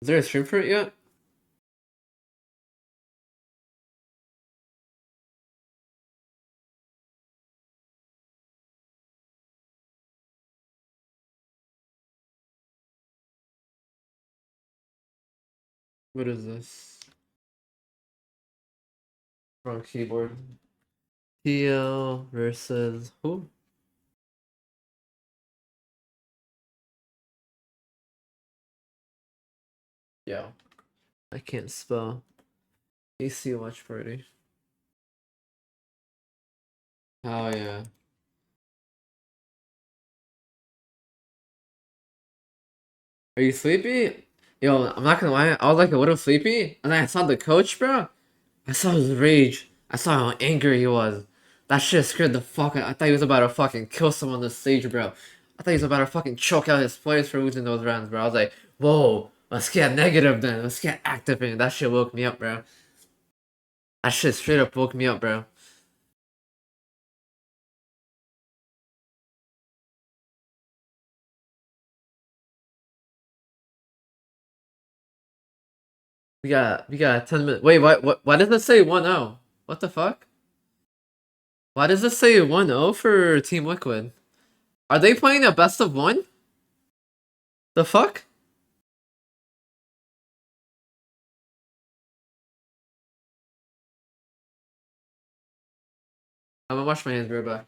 Is there a stream for it yet? What is this? Wrong keyboard. TL versus who? Yeah. I can't spell. AC watch party. Oh yeah. Are you sleepy? Yo, I'm not gonna lie, I was like a little sleepy, and then I saw the coach, bro. I saw his rage. I saw how angry he was. That shit scared the fuck out. I thought he was about to fucking kill someone on the stage, bro. I thought he was about to fucking choke out his players for losing those rounds, bro. I was like, whoa, let's get negative then. Let's get active, and that shit woke me up, bro. That shit straight up woke me up, bro. We got 10 minutes. Wait, why does it say 1-0? What the fuck? Why does it say 1-0 for Team Liquid? Are they playing a best of one? The fuck? I'm gonna wash my hands right back.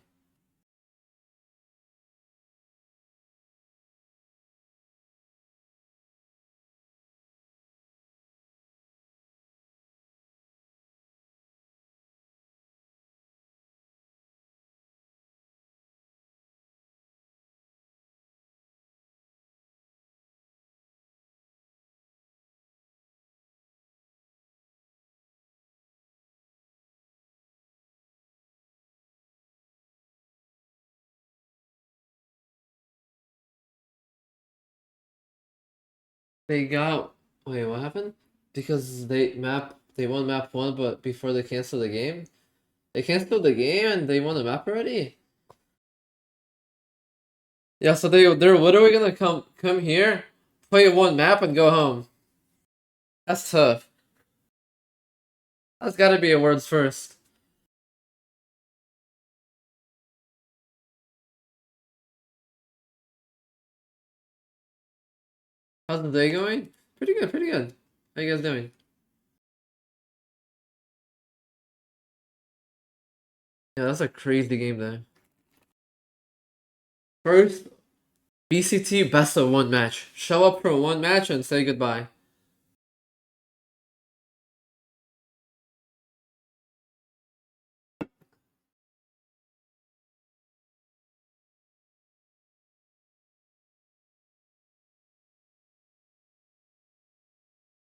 They got wait, what happened? Because they won map one, but before they canceled the game, they canceled the game and they won the map already. Yeah, so they're literally gonna come here, play one map and go home. That's tough. That's gotta be a world's first. How's the day going? Pretty good, pretty good. How you guys doing? Yeah, that's a crazy game there. First BCT best of one match. Show up for one match and say goodbye.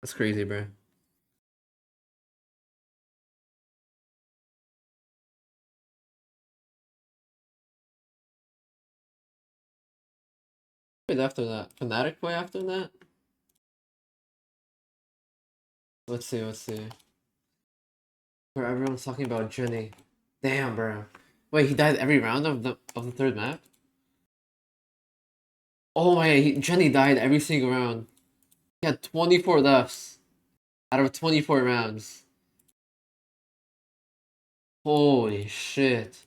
That's crazy, bro. Wait, after that, Fnatic play after that. Let's see, let's see. Bro, everyone's talking about Jenny. Damn, bro. Wait, he died every round of the third map? Oh my god, Jenny died every single round. He had 24 deaths out of 24 rounds. Holy shit.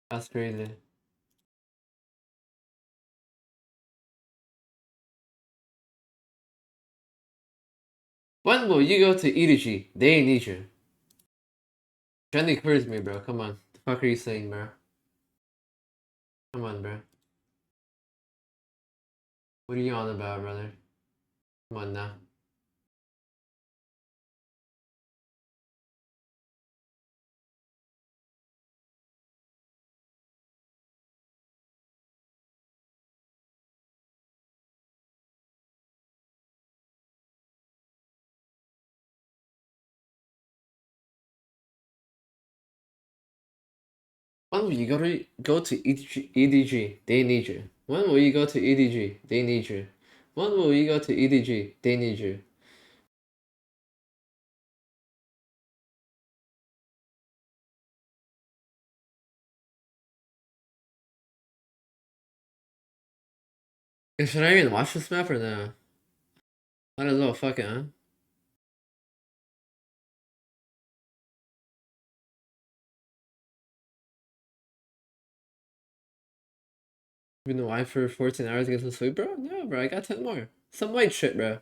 That's crazy. When will you go to EDG? They need you. Jenny clears me, bro. Come on. The fuck are you saying, bro? Come on, bro. What are you on about, brother? Come on now. When will you go to EDG? They need you. When will you go to EDG? They need you. When will you go to EDG? They need you. Should I even watch this map or no? Might as well, fuck it, huh? Been alive for 14 hours to get some sleep, bro? No, bro, I got 10 more. Some white shit, bro.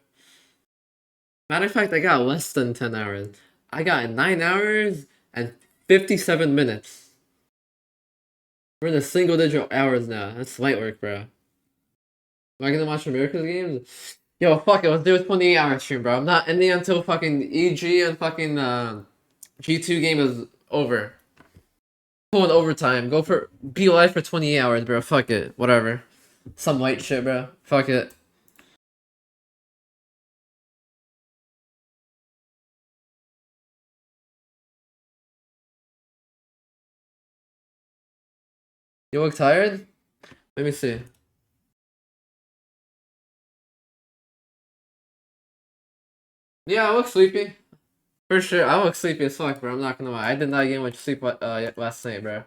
Matter of fact, I got less than 10 hours. I got 9 hours and 57 minutes. We're in the single digit hours now. That's light work, bro. Am I gonna watch America's games? Yo, fuck it, let's do a 28-hour stream, bro. I'm not ending until fucking EG and fucking G2 game is over. Pulling overtime. Go for be live for 28 hours, bro. Fuck it. Whatever. Some white shit, bro. Fuck it. You look tired? Let me see. Yeah, I look sleepy. For sure, I look sleepy as fuck, bro. I'm not gonna lie. I did not get much sleep last night, bro.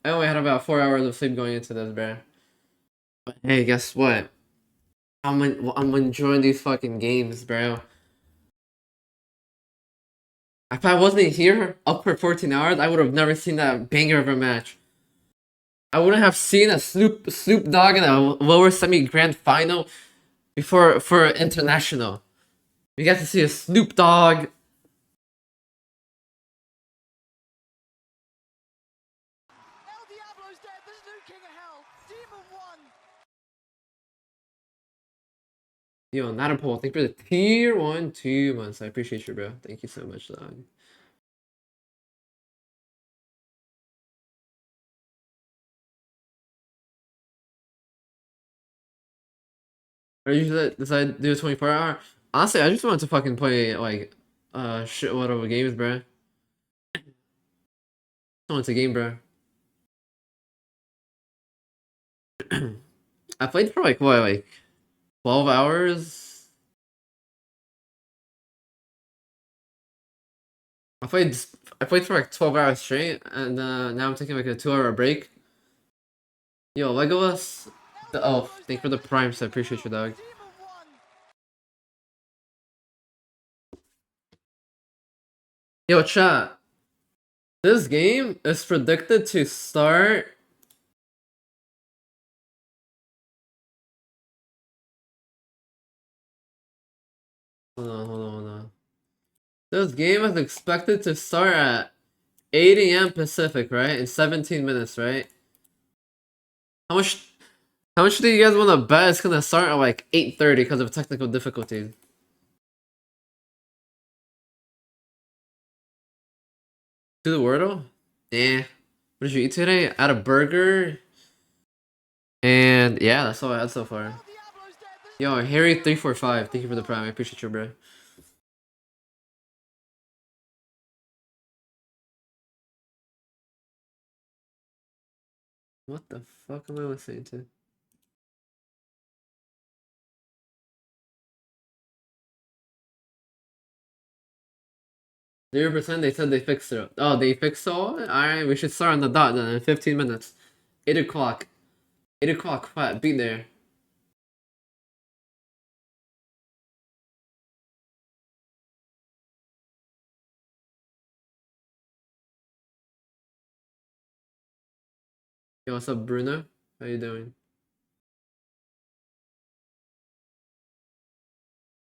I only had about 4 hours of sleep going into this, bro. But hey, guess what? I'm enjoying these fucking games, bro. If I wasn't here up for 14 hours, I would have never seen that banger of a match. I wouldn't have seen a Snoop Dogg in a lower semi grand final before for international. We got to see a Snoop Dogg. El Diablo's dead. There's new king of hell. Demon1. Yo, not a poll. Thank you for the tier 1 2 months. I appreciate you, bro. Thank you so much, dog. Or you decide to do a 24-hour? Honestly, I just wanted to fucking play like shitload of games, bro. Just wanted to game, bro. I played for like what, like 12 hours? I played I played for like 12 hours straight, and now I'm taking like a 2-hour break. Yo, Legolas, the elf. Thank you for the prime, so I appreciate you, dog. Yo, chat. This game is predicted to start. Hold on. This game is expected to start at 8 a.m. Pacific, right? In 17 minutes, right? How much? How much do you guys want to bet it's gonna start at like 8:30 because of technical difficulties? Do the Wordle? Yeah. What did you eat today? I had a burger. And yeah, that's all I had so far. Yo, Harry345, thank you for the prime. I appreciate you, bro. What the fuck am I listening to? 0%, they said they fixed it. Oh, they fixed all? Alright, we should start on the dot then in 15 minutes. 8 o'clock. 8 o'clock, flat, be there. Yo, what's up, Bruno? How you doing?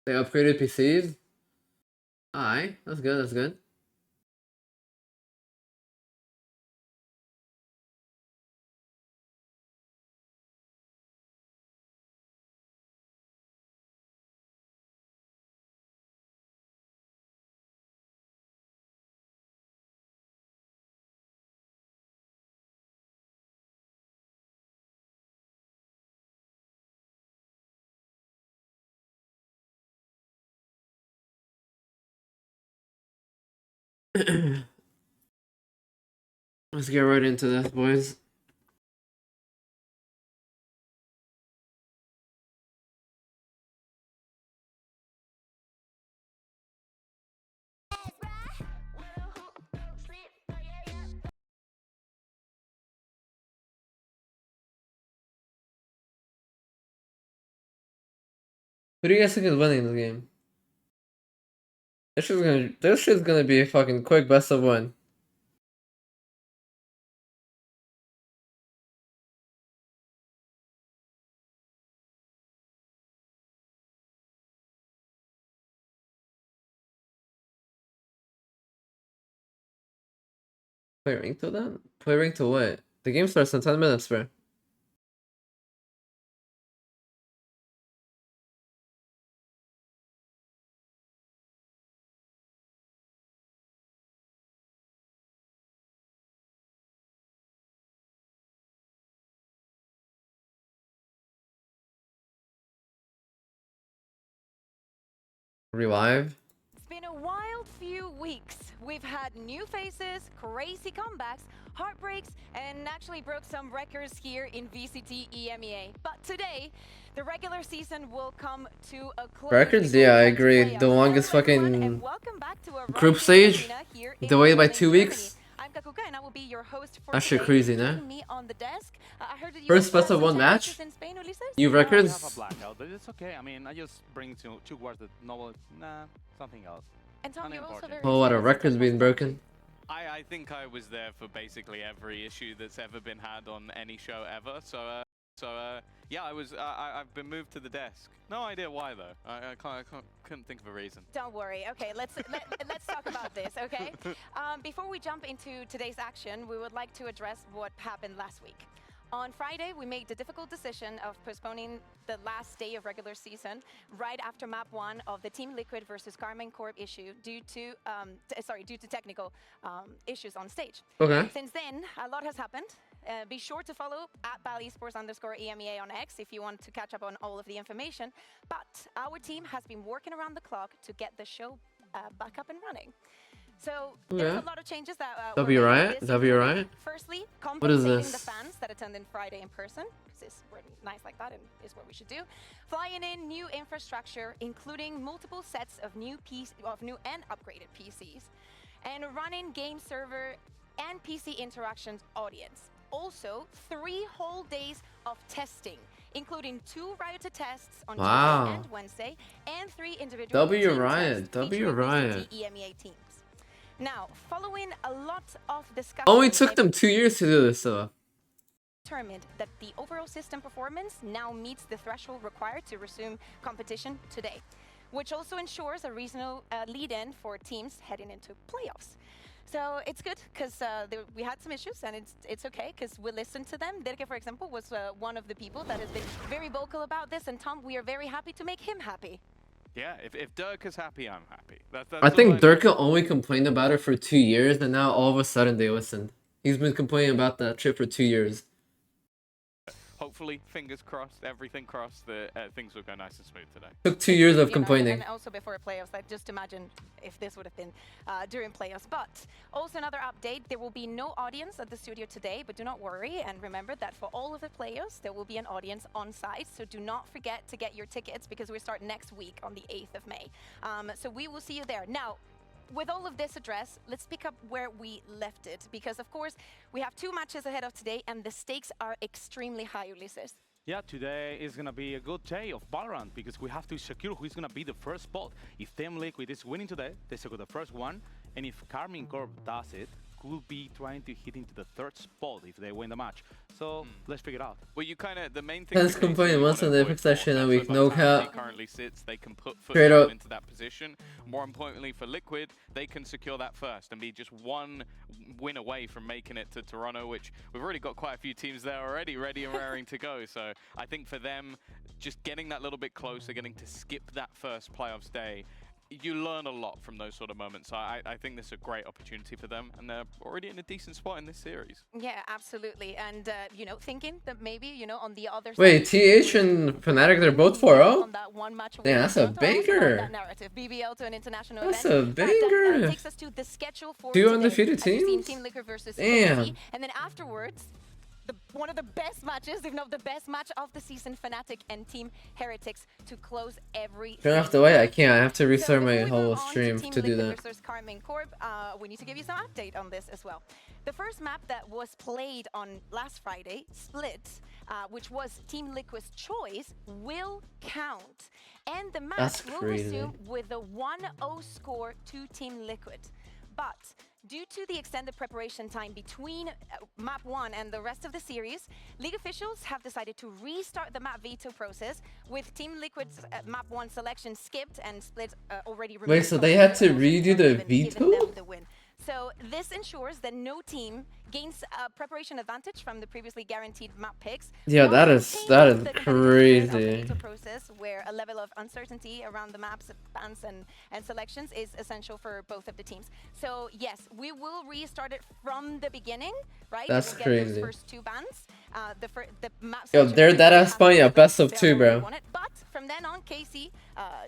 They upgraded PCs? Alright, that's good, that's good. Let's get right into this, boys. Who do you guys think is winning this game? This shit's gonna be a fucking quick best of one. Play rank to that? Play rank to what? The game starts in 10 minutes, bro. Relive? It's been a wild few weeks. We've had new faces, crazy comebacks, heartbreaks, and actually broke some records here in VCT EMEA. But today, the regular season will come to a close. Records? Yeah, I agree. The longest fucking group stage, delayed by 2 weeks. I'm Kakuka, and I will be your host for That shit today. crazy, nah? Me on the desk. I heard that you First have best of some one match? challenges in Spain, Ulises? New I have a records? blackout, but it's okay. I mean, I just bring two words that novel. Nah, something else. And Tom, you're also very A whole lot of experienced records in being broken. I think I was there for basically every issue that's ever been had on any show ever. So yeah, I've been moved to the desk. No idea why though. I couldn't think of a reason. Don't worry. Okay, let's talk about this. Okay. Before we jump into today's action, we would like to address what happened last week. On Friday, we made the difficult decision of postponing the last day of regular season right after map 1 of the Team Liquid versus Carmine Corp issue due to technical issues on stage. Okay. Since then, a lot has happened. Be sure to follow at @BallySports_EMEA on X if you want to catch up on all of the information. But our team has been working around the clock to get the show back up and running. So there's a lot of changes that W Riot? W Riot? Firstly, What is compensating this? the fans that attended Friday in person, because we're nice like that and is what we should do. Flying in new infrastructure, including multiple sets of new and upgraded PCs, and running game server and PC interactions audience. Also, 3 whole days of testing, including 2 Riot tests on Wow. Tuesday and Wednesday, and 3 individual W team Riot, tests W featuring Riot. VCT EMEA teams. Now, following a lot of discussion, Only took them 2 years to do this, though. determined that the overall system performance now meets the threshold required to resume competition today, which also ensures a reasonable lead-in for teams heading into playoffs. So it's good because we had some issues, and it's okay because we listened to them. Dirke, for example, was one of the people that has been very vocal about this, and Tom, we are very happy to make him happy. Yeah, if Dirk is happy, I'm happy. That's I think all Durka only complained about it for 2 years, and now all of a sudden they listened. He's been complaining about that shit for 2 years. Hopefully, fingers crossed, everything crossed, that things will go nice and smooth today. Took 2 years of You know, complaining. and also before playoffs, like just imagine if this would have been during playoffs. But also another update, there will be no audience at the studio today, but do not worry. And remember that for all of the players, there will be an audience on site. So do not forget to get your tickets because we start next week on the 8th of May. So we will see you there. Now, with all of this address, let's pick up where we left it. Because, of course, we have 2 matches ahead of today, and the stakes are extremely high, Ulises. Yeah, today is gonna be a good day of Valorant because we have to secure who is gonna be the first spot. If Team Liquid is winning today, they secure the first one, and if Carmine Corp does it, could be trying to hit into the 3rd spot if they win the match. So let's figure it out. Well, you kind of the main thing. Let's complain once in the Epic session a week, no cap. Currently sits, they can put Straight foot up. into that position. More importantly for Liquid, they can secure that first and be just 1 win away from making it to Toronto, which we've already got quite a few teams there already, ready and raring to go. So I think for them, just getting that little bit closer, getting to skip that first playoffs day, you learn a lot from those sort of moments. So I think this is a great opportunity for them, and they're already in a decent spot in this series. Yeah, absolutely. And, you know, thinking that maybe, you know, on the other Wait, side... TH and Fnatic, they're both 4-0? On that one match Yeah, that's a Toronto, also banger. that narrative, BBL to an international That's event. a banger. That takes us to the schedule for 2 today. undefeated As you've seen, teams? Team Liquid versus Damn. KC. And then afterwards, one of the best matches, if not the best match of the season. Fnatic and Team Heretics to close every. Turn off the way. I can't. I have to restart my before we whole move on stream Team to do Liquid that. versus Carmine Corp, we need to give you some update on this as well. The first map that was played on last Friday, Split, which was Team Liquid's choice, will count. And the match will resume with a 1-0 score to Team Liquid. But due to the extended preparation time between Map 1 and the rest of the series, League officials have decided to restart the map veto process with Team Liquid's Map 1 selection skipped and Split already removed. Wait, so they had to redo the veto? So this ensures that no team gains a preparation advantage from the previously guaranteed map picks. Yeah, that is crazy. Process where a level of uncertainty around the maps, bans, and selections is essential for both of the teams. So yes, we will restart it from the beginning, right? That's we'll crazy. Get those first two bans. The map. Yo, they're that ass playing a best of 2, bro. But from then on, KC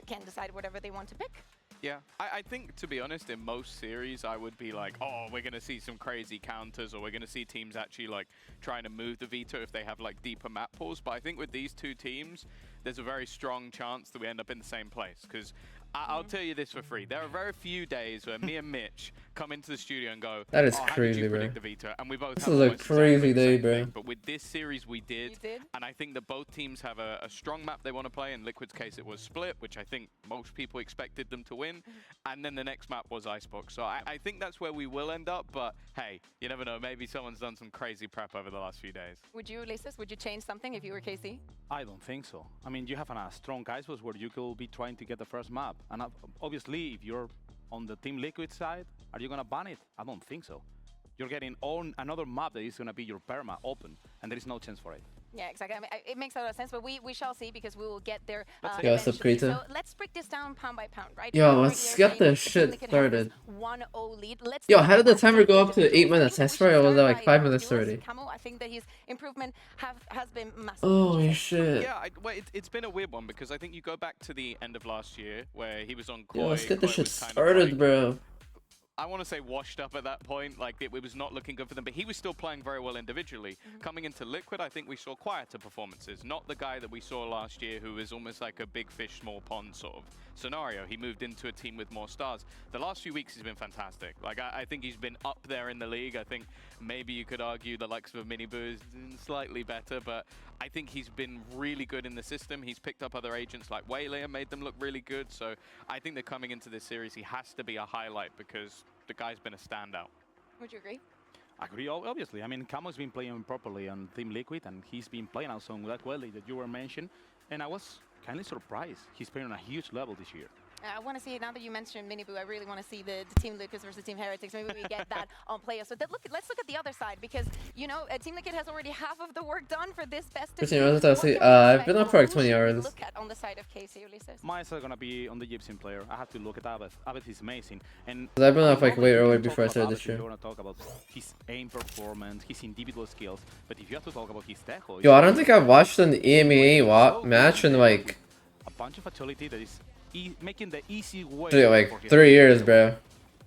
can decide whatever they want to pick. Yeah, I think, to be honest, in most series, I would be like, oh, we're going to see some crazy counters, or we're going to see teams actually, like, trying to move the veto if they have, like, deeper map pools. But I think with these two teams, there's a very strong chance that we end up in the same place. Because I'll tell you this for free. There are very few days where me and Mitch come into the studio and go, that is oh, crazy, bro. The veto? And we both this have is a crazy day, bro. thing. But with this series, we did. And I think that both teams have a strong map they want to play. In Liquid's case, it was Split, which I think most people expected them to win. And then the next map was Icebox. So I think that's where we will end up. But hey, you never know. Maybe someone's done some crazy prep over the last few days. Would you, Lysis, would you change something if you were KC? I don't think so. I mean, you have a strong Icebox where you could be trying to get the first map. And obviously, if you're on the Team Liquid side, are you going to ban it? I don't think so. You're getting on another map that is going to be your perma open, and there is no chance for it. Yeah, exactly. I mean, it makes a lot of sense, but we shall see because we will get there. Yeah, what's up, Krita? So let's break this down pound by pound, right? Yo, let's get the shit started. 1-0 lead. Yo, how did the timer go up to 8 minutes? I swear it was like 5 minutes already. Camo, I think that his improvement has been massive. Oh shit. Yeah, well, it's been a weird one because I think you go back to the end of last year where he was on Koi. Yo, let's get this shit kind of started, like, bro. I want to say washed up at that point, like it was not looking good for them, but he was still playing very well individually. Coming into Liquid, I think we saw quieter performances, not the guy that we saw last year who was almost like a big fish, small pond sort of scenario. He moved into a team with more stars. The last few weeks he's been fantastic. Like I think he's been up there in the league. I think maybe you could argue the likes of Miniboo is slightly better, but I think he's been really good in the system. He's picked up other agents like Waylay and made them look really good. So I think that coming into this series, he has to be a highlight because the guy's been a standout. Would you agree? I agree, obviously. I mean, Camo's been playing properly on Team Liquid, and he's been playing also on that Waylay that you were mentioning. And I was kind of surprised. He's playing on a huge level this year. I want to see, now that you mentioned Miniboo, I really want to see the Team Lucas versus Team Heretics. Maybe we get that on Players. So let's look at the other side because, you know, Team Liquid has already half of the work done for this best of I've been up for like 20 hours. Look at on the side of KC, Ulysses. Mine is going to be on the Egyptian player. I have to look at Abed. Abed is amazing. And I've been up like way early before I started this year. year. You want to talk about his aim performance, his individual skills, but if you have to talk about his techo... Yo, I don't think I've watched an EMEA match in like... a bunch of agility that is making the easy way... Dude, like 3 years, bro.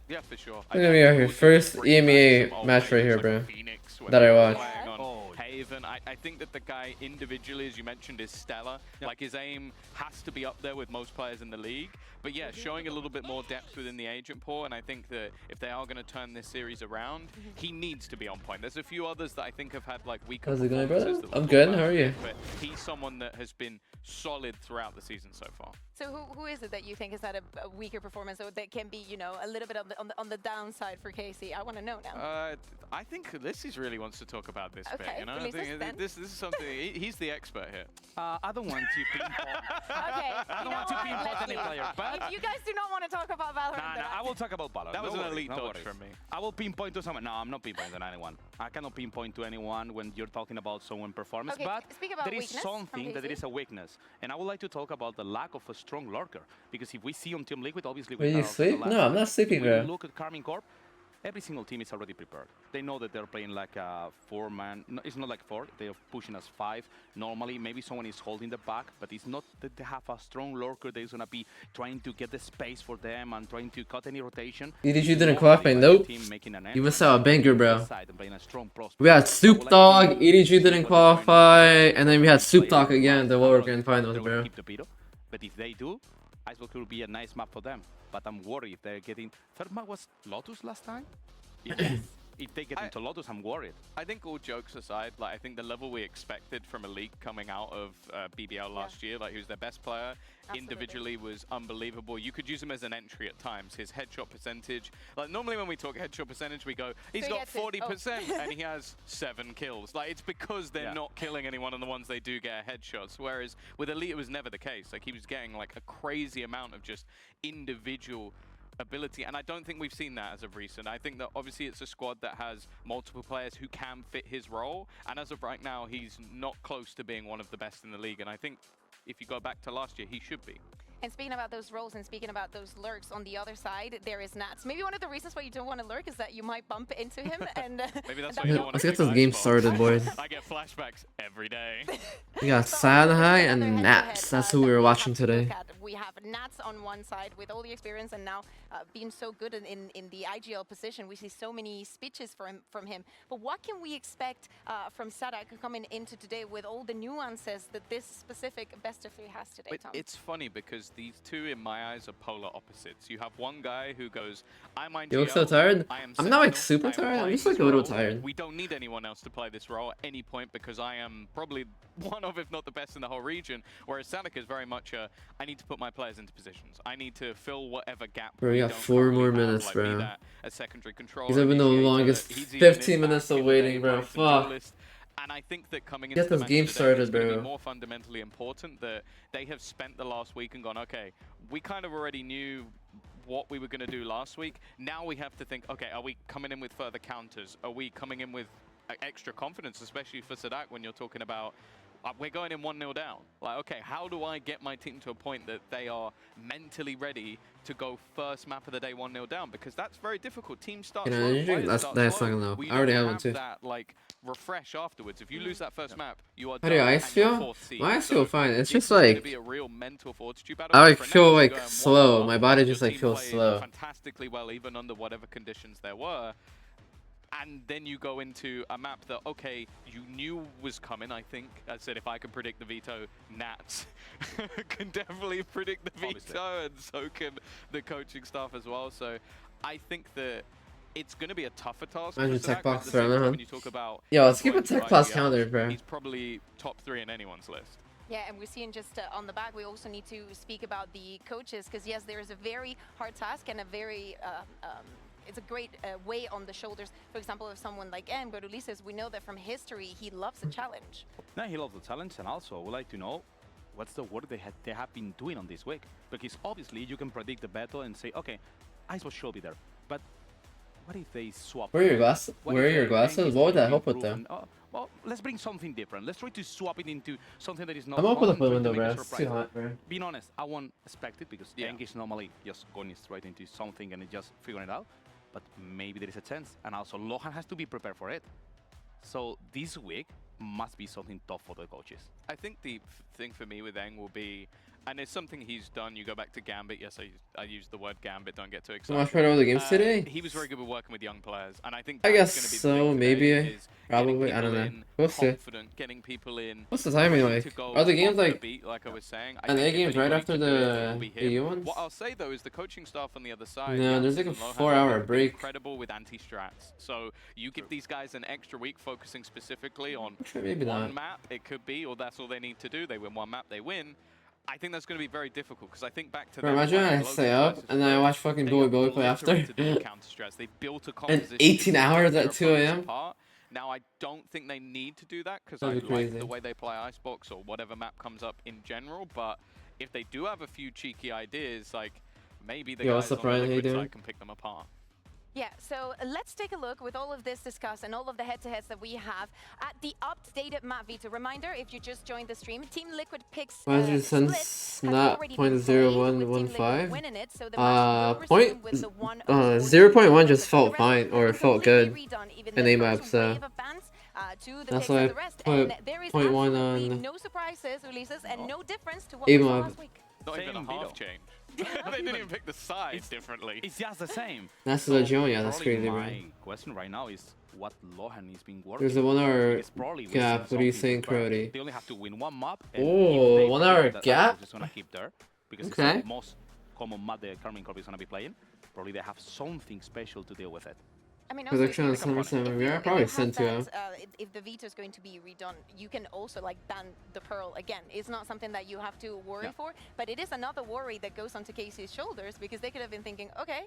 Yeah, for sure. It's gonna be our first EMEA match right here, bro. That I watched. Haven. I think that the guy individually, as you mentioned, is stellar. Yep. Like his aim has to be up there with most players in the league. But yeah, showing a little bit more depth within the agent pool. And I think that if they are going to turn this series around, he needs to be on point. There's a few others that I think have had like weaker How's it going, performances brother? that I'm we'll good. talk How are about, you? But he's someone that has been solid throughout the season so far. So who is it that you think has had a weaker performance or that can be, you know, a little bit on the downside for KC? I want to know now. I think Ulysses really wants to talk about this bit. Okay, You know, I Ulysses, think then. this is something. He's the expert here. I don't want to pinpoint... Okay, I don't want to pinpoint any player, but... If you guys do not want to talk about Valorant, Nah, I will talk about Valorant. That was no an worries, elite no dodge worries. from me. I will pinpoint to someone. No, I'm not pinpointing anyone. I cannot pinpoint to anyone when you're talking about someone's performance. Okay, but speak about there is weakness from something that KC. is a weakness. And I would like to talk about the lack of a strong lurker. Because if we see on Team Liquid, obviously... Wait, you sleep? No, I'm not sleeping, When you bro. look at Carmine Corp, every single team is already prepared. They know that they're playing like a 4-man. No, it's not like 4. They're pushing us 5. Normally, maybe someone is holding the back, but it's not that they have a strong lurker that is going to be trying to get the space for them and trying to cut any rotation. EDG didn't qualify, nope. You missed out a banger, bro. We had Soup Dog, EDG didn't qualify, and then we had Soup Dog again, the lower grand finals, bro. But if they do, Icebox will be a nice map for them. But I'm worried if they're getting... Third map was Lotus last time? If they get into Lotus, I'm worried. I think all jokes aside, like I think the level we expected from Elite coming out of BBL last year, like he was their best player, individually was unbelievable. You could use him as an entry at times. His headshot percentage, like normally when we talk headshot percentage, we go, he's got 40% and he has 7 kills. Like it's because they're not killing anyone on the ones they do get headshots. Whereas with Elite, it was never the case. Like he was getting like a crazy amount of just individual ability, and I don't think we've seen that as of recent. I think that obviously it's a squad that has multiple players who can fit his role, and as of right now, he's not close to being one of the best in the league, and I think if you go back to last year, he should be. And speaking about those roles and speaking about those lurks, on the other side, there is Nats. Maybe one of the reasons why you don't want to lurk is that you might bump into him. And maybe that's why you don't want let's to get this game started, boys. I get flashbacks every day. We got Sanhai and Nats. That's who we were watching today. We have Nats on one side with all the experience and now being so good in the IGL position. We see so many speeches from him. But what can we expect from Sadak coming into today with all the nuances that this specific best of 3 has today, Tom? It's funny because these two, in my eyes, are polar opposites. You have one guy who goes, I'm You look so tired? I'm not like super tired, I'm just like a little tired. We don't need anyone else to play this role at any point because I am probably one of, if not the best in the whole region. Whereas Sadak is very much a, I need to put my players into positions. I need to fill whatever gap. Bro, we got 4 more minutes, like, bro. A secondary controller. He's been the longest 15 minutes of waiting, bro. Fuck. And I think that coming into Get this game started, bro. More fundamentally important that they have spent the last week and gone, okay, we kind of already knew what we were going to do last week. Now we have to think, okay, are we coming in with further counters? Are we coming in with extra confidence, especially for Sadak when you're talking about we're going in 1-0 down. Like, okay, how do I get my team to a point that they are mentally ready to go first map of the day 1-0 down? Because that's very difficult. Teams start slow, that's not slow. I already have one too. That, like, refresh afterwards. If you lose that first map, you are How do your eyes feel? My eyes feel fine. It's just like be a real mental fortitude battle. I like feel like slow. My body just like feels slow. Fantastically well, even under whatever conditions there were. And then you go into a map that, okay, you knew was coming, I think. I said, if I can predict the veto, Nats can definitely predict the veto, and so can the coaching staff as well. So I think that it's going to be a tougher task. Imagine tech box around, when you talk about yo, let's keep a tech box counter, bro. He's probably top 3 in anyone's list. Yeah, and we're seeing just on the back, we also need to speak about the coaches, because yes, there is a very hard task and a very it's a great weight on the shoulders. For example, if someone like Ulises, we know that from history, he loves a challenge. No, he loves the challenge, and also I would like to know what's the work they have been doing on this week. Because obviously you can predict the battle and say, okay, Icebox should be there. But what if they swap? Where are your glasses? Where are your glasses? What would that help with them? Well, let's bring something different. Let's try to swap it into something that is not. I'm open up the window, bro. It's too hot, bro. Being honest, I won't expect it because Genk is normally just going straight into something and just figuring it out. But maybe there is a chance, and also Lohan has to be prepared for it. So this week must be something tough for the coaches. I think the thing for me with Eng will be, and it's something he's done, you go back to Gambit, yes, I used the word Gambit, don't get too excited. So much better over the games today? He was very good with working with young players, and I think I guess that's so, maybe, probably, I don't know. We'll see. Getting people in. What's the timing like? Are the games like, like I was saying, and the games right after the EU ones? What I'll say though is the coaching staff on the other side. No, there's like a 4-hour break. Incredible with anti-strats. So you give these guys an extra week focusing specifically on one map, it could be, or that's all they need to do. They win one map, they win. I think that's going to be very difficult because I think back to imagine I stay up and then I watch fucking Billy play after. They built a and 18 hours at 2 a.m. Now I don't think they need to do that because I like the way they play Icebox or whatever map comes up in general. But if they do have a few cheeky ideas, like maybe the guys on the Liquid side can pick them apart. Yeah, so let's take a look with all of this discussed and all of the head-to-heads that we have at the updated map Vito. Reminder, if you just joined the stream, Team Liquid picks Why is your Split sense has not already been played, with Team Liquid 0.0115? winning it, so the match will resume with the 0.1 just felt The rest fine, or have been felt good completely redone, even in the A-map, first so wave of bans, to the that's picks why of I the rest. put And there is 0.1 absolutely on no surprises, releases, and no difference to what we saw A-map. last week. Not even a Same half Vito. change. They didn't even pick the sides differently. It's just the same. That's the Legion, yeah, that's probably crazy, bro. my question right now is what Lohan is being working. There's a 1 hour Because probably we gap. see What are you something saying, different. Crody? They only have to win one map. And Oh, if they 1 believe hour that gap? is just gonna keep there because Okay. it's the most common map the Carmine Corp is gonna be playing. Probably they have something special to deal with it. I mean, Prediction on also, if you- SummerSlam, if yeah, you probably have sent to him. that, if the veto is going to be redone, you can also like ban the Pearl again. It's not something that you have to worry for, but it is another worry that goes onto Casey's shoulders because they could have been thinking, okay,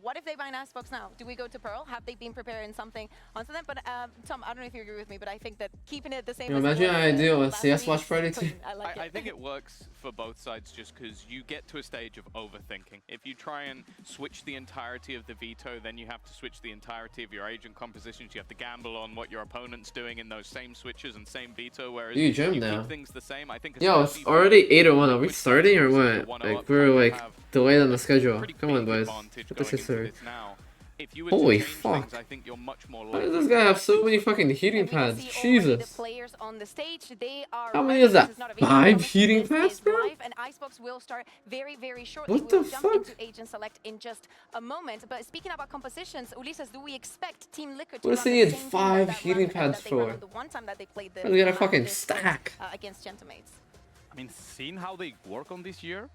what if they ban Icebox now? Do we go to Pearl? Have they been preparing something onto them? But Tom, I don't know if you agree with me, but I think that keeping it the same. Yo, as it imagine was, I do a last CS week Watch is Friday too. clean. I like I it. think it works for both sides just because you get to a stage of overthinking. If you try and switch the entirety of the veto, then you have to switch the entirety of your agent compositions. You have to gamble on what your opponent's doing in those same switches and same veto, whereas You you jump keep now. things the same. I think Yo, it's especially for already 8:01. Are we Liquid starting or teams, what? the 1-0 Like up we're front, you like have delayed on the a schedule. pretty Come on, big boys. advantage Get this going into history. this now. If you were Holy to change fuck. things, I think you're much more Why likely does this guy have so to many fucking heating And we can pads? see already the Jesus. players on the stage. They are How many ready. is that? This is not a video 5 promise. heating This pads, is bro? live, and Icebox will start very, very shortly. What the We'll jump fuck? into Agent Select in just a moment. But speaking about compositions, Ulises, do we expect Team Liquid to What run does he the need same thing 5 that heating run, pads that they ran for? on the one time that they played the They got a map fucking this split, stack. against Gentamates? I mean, seeing how they work on this year,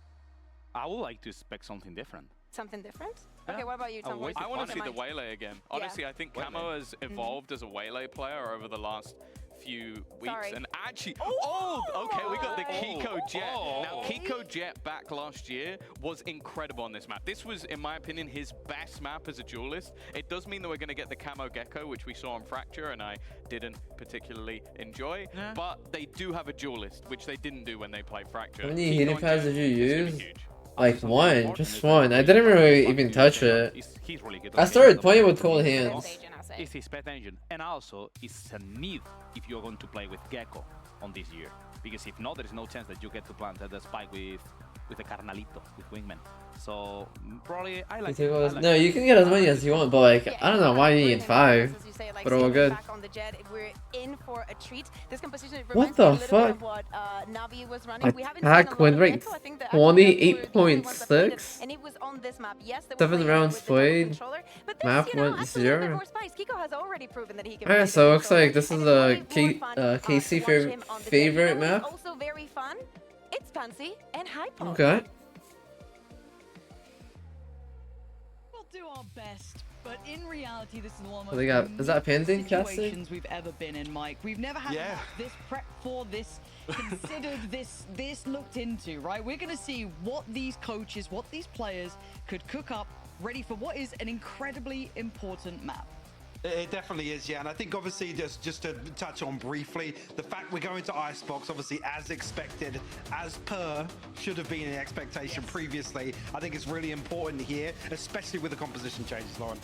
I would like to expect something different. Something different? Yeah. Okay, what about you, Tom? wait, I want What's to see in the mind? Waylay again. Honestly, I think Waylay. Camo has evolved as a Waylay player over the last few weeks. Sorry. And actually, Oh okay, we got the my Kiko Jet. Now, God. Kiko Jet back last year was incredible on this map. This was, in my opinion, his best map as a duelist. It does mean that we're going to get the Camo Gecko, which we saw on Fracture, and I didn't particularly enjoy. Yeah. But they do have a duelist, which they didn't do when they played Fracture. How many Kiko heating and pads Jet did you is gonna be use? huge. Like Something one, important just is that one. I he's didn't fucking really fucking even good touch at it. he's really good I at started games. playing with cold Best hands. agent, I'll say. It's his pet engine, and also it's a need if you're going to play with Gecko on this year, because if not, there is no chance that you get to plant the spike with the Carnalito, with Wingman. So probably I like it. I like No, it. you can get as many as you want, but like Yeah, I don't know why you need 5. as you say, like, but all seeing good. Back on the jet, we're in for a treat. This composition What reminds me a the little bit of fuck? what Navi was running. We haven't seen Attack a lot win of rate Gecko. I think that actually Navi were the only ones that played it, 28.6. and it was on this map. Yes, they were 7 playing rounds with the double played. controller, but this, Map you know, went adds a little bit 0. more spice. Kiko has already proven that he can. Alright, play the so it looks controller, like this and is it's a way more fun, Casey to watch him on the jet. You know favorite what's map. also very fun. It's fancy and high pop. Okay. We'll do our best, but in reality, this is the one of the What they got? Is that pending, Cassie? situations we've ever been in, Mike. We've never had this prep for this, considered this looked into, right? We're going to see what these coaches, what these players could cook up, ready for what is an incredibly important map. It definitely is, yeah, and I think obviously just to touch on briefly, the fact we're going to Icebox, obviously as expected, as per should have been an expectation previously. I think it's really important here, especially with the composition changes, Lauren.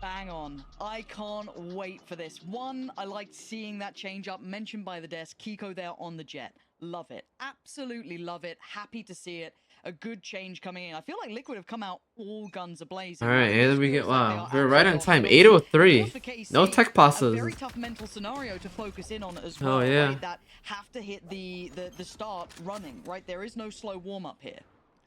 Bang on. I can't wait for this. One, I liked seeing that change up mentioned by the desk. Kiko there on the jet. Love it. Absolutely love it. Happy to see it. A good change coming in. I feel like Liquid have come out all guns a-blazing. Alright, It and just we feels get, like they wow, are we're right on absolutely time, on focus. 8:03. Of course, for No KC, tech a passes. very tough mental scenario to focus in on as Oh, well, yeah. right? That have to hit the start running, right? There is no slow warm-up here.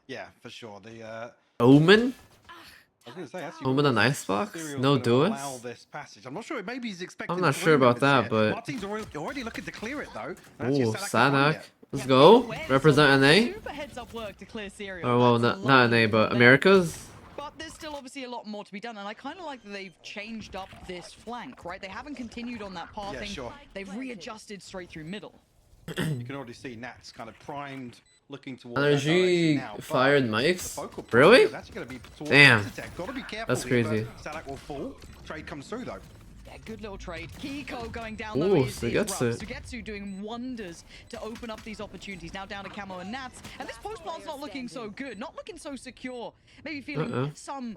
Yeah, for sure. The Omen? I was going to say, actually, Omen on Icebox? Serial's No gonna allow duelist? this passage. I'm not sure. Maybe he's expecting. I'm not 3 sure about members that, here. but- Martin's already looking to clear it though. Ooh, Sanak Sanak. Let's go. Represent NA. Super heads-up work to clear Serial. Or well, That's not lovely NA, but from them. Americas. But there's still obviously a lot more to be done, and I kind of like that they've changed up this flank, right? They haven't continued on that pathing. Yeah, sure. They've readjusted straight through middle. You can already see Nats kind of primed, looking towards Energy that direction now, but fired the mics? focal point Really? is actually going to be towards Damn. Tech. Got to be careful. That's here, crazy. but Sanak will fall. Trade comes through though. Yeah, good little trade. Kiko going down Ooh, low is Sugetsu. rough. Sugetsu doing wonders to open up these opportunities. Now down to Camo and Nats. And this post plant's not looking so good. Not looking so secure. Maybe feeling some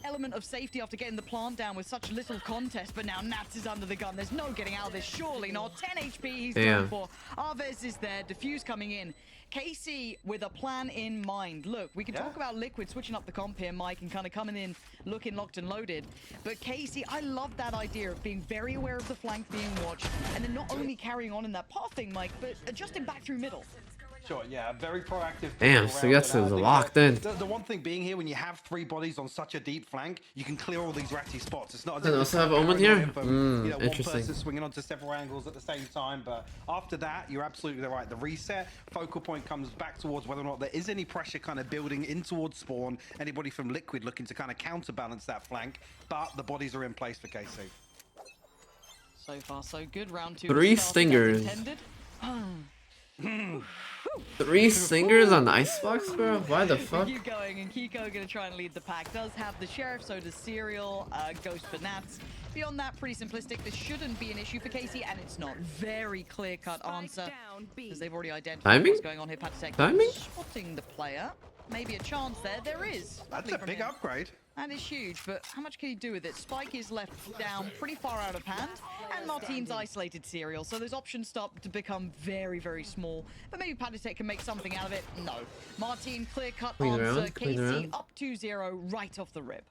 element of safety after getting the plant down with such little contest, but now Nats is under the gun. There's no getting out of this, surely not. 10 HP he's going for. Arvez is there, Diffuse coming in. Casey with a plan in mind. Look, we can talk about Liquid switching up the comp here, Mike, and kind of coming in looking locked and loaded. But Casey, I love that idea of being very aware of the flank being watched, and then not only carrying on in that path thing, Mike, but adjusting back through middle. Sure, yeah, very proactive. Damn, Sugetsu's locked in. The one thing being here, when you have 3 bodies on such a deep flank, you can clear all these ratty spots. It's not as Does it if also there's have Omen here? from, one Interesting. person swinging onto several angles at the same time. But after that, you're absolutely right. The reset focal point comes back towards whether or not there is any pressure kind of building in towards spawn. Anybody from Liquid looking to kind of counterbalance that flank, but the bodies are in place for KC. So far, so good. Round 2. 3 stingers. 3 stingers on Icebox, bro? Why the fuck? Keep going, and Kiko gonna try and lead the pack. Does have the Sheriff, so does Serial, Ghost for Nats. Beyond that, pretty simplistic. This shouldn't be an issue for Casey, and it's not. Very clear-cut answer, because they've already identified what's going on here. Patek Timing? spotting the player. Maybe a chance there. There is. That's a big upgrade. That is huge, but how much can you do with it? Spike is left down pretty far out of hand, and Martine's isolated Serial, so those options start to become very, very small. But maybe Patek can make something out of it. No. Martine, clear-cut answer. Casey up 2-0 right off the rip.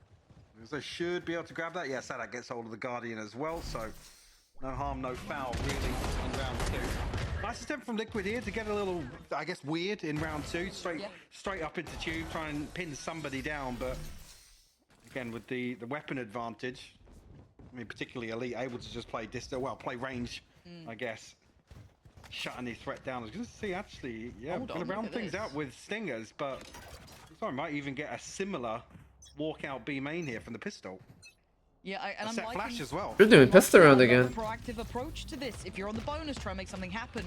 So should be able to grab that. Yeah, Sadak gets hold of the Guardian as well, so no harm, no foul, really, in round 2. Nice attempt from Liquid here to get a little, I guess, weird in round 2. Straight up into tube, try and pin somebody down, but again, with the weapon advantage, I mean, particularly Elite, able to just play distant, well, play range, I guess. Shutting his threat down. I was going to see, actually, yeah, we're going to round things out with Stingers, but I might even get a similar walkout B main here from the pistol. Yeah, and I'm liking flash as well. We're doing pistol round again. Proactive approach to this. If you're on the bonus, try and make something happen.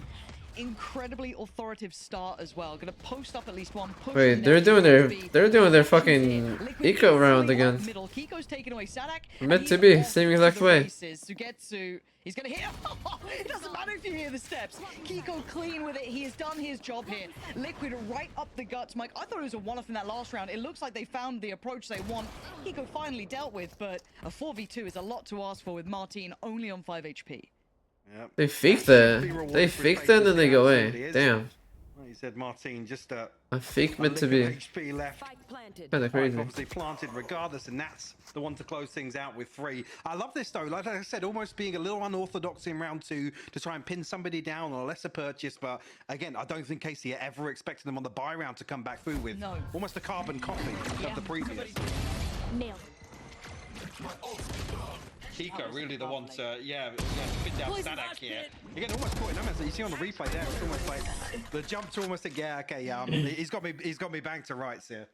Incredibly authoritative start as well. Gonna post up at least one push. Wait, they're doing their fucking eco round again. Middle. Kiko's taking away Sadak. Meant to be, same exact way. Sugetsu, he's gonna hit. It doesn't matter if you hear the steps. Kiko clean with it. He has done his job here. Liquid right up the guts, Mike. I thought it was a one-off in that last round. It looks like they found the approach they want. Kiko finally dealt with, but a 4v2 is a lot to ask for with Martine only on 5 HP. Yep. They faked it. They faked it and then they go away. Damn. Like you said, Martine, just a fake meant to be. HP left. Kinda crazy. Obviously planted regardless, and that's the one to close things out with 3. I love this though, like I said, almost being a little unorthodox in round 2 to try and pin somebody down on a lesser purchase, but again, I don't think Casey ever expected them on the buy round to come back through with almost a carbon copy of the previous. Nailed it. Kiko really the one to, spin down Sadak here. Again, almost caught him. You see on the replay there, it's almost like the jump to almost like, he's got me back to rights here.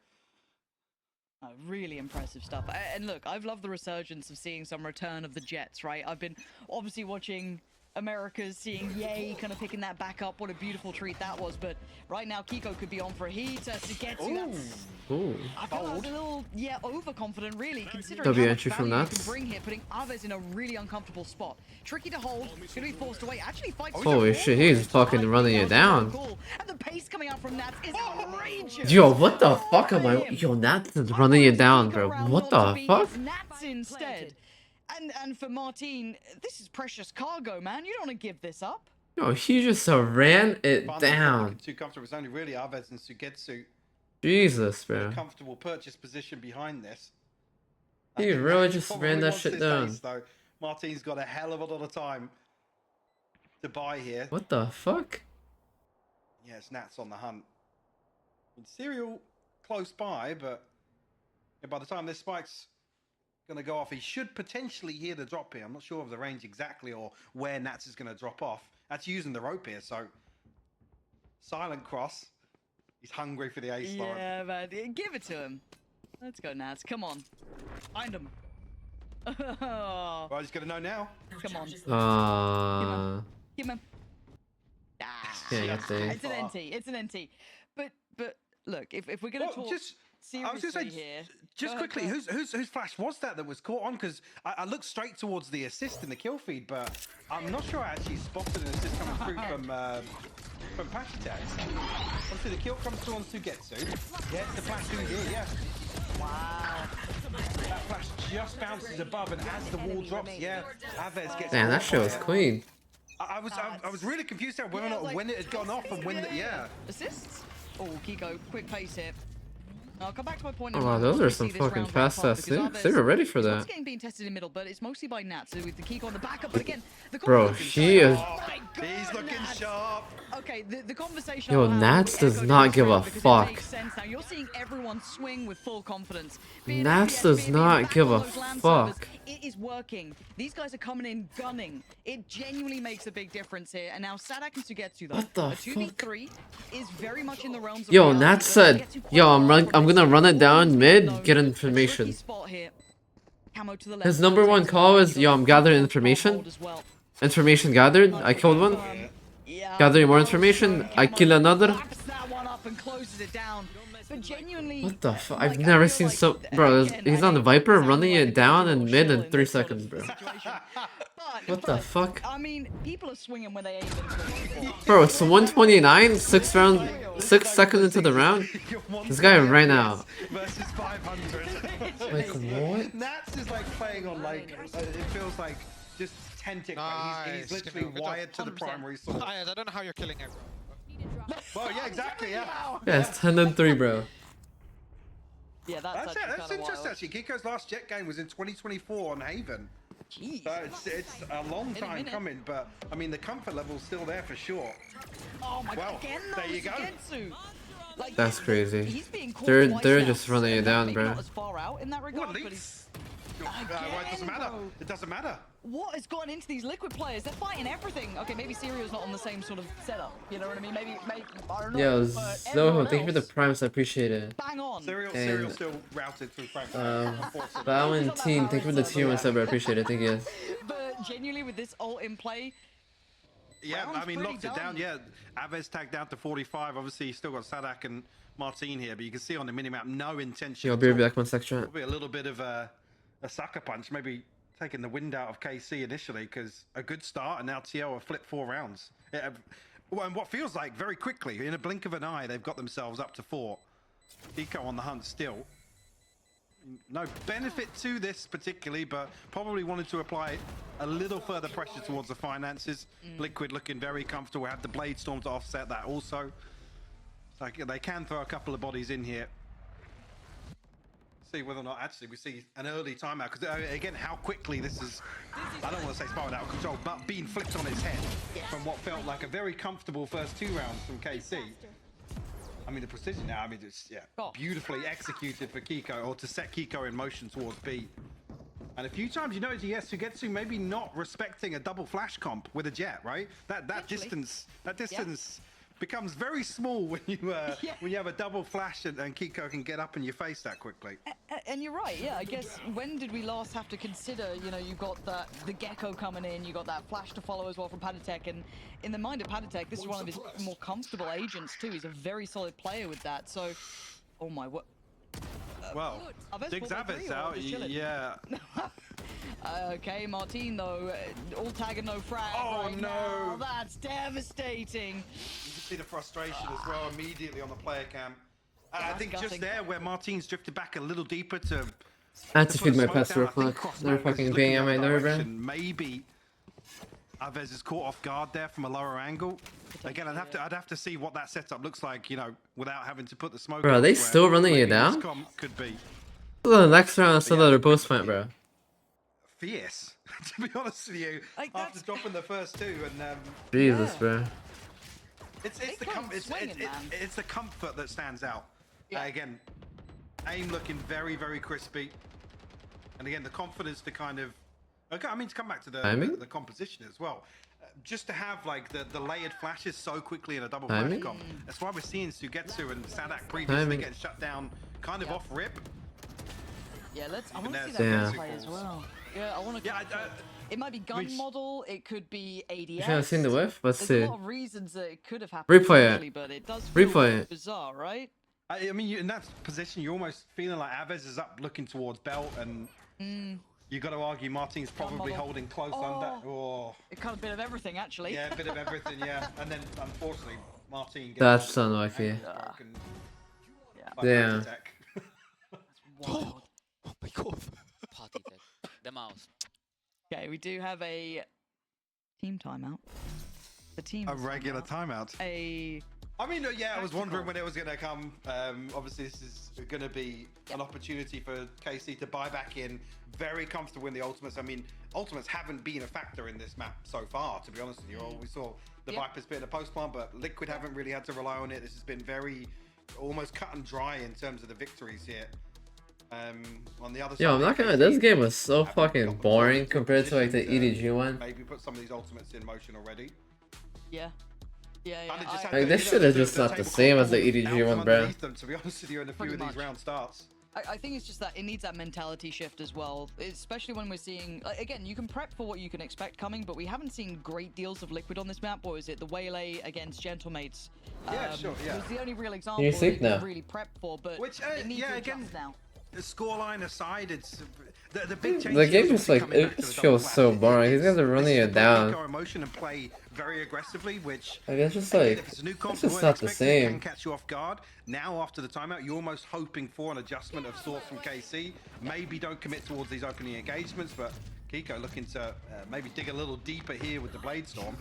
Really impressive stuff. And look, I've loved the resurgence of seeing some return of the Jets, right? I've been obviously watching America's, seeing Yay kind of picking that back up. What a beautiful treat that was. But right now, Kiko could be on for a heat. Sugetsu, I felt I was a little, overconfident, really, considering how much entry from value you that. can bring here, putting others in a really uncomfortable spot. Tricky to hold, going to be forced away. Actually, fights. Holy shit, he's fucking running it down. And the pace coming out from Nats is outrageous. Yo, what the fuck am I? Yo, Nats is running it down, bro. What the fuck? Nats instead. And for Martine, this is precious cargo, man. You don't want to give this up. Yo, he just ran it down. Too comfortable. It's only really Arvez and Sugetsu. Jesus, bro. Comfortable purchase position behind this. He really just ran that shit down. Ace, though. Martine's got a hell of a lot of time to buy here. What the fuck? Yeah, it's Nats on the hunt. Serial close by, but by the time this spike's going to go off, he should potentially hear the drop here. I'm not sure of the range exactly or where Nats is going to drop off. That's using the rope here, so silent cross. He's hungry for the ace, Lauren. Yeah, man. Give it to him. Let's go, Nats. Come on. Find him. Well, he's going to know now. Come on. Give him. Yeah, It's an NT. It's an NT. But look, if we're going to talk... I was seriously gonna say, here. just Go ahead, quickly, go ahead. whose flash was that was caught on? Because I looked straight towards the assist in the kill feed, but I'm not sure I actually spotted an assist coming through from Pashatex. Obviously, the kill comes through on Sugetsu. Yeah, it's the flash through here, yeah. Wow. That flash just bounces above, and as the wall drops, yeah, Aves gets. Damn, that caught shit by was it. clean. I was really confused at whether or Yeah, not like, when it had gone off and when the, yeah. Assists? Oh, Kiko, quick pace here. I'll come back to my point. Oh in a wow, moment. those are Obviously, some this fucking round very fast far ass because things. They were ready for it's that. once again being tested in middle, but it's mostly by Natsu with the Kiko on the backup. But again, the Bro, confidence he inside- is. Oh my God, He's looking Nats. sharp. Okay, the conversation. Yo, I'll have Nats will be does echoed in not this give a round because it fuck. makes sense now. You're seeing everyone swing with full confidence. Be it Nats FPS, does be it not back give on a those land fuck. servers. It is working. These guys are coming in gunning. It genuinely makes a big difference here. And now Sadak and Sugetsu though. What the a 2v3 is very much in the realms of Yo, reality. Nats They're said, gonna get to quite yo, far I'm from gonna this. run it down Almost mid, unknown. get A tricky information. spot here. Camo to the left. His number one call is, yo, I'm gathering information. As well. Information gathered. I killed one. Yeah, Gathering more that was information. strong. I Camo kill another. wraps that one up and closes it down. But genuinely, What the fuck? like, I've I never feel seen like, so. Bro, again, he's I on the hate Viper sounding running like it a down little in mid shill in in 3 this sort of seconds, bro. situation. What the But, fuck? I mean, people are swinging when they aim into it. Bro, it's 129, 6 seconds into the round. This guy right now. Versus 500. Like, what? Nats is like playing on like, it feels like just 10 tick. He's Nice. literally Good job. wired to the 100%. primary source. I don't know how you're killing it, bro. Well, yeah, exactly, yeah. Yeah, it's 10 and 3, bro. Yeah, that's That's it. actually That's kinda interesting, wild. actually. Kiko's last Jet game was in 2024 on Haven. Jeez. So it's a long In a time minute. coming, but I mean, the comfort level's still there for sure. Oh my Well, god, again there though, you go. Sugetsu. Like, That's crazy. He's being caught They're twice just now. running it down, Maybe bro. not as far out in that regard, Well, but at he's... least. Well, it doesn't matter. though. It doesn't matter. What has gone into these Liquid players? They're fighting everything. Okay, maybe Serio's not on the same sort of setup. You know what I mean? Maybe I don't know. Yo, but Zoho, everyone thank you for the else, primes, I appreciate it. bang on. Serial And, still routed through Frank. Valentine, thank you for the tier 1 sub, I appreciate it, thank you. But genuinely, with this ult in play, Yeah, Round's I mean, pretty locked it down. done. Yeah, Aves tagged down to 45. Obviously, you still got Sadak and Martine here, but you can see on the minimap no intention. Yo, at be all. back 1 sec, chat. Probably a little bit of a sucker punch, maybe taking the wind out of KC initially, because a good start, and now TL have flipped 4 rounds. Well, and what feels like very quickly, in a blink of an eye, they've got themselves up to 4. Eco on the hunt still. No benefit to this particularly, but probably wanted to apply a little further pressure towards the finances. Liquid looking very comfortable, had the Blade Storm to offset that also. Like, they can throw a couple of bodies in here. See whether or not actually we see an early timeout, because again, how quickly this is, I don't want to say spiraled out of control, but being flipped on its head from what felt like a very comfortable first 2 rounds from KC. I mean, the precision now, I mean, it's beautifully executed for Kiko, or to set Kiko in motion towards B. And a few times you notice, yes, Sugetsu maybe not respecting a double flash comp with a Jet, right? That distance becomes very small when you when you have a double flash and Kiko can get up in your face that quickly. and you're right, yeah, I guess, when did we last have to consider, you know, you got the Gecko coming in, you got that flash to follow as well from Padatek, and in the mind of Padatek, this is one of his more comfortable agents too. He's a very solid player with that, so, oh my, what? Well, Aves Diggs 4-3 Aves or out, just chilling? yeah. Okay, Martine though, all tag and no frag Oh, right no. now. That's devastating. You can see the frustration as well immediately on the player cam. And I That's think just gutting. there where Martine's drifted back a little deeper to I had to put a feed my smoke pets down, real I think quick. Cross They're Magnus is fucking looking banging at at my that nerve, bro. direction. Maybe Aves is caught off guard there from a lower angle. Again, I'd have to see what that setup looks like, you know, without having to put the smoke. Bro, are they elsewhere. still running it Maybe this down? could be The next round, I saw Yeah. that they're both plant, bro. fierce, to be honest with you. Like, After that's- dropping the first 2, and Jesus, Yeah. bro. it's They come swinging, man. it's the comfort that stands out. Yeah. Again, aim looking very, very crispy, and again the confidence to kind of. Okay, I mean to come back to Timing? the composition as well. Just to have like the layered flashes so quickly in a double flash Timing? comp. That's why we're seeing Sugetsu and Sadak previously Timing. getting shut down kind of Yeah. off rip. Yeah, I want to see there's that Yeah. gameplay as well. Yeah, I want to. Yeah, it might be gun which- model. It could be ADS. You haven't seen the whiff? Let's There's see. a lot of reasons that it could have happened. Replay it. quickly, but it does feel Replay it. bizarre, right? I mean, in that position, you're almost feeling like Aves is up looking towards belt, and you got to argue Martin's probably holding close under. Oh, It kind of a bit of everything, actually. yeah, a bit of everything, yeah. And then, unfortunately, Martin gets That's unlucky. broken Yeah. by Damn. Patty Tech. Wild. Oh my god. Party tech. The mouse. Okay, we do have a team timeout. The team. A regular timeout. I mean, yeah, I was wondering when it was going to come. Obviously, this is going to be an opportunity for KC to buy back in. Very comfortable in the ultimates. I mean, ultimates haven't been a factor in this map so far, to be honest with you. We saw the Vipers bit in a post plant, but Liquid haven't really had to rely on it. This has been very almost cut and dry in terms of the victories here. On the other side, Yo, I'm not gonna. This game was so fucking boring compared to like the EDG one. Maybe put some of these ultimates in motion already. Yeah. Yeah, Kinda just yeah. had Like, to, this you know, shit is the just not the tablecloth same as the pulled EDG out one, from bro. underneath them, to be honest with you, in a few Pretty of these much. round starts. I think it's just that it needs that mentality shift as well, especially when we're seeing, like, again, you can prep for what you can expect coming, but we haven't seen great deals of Liquid on this map. What was it? The Waylay against Gentlemates. Yeah, sure, yeah. It was the only real example You that think we could now? really prep for, but Which, it needs yeah, to again, adjust now. the scoreline aside, it's the big change. The game just like it just feels so boring. These guys are running it down. Emotion and play very aggressively, which Like, it's just again, like if it's a new comp, it's you just weren't not the expecting, it same. can catch you off guard. Now after the timeout, you're almost hoping for an adjustment of sorts from KC. Maybe don't commit towards these opening engagements, but Kiko looking to maybe dig a little deeper here with the Blade Storm.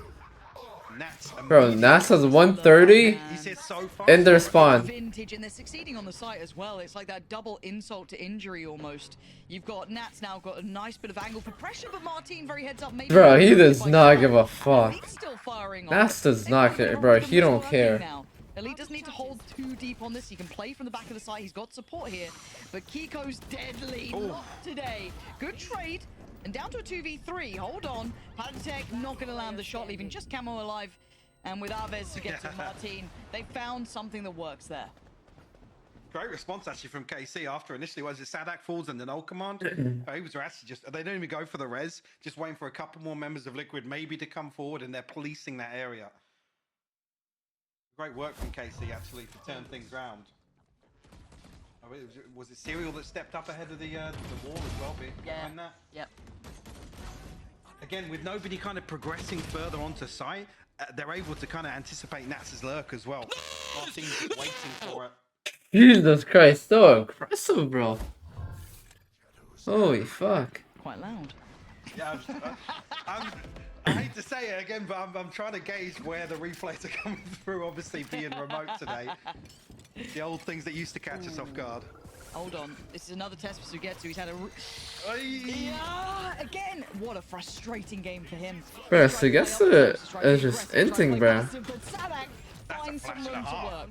Nats Bro, NASA's 130 He's hit so far. in their spawn. Vintage, and they're succeeding on the site as well. It's like that double insult to injury almost. You've got Nats now got a nice bit of angle for pressure, but Martin very heads up. Maybe Bro, he does by not Sam. give a And fuck. Elite's still firing on. Nas does They not can't care, get bro. off He the don't wall care. now. Elite doesn't need to hold too deep on this. He can play from the back of the site. He's got support here, but Kiko's deadly. Not today. Good trade. And down to a 2v3. Hold on. Pattek not going to land the shot, leaving just Camo alive. And with Aves to get to Martin, they found something that works there. Great response actually from KC after initially was it Sadak falls and then ult command. He was actually just they don't even go for the res, just waiting for a couple more members of Liquid maybe to come forward, and they're policing that area. Great work from KC actually to turn things round. Oh, was it Serial that stepped up ahead of the wall as well? Behind that? Yep. Again, with nobody kind of progressing further onto site, they're able to kind of anticipate Nats's lurk as well. Martin's waiting for it. Jesus Christ, so aggressive, bro. Holy fuck. Quite loud. Yeah, I hate to say it again, but I'm trying to gauge where the replays are coming through, obviously being remote today. The old things that used to catch us off guard. Hold on. This is another test for Sugetsu. He's had a... Yeah, again! What a frustrating game for him. Bro, Sugetsu is just inting, bro. But Sadak finds some room to work.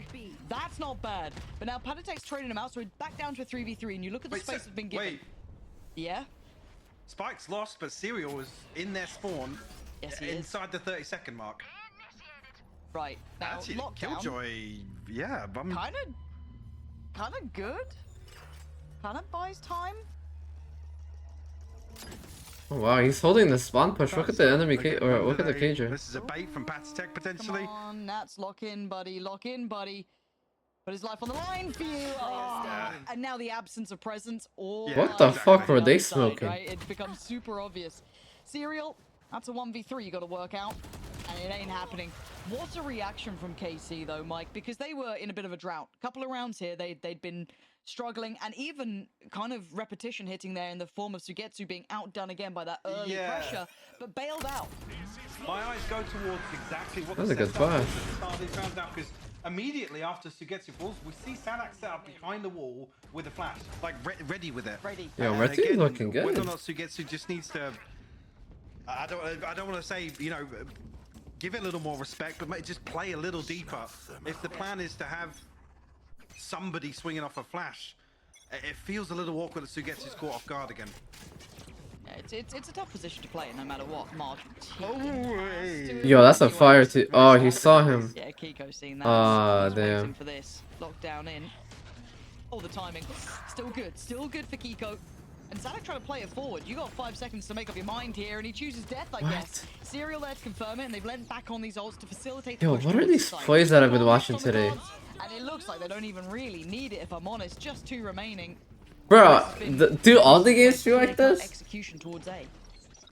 That's not bad. But now Patatek's trading him out, so we're back down to a 3v3, and you look at the space that's been given. Wait, Yeah? Spike's lost, but Serial was in their spawn Yes, he is. inside the 30-second mark. Right. Now, Actually, lockdown. Killjoy, yeah, Kind of good. Kind of buys time. Oh, wow, he's holding the spawn push. Look at the enemy or look at the cager. This is a bait from Pattek potentially. Come on, Nats, lock in, buddy. Lock in, buddy. Put his life on the line for you. Oh, and now the absence of presence. All What the exactly. fuck were they side, smoking? right? It becomes super obvious. Serial, that's a 1v3 you got to work out, and it ain't happening. What a reaction from KC though, Mike, because they were in a bit of a drought. A couple of rounds here, they'd been struggling, and even kind of repetition hitting there in the form of Sugetsu being outdone again by that early pressure, but bailed out. My eyes go towards exactly what That was the a good setup was flash. at the start of these rounds now, because immediately after Sugetsu falls, we see Sadak set up behind the wall with a flash, like ready with it. Ready. Yo, And Retu's again, looking good. Whether or not Sugetsu just needs to, I don't want to say, you know, give it a little more respect, but just play a little deeper. If the plan is to have somebody swinging off a flash, it feels a little awkward that Sugetsu's caught off guard again. Yeah, it's a tough position to play in no matter what. Martin. Yo, that's a fire too. Oh, he saw him. Yeah, Kiko's seen that. Ah, He's waiting damn. for this. Lockdown in. Oh, the timing. Still good. Still good for Kiko. And Sadak trying to play it forward. You got 5 seconds to make up your mind here, and he chooses death, I guess. Serial there to confirm it, and they've lent back on these ults to facilitate the Yo, push what are towards these the site. plays that I've been Ball watching on the today? cards. And it looks like they don't even really need it, if I'm honest. Just 2 remaining. Bro, do all the games feel like this? Execution towards A. It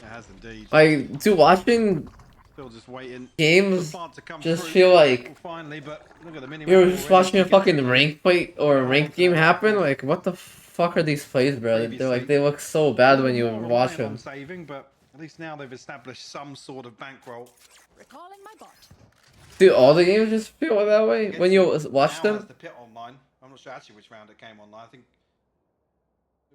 has indeed. Like, do watching Still just waiting. games For Fart to come just through. feel like Finally, but look at the mini you're map just already. watching a fucking rank fight or a ranked game happen? Like, what the fuck are these plays, bro? They're like, they look so bad when you watch them. Saving, but at least now they've established some sort of bankroll. Recalling my bot. Do all the games just feel that way when you watch Now them? has the pit online. I'm not sure actually which round it came online. I think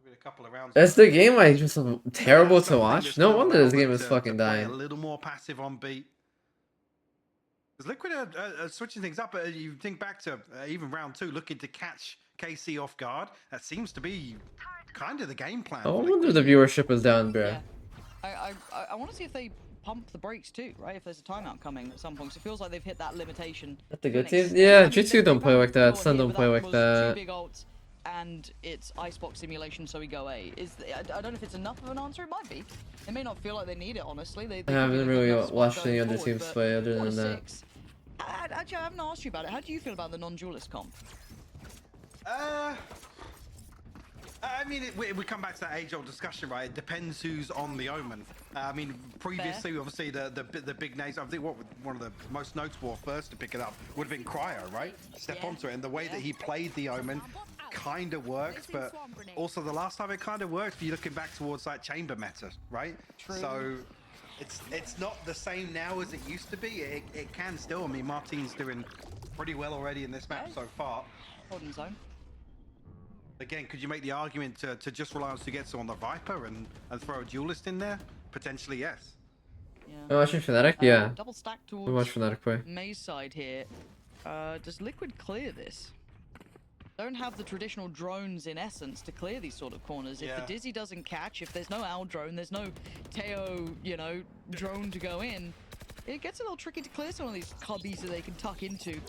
maybe a couple of rounds. Is the game like just terrible to Something watch? that's No gonna wonder allow this them game is to fucking play dying. A little more passive on beat. Because Liquid are switching things up. You think back to even round 2, looking to catch KC off guard. That seems to be kind of the game plan. I for wonder Liquid. the viewership is down, bro. Yeah. I want to see if they pump the brakes too, right? If there's a timeout coming at some point. 'Cause it feels like they've hit that limitation. At the to good an teams? extent. Yeah, I mean, G2 they don't play found like that. Pure Sun here, don't but play that like was that. 2 big ults, and it's Icebox simulation, so we go A. I don't know if it's enough of an answer. It might be. They may not feel like they need it, honestly. They I could haven't be in a really good enough spot watched going any other forward, teams but play other four than to that. 6. Actually, I haven't asked you about it. How do you feel about the non-duelist comp? I mean, we come back to that age-old discussion, right? It depends who's on the Omen. I mean, previously, obviously, the big names. I think one of the most notable first to pick it up would have been Cryo, right? Step onto it, and the way that he played the Omen kind of works, but also the last time it kind of worked. If you're looking back towards like chamber meta, right? True. So it's not the same now as it used to be. It can still. I mean, Martin's doing pretty well already in this map so far. Holding zone. Again, could you make the argument to just rely on Sugetsu on the Viper and throw a duelist in there? Potentially, yes. Yeah. Are you watching Fnatic? Yeah. Double stack We towards watch Fnatic play. Maze side here. Does Liquid clear this? Don't have the traditional drones in essence to clear these sort of corners. If the Dizzy doesn't catch, if there's no Owl drone, there's no Teo, drone to go in, it gets a little tricky to clear some of these cubbies that they can tuck into.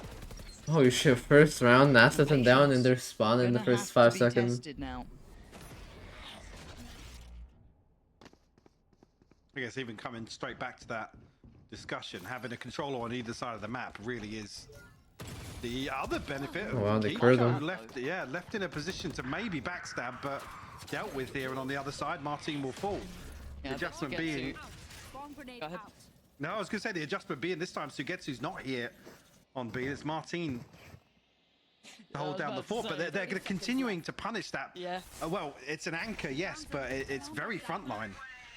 Holy shit, first round, Nasa them down in their spawn in the Gonna first have 5 to be seconds. tested now. I guess even coming straight back to that discussion, having a controller on either side of the map really is the other benefit. Oh, wow, they Kiko cleared them. left in a position to maybe backstab, but dealt with here. And on the other side, Martin will fall. Yeah, The adjustment Sugetsu. being, Go ahead. no, I was gonna say the adjustment being this time Sugetsu's not here on B. It's Martin to hold down the fort, but they're going to continuing to punish that. Yeah. Well, it's an anchor, yes, but it's very frontline.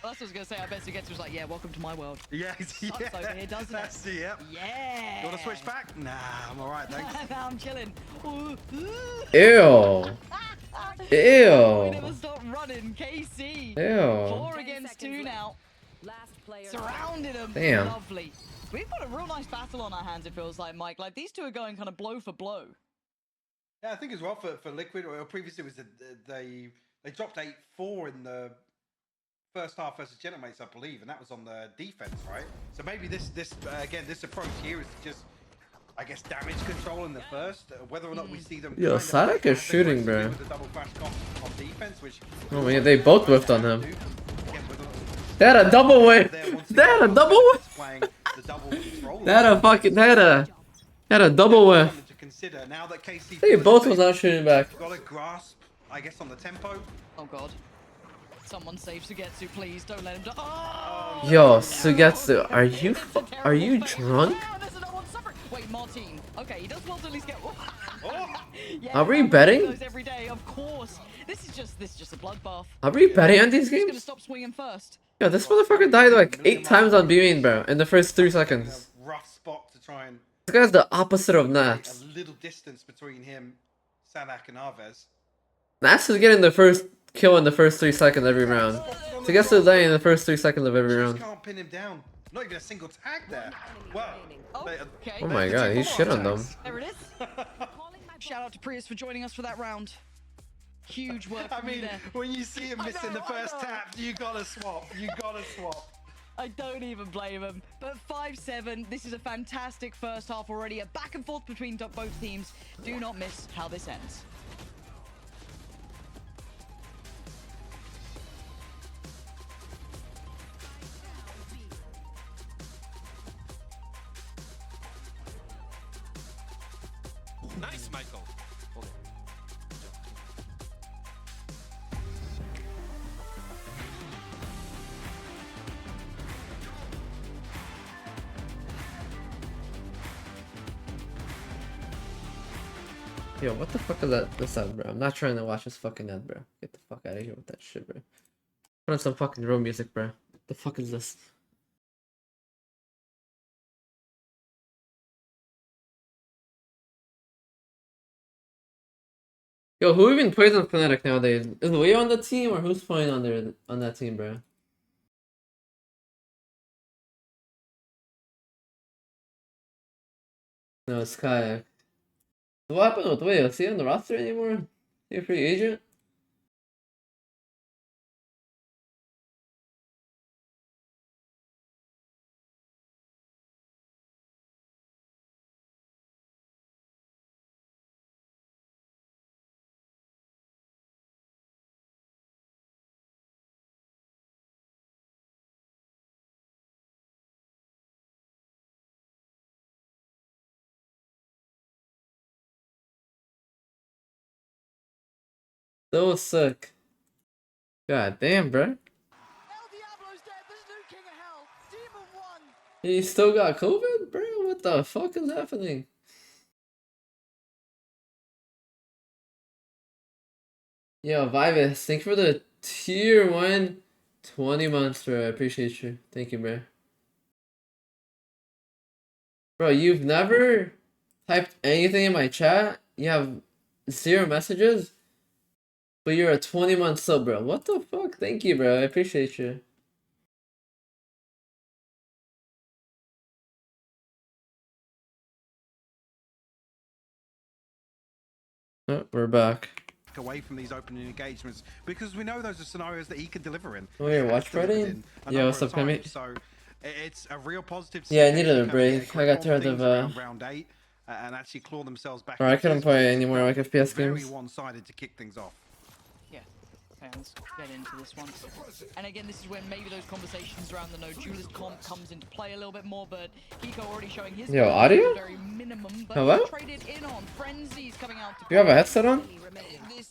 Well, that's what I was gonna say. I bet Sugetsu was like, "Yeah, welcome to my world." Yeah, Sucks over here, doesn't it? That's it. Yep. Yeah. You want to switch back? Nah, I'm all right, thanks. Now I'm chilling. Ooh, ooh. Ew. We Ew. never stop running, KC. Ew. 4 against 2 now. Surrounded them. Damn. Lovely. We've got a real nice battle on our hands, it feels like, Mike. Like, these two are going kind of blow for blow. Yeah, I think as well for Liquid, or previously it was they dropped 8-4 in the first half versus Genemates, I believe, and that was on the defense, right? So maybe this approach here is just, I guess, damage control in the first. Whether or not we see them. Yo, Sadek is shooting, bro. With the double flash comp on defense, which Oh man, they both whiffed on him. They had a double whiff. They had a double whiff. They had a fucking. They had a double whiff. To consider now that KC. They both was not shooting back. Got a grasp, I guess, on the tempo. Oh god. Someone save Sugetsu, please. Don't let him die. Oh, Yo, Sugetsu, are you drunk? There's another one suffering. Wait, Martin. Okay, he does well to at least get. Yeah, Are we that betting? goes every day, of course. This is just a bloodbath. Are we betting on these Who's gonna games? stop swinging first? Yo, this motherfucker died like 8 times on B main, bro, in the first 3 seconds. A rough spot to try and This guy's the opposite of a Naps. little distance between him, Sadak, and Arvez. Naps is getting the first kill in the first 3 seconds every round. Sugetsu dying in the first 3 seconds of every Just round. can't pin him down. Not even a single tag there. Well, Okay. Oh my god, he shit on them. There it is. Shout out to Prius for joining us for that round. Huge work I from you mean, there. when you see him missing the I first know. tap, you gotta swap. You gotta swap. I don't even blame him. But 5-7, this is a fantastic first half already. A back and forth between both teams. Do not miss how this ends. Nice. Nice, Michael. Okay. Yo, what the fuck is that? This ad, bro? I'm not trying to watch this fucking ad, bro. Get the fuck out of here with that shit, bro. Put on some fucking real music, bro. What the fuck is this? Yo, who even plays on Fnatic nowadays? Is Leo on the team or who's playing on that team, bro? No, it's Kayak. What happened with Leo? Is he on the roster anymore? Is he a free agent? So sick. God damn, bro. El Diablo's dead. There's new king of hell. Demon1. He still got COVID, bro? What the fuck is happening? Yo, Vivis, thank you for the tier 1 20 months, bro. I appreciate you. Thank you, bro. Bro, you've never typed anything in my chat? You have 0 messages? But you're a 20-month sub, bro. What the fuck? Thank you, bro. I appreciate you. Oh, we're back. Away from these opening engagements because we know those are scenarios that he can deliver in. Oh, you're watch party? Yeah, what's up, Kami? So it's a real positive. Yeah, I needed a break. I got tired of round 8 and actually claw themselves back. Bro, I couldn't play any more like FPS Very games. one-sided to kick things off. Yeah. Okay, let's get into this one. And again, this is when maybe those conversations around the no duelist comp comes into play a little bit more, but Kiko already showing his audio? very minimum, but Hello? traded in on Frenzy's coming out to You have a headset on?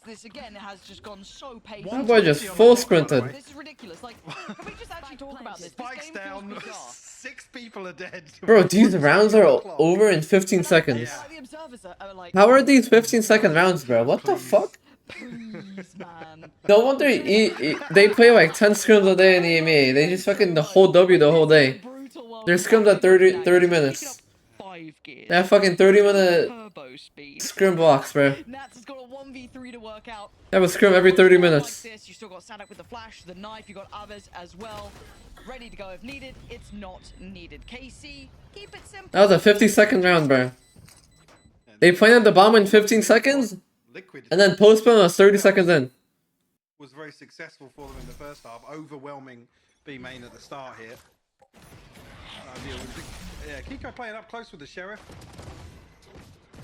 This again has just gone so pacey. That boy just full sprinted. This is ridiculous. Like, can we just actually talk about this? Spikes This game down. feels bizarre. 6 people are dead. Bro, these rounds are over in 15 seconds. Why the observers are like, How are these 15-second rounds, bro? What the fuck? please, man. No wonder they play like 10 scrims a day in the EMEA. They just fucking the whole W the whole day. Their scrims at 30 minutes. They have fucking 30-minute Turbo speed. scrim blocks, bro. Nats has got a 1v3 to work out. They have a scrim every 30 Like minutes. this, you still got Sadak with the flash, the knife, you got Aves as well. Ready to go if needed. It's not needed. KC, keep it simple. That was a 50-second round, bro. They planted the bomb in 15 seconds, Liquid and then postpone was 30 seconds in. was very successful for them in the first half, overwhelming B main at the start here. Yeah, Kiko playing up close with the Sheriff.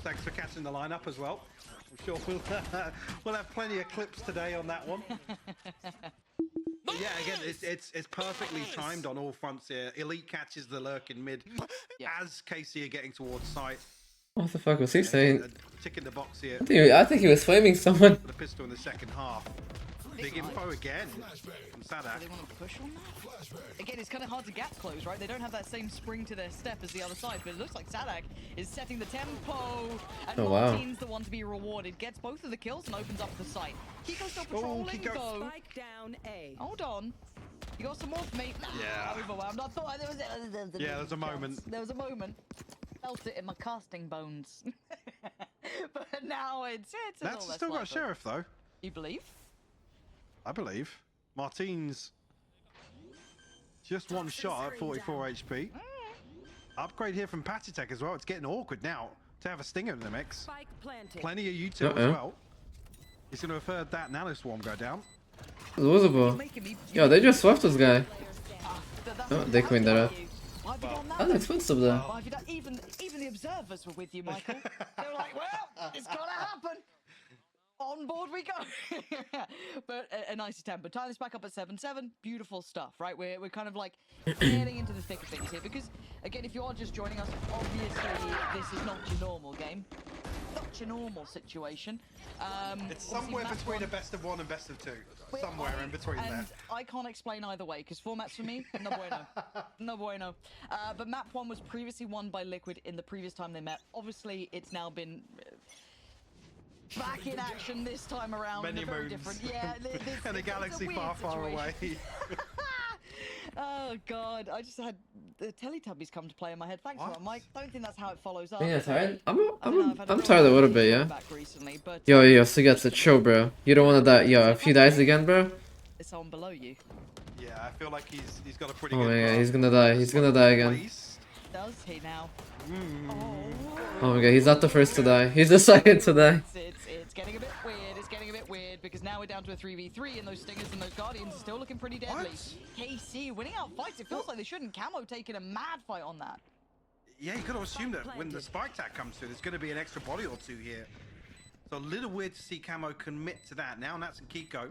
Thanks for catching the lineup as well. I'm sure we'll have plenty of clips today on that one. But yeah, again, it's perfectly timed on all fronts here. Elite catches the lurk in mid as KC are getting towards site. What the fuck was he saying? Ticking the box here. I think he was flaming someone. The pistol in the second half. Big info again from Sadak. They want to push on that? Again, it's kind of hard to gap close, right? They don't have that same spring to their step as the other side, but it looks like Sadak is setting the tempo. And Oh, wow. Martin's the one to be rewarded. Gets both of the kills and opens up the site. Kiko's still patrolling, Kiko. though. Spike down A. Hold on. You got some more for me. Yeah. Overwhelmed. I thought there was Yeah, there's a moment. There was a moment. Felt it in my casting bones. But now it's a That's little less still got a likely. Sheriff though. You believe? I believe. Martine's just one shot at 44 HP. Upgrade here from Patitech as well. It's getting awkward now to have a Stinger in the mix. Spike planted. Plenty of util as well. He's going to have heard that Nano Swarm go down. Losable. Yo, they just swept this guy. Oh, they cleaned that up. That's expensive though. Why have you done? Even the observers were with you, Michael. They were like, well, it's gotta happen. On board we go. But a nice attempt. But tying this back up at 7-7, beautiful stuff, right? We're kind of like getting into the thick of things here because, again, if you are just joining us, obviously this is not your normal game. such a normal situation. It's Obviously, somewhere match between one- a best of 1 and best of 2. But Somewhere in between there. and I can't explain either way, because formats for me, no bueno. No bueno. But map 1 was previously won by Liquid in the previous time they met. Obviously, it's now been back in action this time around. Many very moons. different. Yeah, And a galaxy far, far away. Oh god, I just had the Teletubbies come to play in my head. Thanks for What? that, Mike. Don't think that's how it follows up. Yeah, tired. I'm I don't know, I've had I'm real tired a little bit, yeah. back recently, but Yo, so gets a chill, bro. You don't wanna die. Yo, if he dies again, bro. it's someone below you. Yeah, I feel like he's got a pretty Oh good my god, grasp he's gonna of die. the He's gonna die again. place. Does he now? Oh my god, he's not the first to die. He's the second to die. It's getting a bit weird. It's getting a bit weird because now we're down to a 3v3 and those Stingers and those Guardians are still looking pretty deadly. What? KC winning out fights. It feels like they shouldn't. Camo taking a mad fight on that. Yeah, you got to assume that when the spike tag comes through, there's going to be an extra body or two here. So a little weird to see Camo commit to that. Now Nats and Kiko.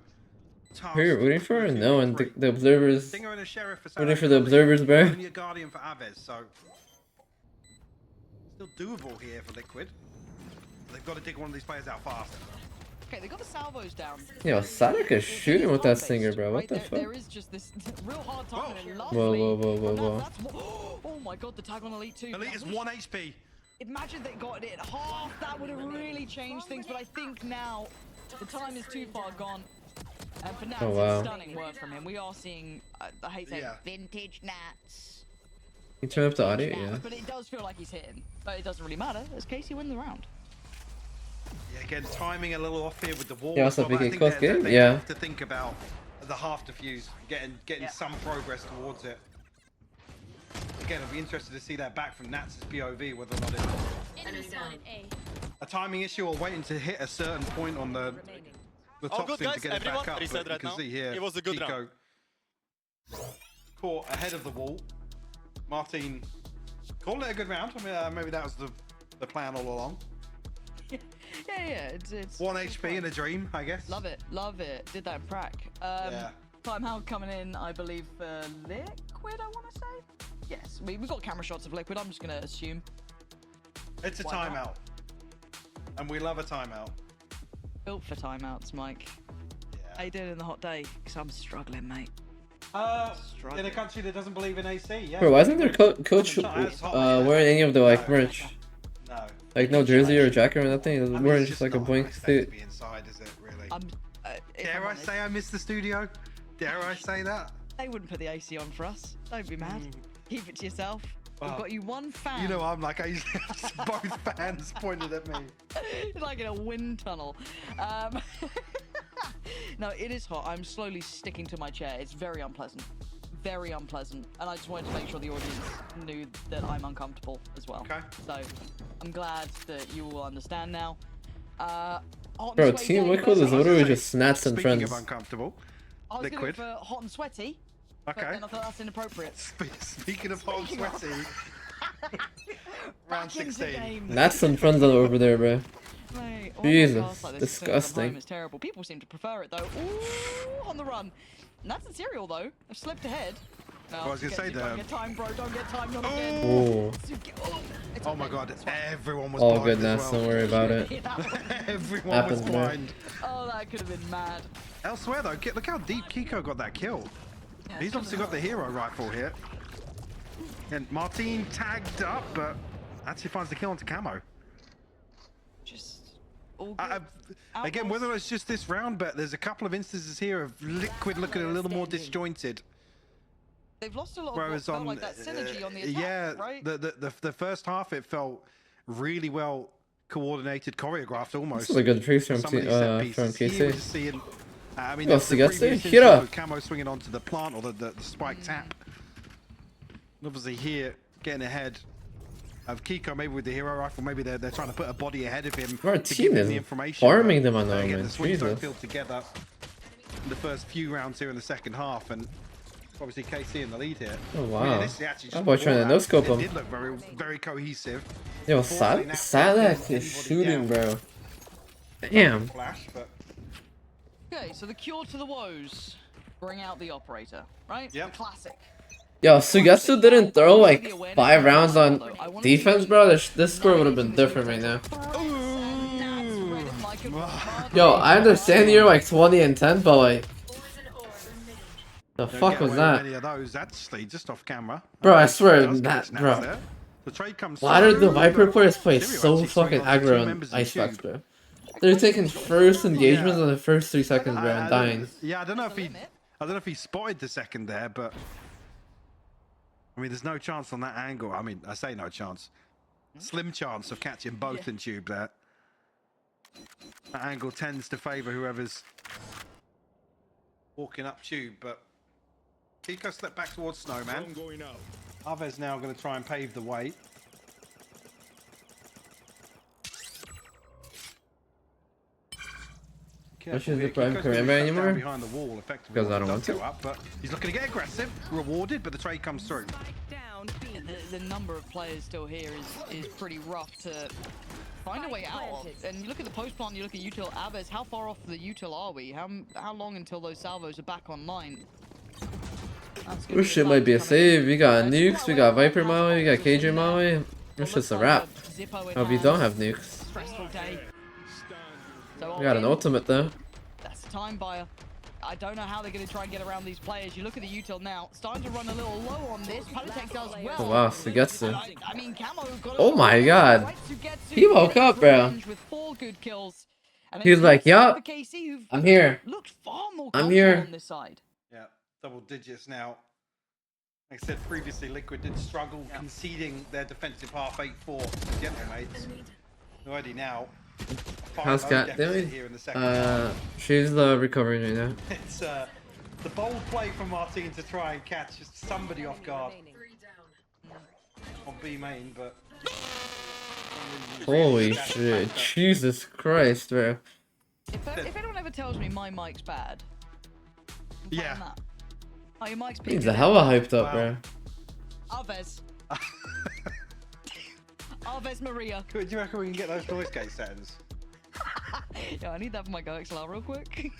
Who are you rooting for? No, and the observers. Stinger and a Sheriff for Rooting for Sarah the observers, bro. Only a Guardian for Aves, so still doable here for Liquid. They've got to dig one of these players out fast. Okay, they got the salvos down. Yo, Sadek is shooting with that Stinger, bro. What Right, the there fuck? is just this real hard time and Whoa, lovely. whoa, whoa, whoa, And whoa. oh my god, the tag on Elite 2. Elite is 1 HP. Imagine they got it at half. That would have really changed things, but I think now the time is too far gone. And for Nats, Oh, wow. it's stunning work from him. We are seeing, I hate saying Yeah. vintage Nats. You turn up the audio, Nats, yeah. but it does feel like he's hitting. But it doesn't really matter, as Casey wins the round. Yeah, again, timing a little off here with the wall. Yeah, also but I big think close game, they yeah. have to think about the half defuse, getting some progress towards it. Again, I'll be interested to see that back from Nats' POV, whether or not it's a timing issue or waiting to hit a certain point on the top good, thing guys. to get it Everyone back up. reset But you right can now. see here, It was a good Kiko round. caught ahead of the wall. Martin called it a good round. I mean, maybe that was the plan all along. Yeah, it's 1 HP in a dream, I guess. Love it, love it. Did that in prac. Yeah. Timeout coming in, I believe, for Liquid, I want to say? Yes, we've got camera shots of Liquid, I'm just going to assume. It's a Why timeout. not? And we love a timeout. Built for timeouts, Mike. How you doing in the hot day? Because I'm struggling, mate. In a country that doesn't believe in AC, yeah. Bro, why isn't their coach It's not as hot. wearing any of the like merch? No. Like no jersey or jacket or nothing? He's I mean, wearing it's just like a not blank nice day suit. to be inside, is it, really? If Dare I'm I honest, say I miss the studio? Dare I say that? they wouldn't put the AC on for us. Don't be mad. Keep it to yourself. We've Well, got you one fan. You know, I'm like, I usually have both fans pointed at me. You're like in a wind tunnel. No, it is hot. I'm slowly sticking to my chair. It's very unpleasant. Very unpleasant. And I just wanted to make sure the audience knew that I'm uncomfortable as well. Okay. So I'm glad that you will understand now. Hot and Bro, sweaty Team day Liquid is versus- literally just snaps and Speaking friends. of uncomfortable, I was going Liquid. for hot and sweaty. But Okay. then I thought that's inappropriate. Speaking of hot and Speaking of- sweaty, round Back into 16. game. That's and friends over there, bro. Mate, oh Jesus, my gosh, like this is so disgusting. at home, it's terrible. People seem to prefer it though. Ooh, on the run. And that's in serial though. I've slipped ahead. No, I was gonna say don't that. get time, bro. Don't get time, not again. Ooh. It's Oh my okay, god, it's fine. everyone was All blind good, as Nats, well. don't worry about it. Yeah, that was- Everyone Happens, was bro. blind. oh, that could have been mad. Elsewhere though, look how deep Kiko got that kill. Yeah, He's it's obviously got the hero rifle here. And Martin tagged up, but actually finds the kill onto Camo. just all good. Again, whether it's just this round, but there's a couple of instances here of Liquid looking a little more disjointed. They've lost a lot of Whereas what felt on like that synergy on the attack, yeah, right? the first half it felt really well coordinated, choreographed almost. This is a good piece from Some of these set from pieces. Here we're KC. just seeing, I mean, Go, the Sagasti, previous hit instance up. with Camo swinging onto the plant or the spike tap. And obviously here getting ahead of Kiko, maybe with the hero rifle, maybe they're trying to put a body ahead of him. Our to team give him is the information. farming but, them on that again, one, the swings don't Jesus. feel together in the first few rounds here in the second half, and obviously KC in the lead here. Oh, I mean, wow. this is actually That just boy before trying to that, no-scope it him. did look very, very cohesive. Yo, Unfortunately, Nats Sadek couldn't is put shooting, anybody down. bro. Damn. Flash, but Okay, so the cure to the woes. Bring out the operator, right? Yep. The classic. Yo, Sugetsu didn't throw like 5 rounds on defense, bro. This score would have been different right now. good one. Yo, I understand you're like 20 and 10, but like, the Don't fuck get was away with that? Many of those actually just off camera. Bro, I Okay, swear, does get that, snaps bro. there. The trade comes Why do the through, Viper but players play Syrio so actually swing fucking onto two aggro on members in Icebox, Tube. bro? They're taking first engagements Yeah. in the first 3 seconds, bro, and dying. I don't know if he spotted the second there, but I mean, there's no chance on that angle. I mean, I say no chance. Slim chance of catching both in Tube there. That angle tends to favour whoever's walking up Tube, but Kiko stepped back towards Snowman. Aves now going to try and pave the way. Which is the prime remember anymore? Behind the wall, effectively. Because I don't want to. Up, but he's looking to get aggressive, rewarded, but the trade comes through. Down B. The number of players still here is pretty rough to find a way out of. And you look at the post plant, you look at util Abbas, how far off the util are we? How long until those salvos are back online? This shit might be a save. We got nukes, we got Viper Maui, we got KJ Maui. It's just a wrap. Oh, we don't have nukes. Stressful day. So We got an ultimate though. that's the time buyer. I don't know how they're going to try and get around these players. You look at the util now, starting to run a little low on this. Palitek does well. Oh wow, Sugetsu. I mean, Camo got Oh my god. right to get to He woke up, bro. with 4 good kills. And He was it's like, Sugetsu yup, for KC who've I'm here. looked far more I'm comfortable here. on this side. Yeah, double digits now. Like I said previously, Liquid did struggle conceding their defensive half 8-4 to get their mates. Already now. How's Cat doing? Here in the second half. She's recovering right now. It's the bold play from Martin to try and catch just somebody off guard on B main, but Holy shit, Jesus Christ, bro. If anyone ever tells me my mic's bad, I'm fine Yeah. with that. Oh, your mic's He's peaking a out. hella hyped up, bro. Alves. Alves Maria. do you reckon we can get those noise gate settings? Yeah, I need that for my GoXLR real quick.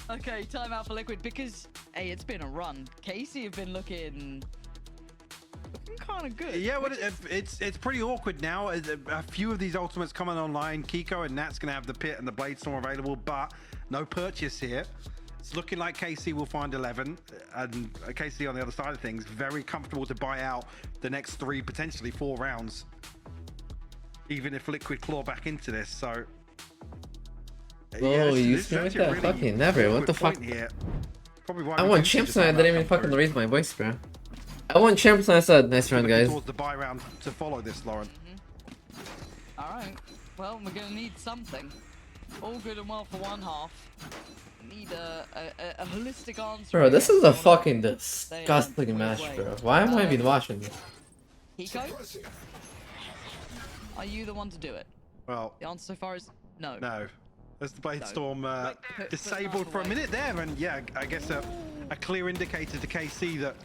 Okay, time out for Liquid because, hey, it's been a run. Casey have been looking kind of good. Yeah, well, it's pretty awkward now. A few of these ultimates coming online. Kiko and Nat's going to have the pit and the Bladestorm available, but no purchase here. It's looking like KC will find 11, and KC on the other side of things, very comfortable to buy out the next 3, potentially 4 rounds, even if Liquid claw back into this. So, Whoa, you this is scream with actually a that? really Fucking never. What awkward the fuck? point here. Probably why I we won can see champs the and I didn't even timeout come fucking through. raise my voice, bro. I won champs and I said, nice run, Looking guys. towards the buy round to follow this, Lauren. All right. Well, we're gonna need something. All good and well for one half. Need a holistic answer. Bro, this is a Wanna fucking stay disgusting on match, way. bro. Why am I even watching this? Hiko? Are you the one to do it? Well, The answer so far is no. no. As the Bladestorm Put disabled that for a away. minute there, and yeah, I guess a clear indicator to KC that,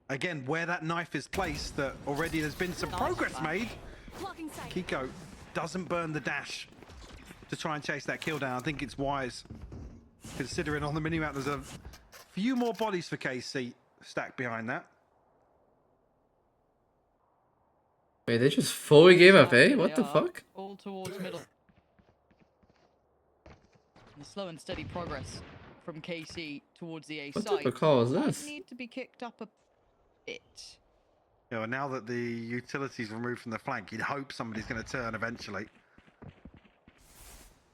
again, where that knife is placed, that already there's been some Nice progress back. made. Kiko doesn't burn the dash to try and chase that kill down. I think it's wise, considering on the mini-map there's a few more bodies for KC stacked behind that. Wait, they just fully gave up, eh? They What the are fuck? All towards middle. The slow and steady progress from KC towards the A What side. type of call is might this? need to be kicked up a bit. You know, now that the utility's removed from the flank, you'd hope somebody's going to turn eventually.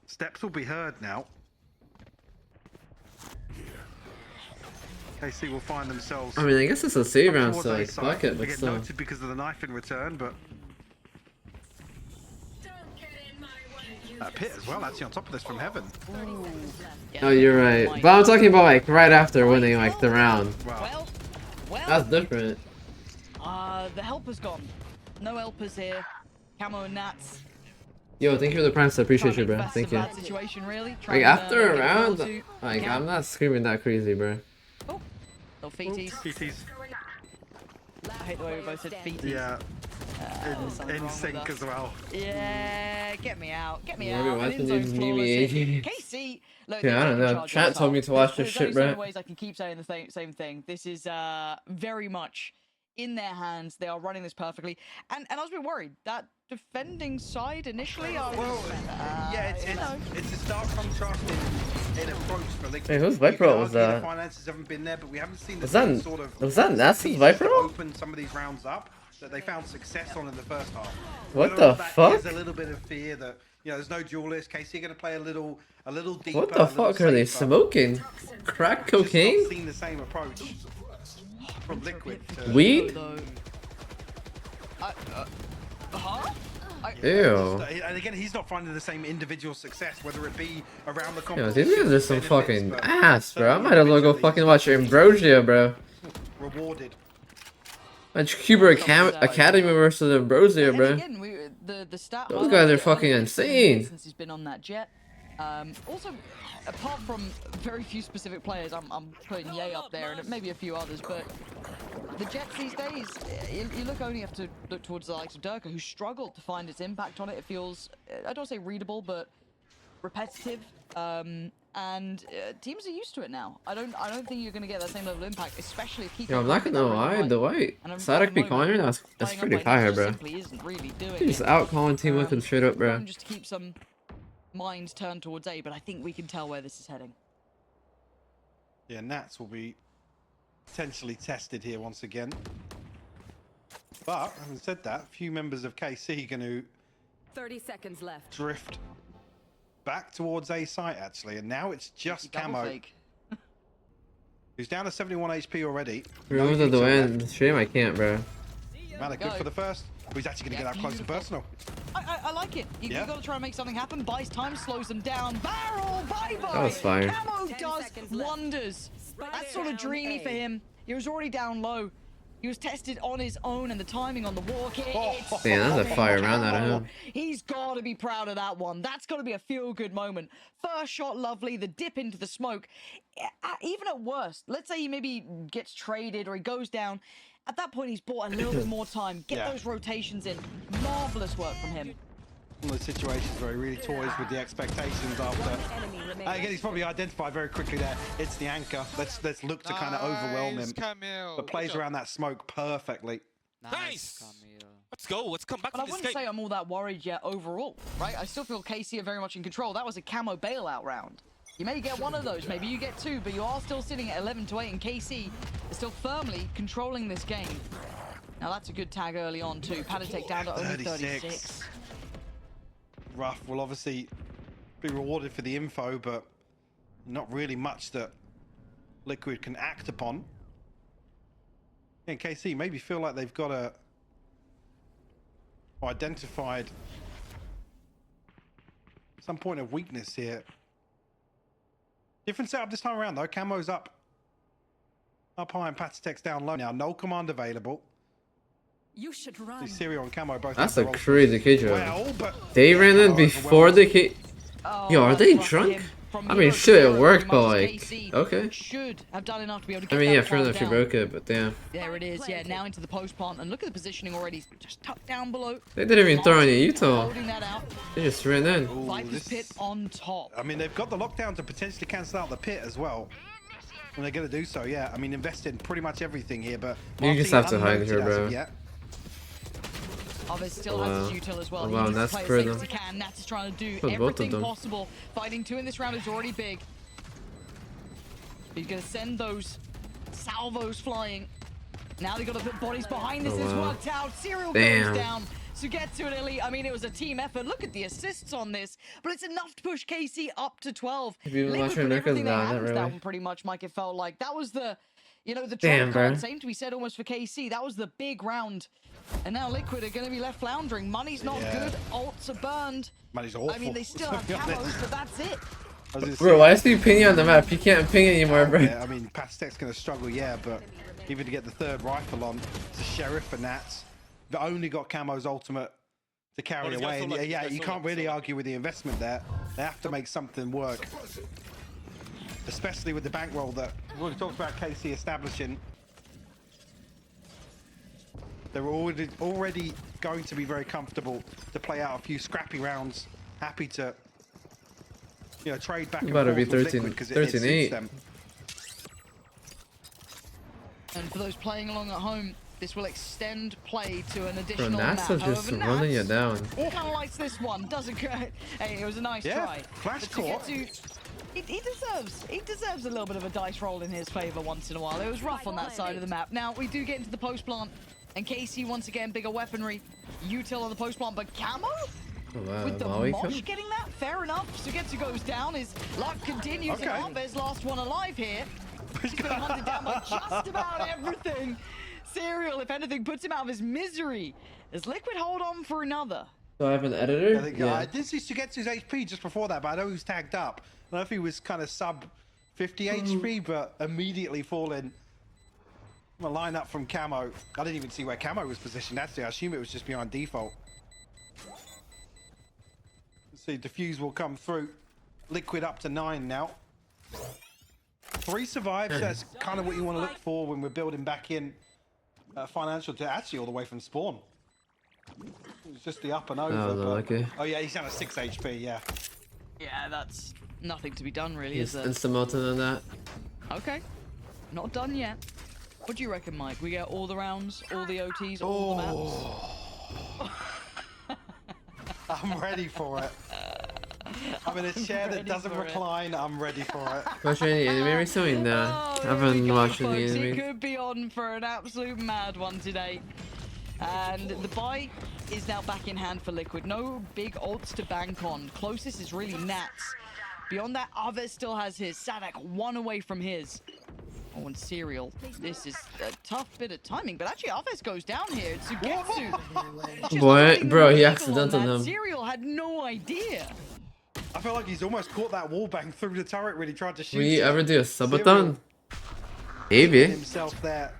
Steps will be heard now. KC will find themselves. I mean, I guess it's a save round, towards so A like, side. fuck it, They but get still. noted because of the knife in return, but pit as well, actually on top of this from heaven. Yeah, Oh, you're right. But I'm talking about like right after winning like the round. Wow. Well, That's different. the helper's gone. No helpers here. Camo and Nats. Yo, thank you for the primes. I appreciate you, Trying to bro. make the Thank best you. of that situation, really. Like Trying after to a get round, forward to like Cam. I'm not screaming that crazy, bro. Oh, no feeties. PTs. I hate the way we both said feeties. Yeah, Something's wrong in with sync us. as well. Yeah, get me out. Get me Yeah, out. everyone An has to in-zone's do flawless Mimi here. 80. KC, look, Yeah, I they're don't know. taking charge of Chat told themselves. me to watch this There's only shit, so many bro. ways I can keep saying the same thing. This is very much in their hands. They are running this perfectly. And I was a bit worried. That defending side initially, I was... Well, yeah, it's a stark contrast in approach for Liquid. Hey, whose You Viper can ult was argue the that? finances haven't been there, but we haven't seen the Was same that sort of was that Nasa's pieces Viper to ult? open some of these rounds up that they found success on in the first half. What Whether the or not that fuck? is a little bit of fear that, you know, there's no duelist. KC are going to play a little deeper. What the fuck are they smoking? Crack cocaine? Just not seen the same approach from Liquid to Weed? Huh? Ew. And again, he's not finding the same individual success, whether it be around the Yo, competition. these guys are some benefits, fucking but ass, bro. I certainly might as well go individually fucking watch Ambrosia, bro. rewarded. Watch Cuber Academy versus Ambrosia, And bro. again, the stat Those guys are highlighted fucking earlier insane. Since he's been on that jet. Also, apart from very few specific players, I'm putting Ye up there and maybe a few others, but the Jets these days, you only have to look towards the likes of Durka, who struggled to find its impact on it. It feels, I don't say readable, but repetitive. And teams are used to it now. I don't think you're going to get that same level of impact, especially if Yo, I'm not gonna lie, the white Sadak be calling her, that's pretty high, bro. Simply isn't really doing He's it. out calling Team Liquid straight up, bro. Just to keep some minds turned towards A, but I think we can tell where this is heading. Yeah, Nats will be potentially tested here once again. But having said that, a few members of KC going to 30 seconds left. drift back towards A site actually, and now it's just Double Camo, fake. who's down to 71 HP already. Remove the Util way left. in the stream, I can't, bro. Malik good for the first. Oh, he's actually going to get out close and personal. I like it. You Yeah. got to try and make something happen. Buys time, slows them down. Barrel, bye-bye. That was fire. Camo 10 does seconds left. wonders. That's sort of down dreamy A. for him. He was already down low. He was tested on his own, and the timing on the walk. It's Damn, that's a fire round out of Camo. him. He's got to be proud of that one. That's got to be a feel-good moment. First shot, lovely. The dip into the smoke. Even at worst, let's say he maybe gets traded or he goes down. At that point, he's bought a little bit more time. Get those rotations in. Marvelous work from him. One of those situations where he really toys with the expectations after. Again, he's probably identified very quickly there. It's the anchor. Let's look to kind of overwhelm him. But plays around that smoke perfectly. Nice. Let's go. Let's come back But to I this wouldn't game. say I'm all that worried yet overall, right? I still feel KC are very much in control. That was a Camo bailout round. You may get one of those, maybe you get two, but you are still sitting at 11-8, and KC is still firmly controlling this game. Now that's a good tag early on too. Panatek down to only 36. Rough will obviously be rewarded for the info, but not really much that Liquid can act upon. And KC maybe feel like they've got a identified some point of weakness here. Different setup this time around though. Camo's up high and Patatek's down low now. No command available. You should run. Serial and Camo both. That's have a their crazy cage. well, but They ran in Camo before the cage. Yo, are they Lucky drunk? him. From I mean, Euro to shit, it Euro, worked, pretty but much, like, KC okay. should have done enough to be able to I get mean, yeah, that fair calm enough, you down. broke it, but damn. There it is, yeah, now into the post plant, and look at the positioning already, just tucked down below. They didn't even throw any util. Holding that out. They just ran in. Ooh, Viper's Pit on top. I mean, they've got the lockdown to potentially cancel out the pit as well. And they're going to do so, yeah. I mean, invest in pretty much everything here, but You just Martin have to hide unnoted here, as of bro. yet. Others still Wow. has his util as well. Oh, He wow, needs that's to play for as safe them. as he can. Nats is trying to do For both of everything them. possible. Fighting two in this round is already big. He's going to send those salvos flying. Now they've got to put bodies behind this. Oh, It's wow. worked out. Serial Damn. goes down. To get to an elite, I mean, it was a team effort. Look at the assists on this, but it's enough to push KC up to 12. Have you been Liquid watching put America's? everything they Nah, had not into that really. one pretty much, Mike. It felt like that was the, you know, the Damn, trump card. bro. Same to be said almost for KC. That was the big round, and now Liquid are going to be left floundering. Money's not Yeah. good. Ults are burned. Money's awful. I mean, they still have camos, but that's it. I was gonna Bro, say, why is he pinging on the map? You can't ping anymore, bro. yeah, I mean, Patatek's going to struggle, yeah, but even to get the third rifle on, it's a Sheriff for Nats. They've only got Camo's ultimate to carry he's got away. full And life, he's yeah, got you full can't life, really so- argue with the investment there. They have to make something work. Especially with the bankroll that we talked about KC establishing. They're already going to be very comfortable to play out a few scrappy rounds. Happy to, you know, trade back and About to forth be with 13 Liquid because it 13-8. suits them. And for those playing along at home, This will extend play to an Bro, additional Nats map. is just However, running it down. Kind of likes this one. Doesn't hey, it was a nice try. Flash But to caught. get to, he deserves a little bit of a dice roll in his favor once in a while. It was rough on that side of the map. Now we do get into the post plant, and KC once again bigger weaponry. Util on the post plant, but Camo Oh, wow, with the Maui Mosh come? getting that, fair enough. Sugetsu goes down, his luck continues, Okay. and Arbe's last one alive here. He's been hunted down by just about everything. Serial, if anything, puts him out of his misery. Does Liquid hold on for another? Do I have an editor? I think Yeah. I did see Sugetsu's HP just before that, but I know he was tagged up. I don't know if he was kind of sub 50 HP, but immediately falling. A line up from Camo. I didn't even see where Camo was positioned, actually. I assume it was just behind default. Let's see, Diffuse will come through. Liquid up to 9 now. 3 survives. That's kind of what you want to look for when we're building back in financial to actually all the way from spawn. It's just the up and over. Oh, lucky. Oh yeah, he's down to 6 HP, yeah. Yeah, that's nothing to be done really, He's is there? insta-melting on that. Okay, not done yet. What do you reckon, Mike? We get all the rounds, all the OTs, all the maps? I'm ready for it. I'm in a chair that doesn't recline. I'm ready for it. Watching any anime recently? Nah. I haven't watched any Folks, it anime. could be on for an absolute mad one today. And the buy is now back in hand for Liquid. No big ults to bank on. Closest is really Nats. Beyond that, Aves still has his. Sadak 1 away from his. Oh, and Serial. This is a tough bit of timing, but actually Aves goes down here. Sugetsu. Boy, bro, he accidental him. Serial had no idea. I feel like he's almost caught that wall bang through the turret when he tried to shoot. Will you it. ever do a Serial subathon? Maybe. himself there.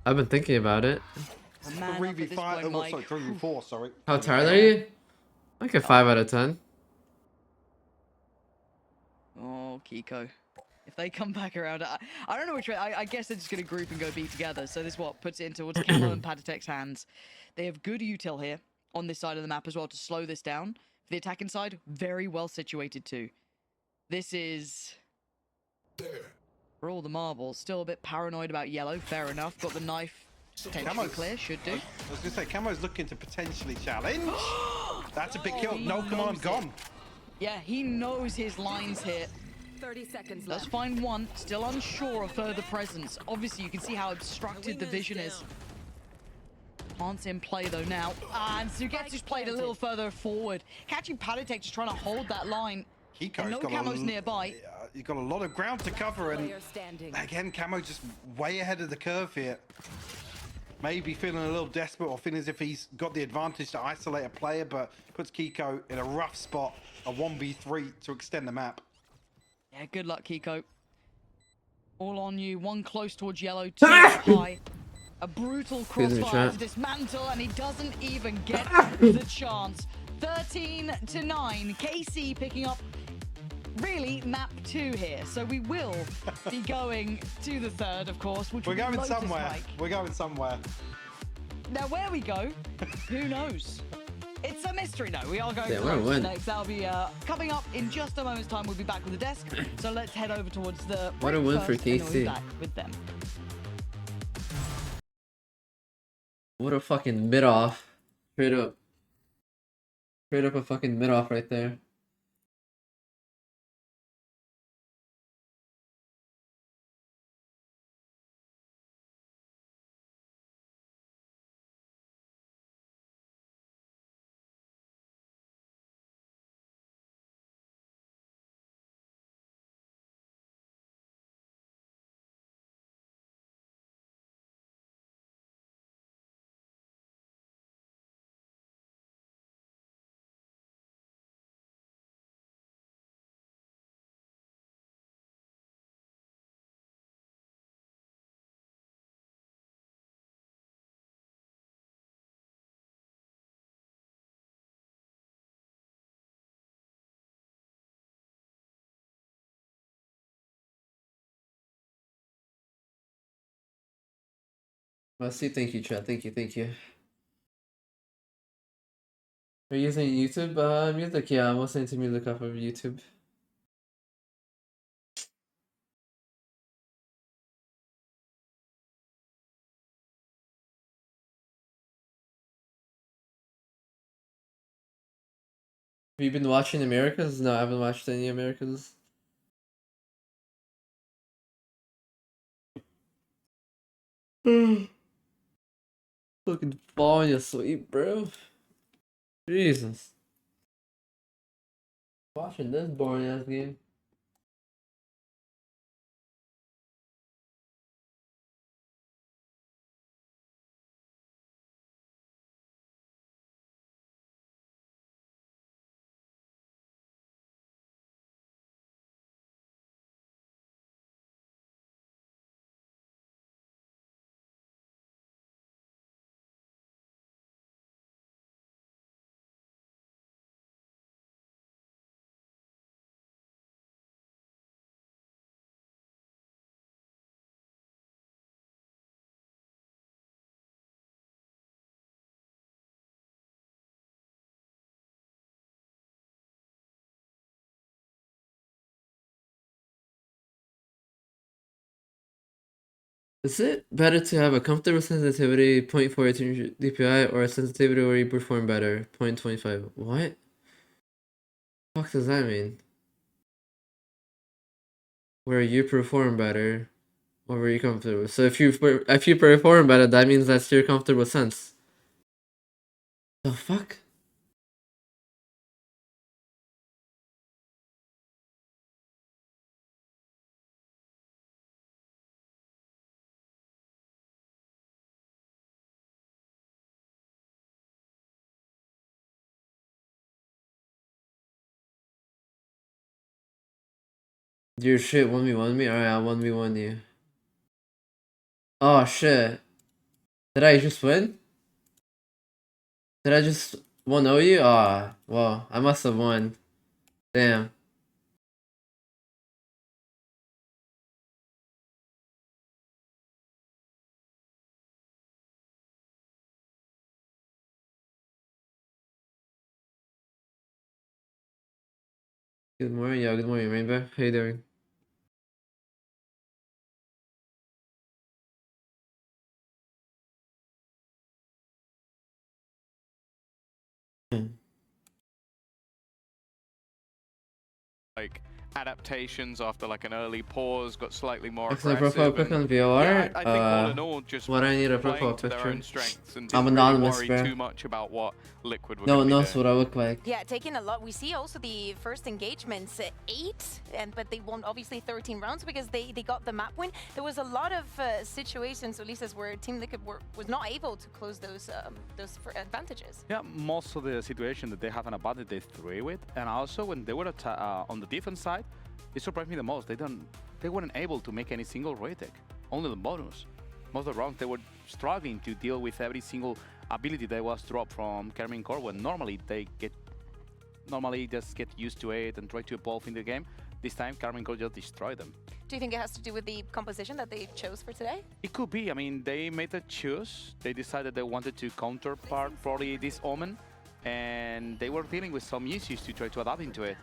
I've been thinking about it. Man up at this 3v5. point, Oh, Mike. sorry, 3v4. Sorry. How tired are you? Like a 5 out of 10. Oh, Kiko. If they come back around, I don't know which way. I guess they're just going to group and go B together. So this what puts it into towards Camo and Patatek's hands. They have good util here on this side of the map as well to slow this down. For the attacking side, very well situated too. This is for all the marbles. Still a bit paranoid about yellow. Fair enough. Got the knife. Potentially Camo's clear. Should do. I was going to say, Camo's looking to potentially challenge. That's a big kill. he No command knows it. gone. Yeah, he knows his lines here. 30 seconds Does left. find one, still unsure of further presence. Obviously, you can see how obstructed the vision is. Plants in play though now. And Sugetsu's played a little further forward. Catching Patatek just trying to hold that line. Kiko's And no got Camo's a, nearby. You've got a lot of ground to cover, and Player standing. again, Camo just way ahead of the curve here. Maybe feeling a little desperate or feeling as if he's got the advantage to isolate a player, but puts Kiko in a rough spot, a 1v3 to extend the map. Yeah, good luck, Kiko. All on you. One close towards yellow, two high. A brutal Excuse me, crossfire chat. to dismantle, and he doesn't even get the chance. 13 to 9. KC picking up really map 2 here. So we will be going to the third, of course. Which We're will be going Lotus somewhere. Mike. We're going somewhere. Now, where we go, who knows? It's a mystery, though. We are going Yeah, to we're a Lotus win. next. That'll be coming up in just a moment's time. We'll be back with the desk. So let's head over towards the What a win for first, and then we'll be KC. back with them. What a fucking mid-off. Straight up. Straight up a fucking mid-off right there. Well, see, thank you, chat. Thank you, thank you. Are you using YouTube music? Yeah, I'm listening to music off of YouTube. you been watching Americans? No, I haven't watched any Americans. Fucking falling asleep, bro. Jesus. Watching this boring ass game. Is it better to have a comfortable sensitivity 0.418 DPI or a sensitivity where you perform better 0.25? What? The fuck does that mean? Where you perform better or where you comfortable? So if you perform better, that means that's your comfortable sense. The fuck? Your shit 1v1 me? Alright, I'll 1v1 you. Oh shit. Did I just win? Did I just 1-0 you? Ah, well, I must have won. Damn. Good morning, yeah, good morning, Rainbow. How you doing? Like adaptations after like an early pause, got slightly more Excellent aggressive. profile pic on VOR. Yeah, I think all in all, just what I need a playing profile to their picture. own strengths and I'm didn't really anonymous, worry bro. too much about what Liquid were No one gonna be knows doing. what I look like. Yeah, taking a lot. We see also the first engagements, 8, but they won obviously 13 rounds because they got the map win. There was a lot of situations, Ulises, where Team Liquid was not able to close those advantages. Yeah, most of the situation that they have an advantage they 3 with, and also when they were on the defense side, it surprised me the most. They weren't able to make any single retake, only the bonus. Most of the rounds they were struggling to deal with every single ability that was dropped from Carmine Core, when normally just get used to it and try to evolve in the game. This time Carmine Core just destroyed them. Do you think it has to do with the composition that they chose for today? It could be. I mean, they made a choice. They decided they wanted to counterpart probably this Omen, and they were dealing with some issues to try to adapt into it.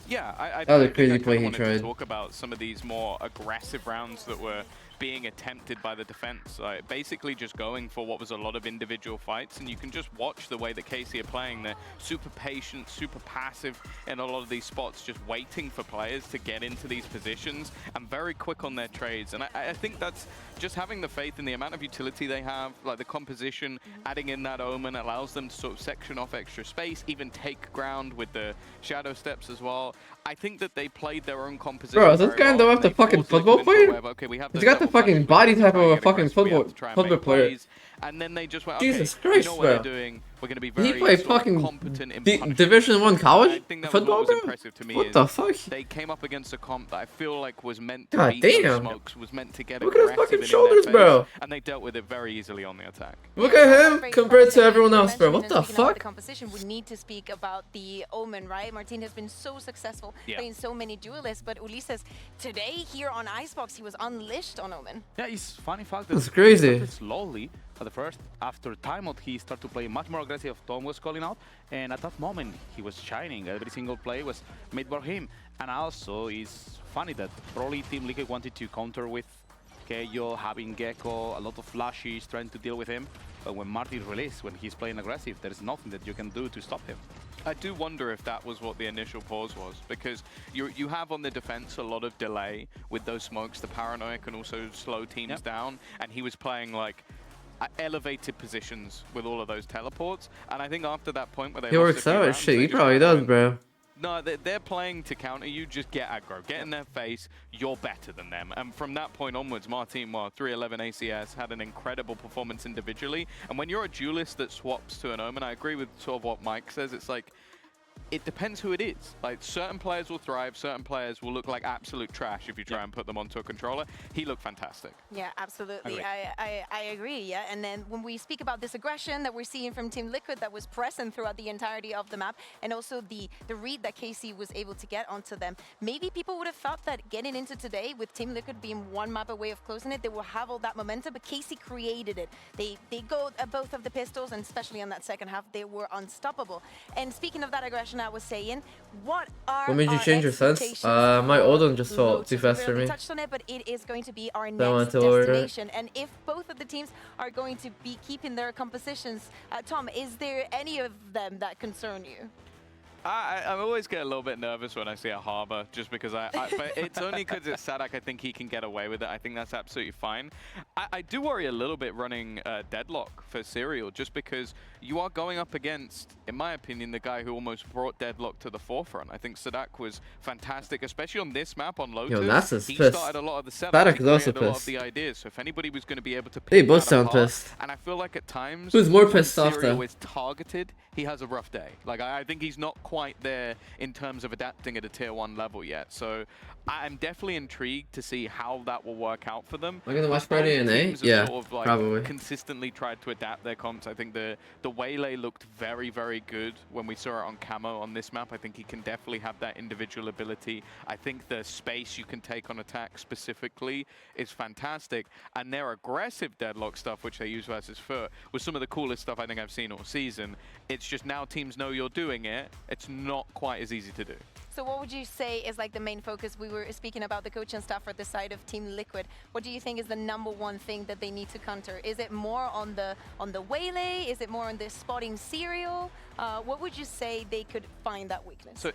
Yeah, I That was a think crazy I play he wanted tried. to talk about some of these more aggressive rounds that were being attempted by the defense. Like, basically just going for what was a lot of individual fights, and you can just watch the way that KC are playing. They're super patient, super passive in a lot of these spots, just waiting for players to get into these positions and very quick on their trades. And I think that's just having the faith in the amount of utility they have, like the composition, adding in that Omen allows them to sort of section off extra space, even take ground with the shadow steps as well. I think that they played their own composition. Bro, is this guy though have the fucking football player? Okay, we have He's got the fucking body type of a fucking football player. plays, and then they just went, okay, Jesus Christ, you know what bro. they're doing. We're going to be very He played sort of fucking competent in Division 1 I college think that was football, what was bro? impressive to me. What is the fuck? They came up against a comp that I feel like was meant to God beat those damn. smokes, was meant to get Look at his aggressive fucking and in shoulders, their bro. face, and they dealt with it very easily on the attack. Look at him compared to everyone else, bro. What the Speaking about fuck? the composition, we need to speak about the Omen, right? Martin has been so successful playing so many duelists, but Ulises, today here on Icebox, he was unleashed on Omen. Yeah, it's funny fact that That's crazy. he started slowly at the first. After timeout, he started to play much more aggressive. Tom was calling out, and at that moment, he was shining. Every single play was made for him. And also, it's funny that probably Team Liquid wanted to counter with Keio, having Gecko, a lot of flashes, trying to deal with him. But when Martin released, when he's playing aggressive, there's nothing that you can do to stop him. I do wonder if that was what the initial pause was, because you have on the defense a lot of delay with those smokes. The paranoia can also slow teams down, and he was playing like elevated positions with all of those teleports. And I think after that point where they He lost works a few out. rounds, Shit, they he just probably kinda does, went, bro. no, they're playing to counter you. Just get aggro, get in their face. You're better than them. And from that point onwards, Martin, 311 ACS, had an incredible performance individually. And when you're a duelist that swaps to an Omen, I agree with sort of what Mike says. It's like, it depends who it is. Like, certain players will thrive, certain players will look like absolute trash if you try and put them onto a controller. He looked fantastic. Yeah, absolutely. I agree, yeah. And then when we speak about this aggression that we're seeing from Team Liquid that was present throughout the entirety of the map, and also the read that KC was able to get onto them, maybe people would have thought that getting into today with Team Liquid being one map away of closing it, they will have all that momentum, but KC created it. They go at both of the pistols, and especially on that second half, they were unstoppable. And speaking of that aggression, I was saying, what are What made you our change your sense? expectations My for old one just felt Lotus? too We fast for barely me. touched on it, but it is going to be our Don't want next to lower it. destination. And if both of the teams are going to be keeping their compositions, Tom, is there any of them that concern you? I always get a little bit nervous when I see a Harbor, just because but it's only because it's Sadak. I think he can get away with it. I think that's absolutely fine. I do worry a little bit running Deadlock for Serial, just because you are going up against, in my opinion, the guy who almost brought Deadlock to the forefront. I think Sadak was fantastic, especially on this map on Lotus. Yo, Nasa's he pissed. started a lot of the setups. Sadak He is also created a lot of pissed. the ideas. So if anybody was going to be able to They pick both that sound apart, pissed. and I feel like at times Who's more when pissed off, Serial though? is targeted, he has a rough day. Like, I think he's not quite there in terms of adapting at a tier 1 level yet. So I'm definitely intrigued to see how that will work out for them. Am I gonna watch Both Friday and teams 8? have Yeah, sort of, like, probably. consistently tried to adapt their comps. I think the Waylay looked very, very good when we saw it on Camo on this map. I think he can definitely have that individual ability. I think the space you can take on attack specifically is fantastic. And their aggressive Deadlock stuff, which they use versus Foot, was some of the coolest stuff I think I've seen all season. It's just now teams know you're doing it. It's not quite as easy to do. So what would you say is like the main focus? We were speaking about the coach and staff for the side of Team Liquid. What do you think is the #1 thing that they need to counter? Is it more on the Waylay? Is it more on the spotting Serial? What would you say they could find that weakness? So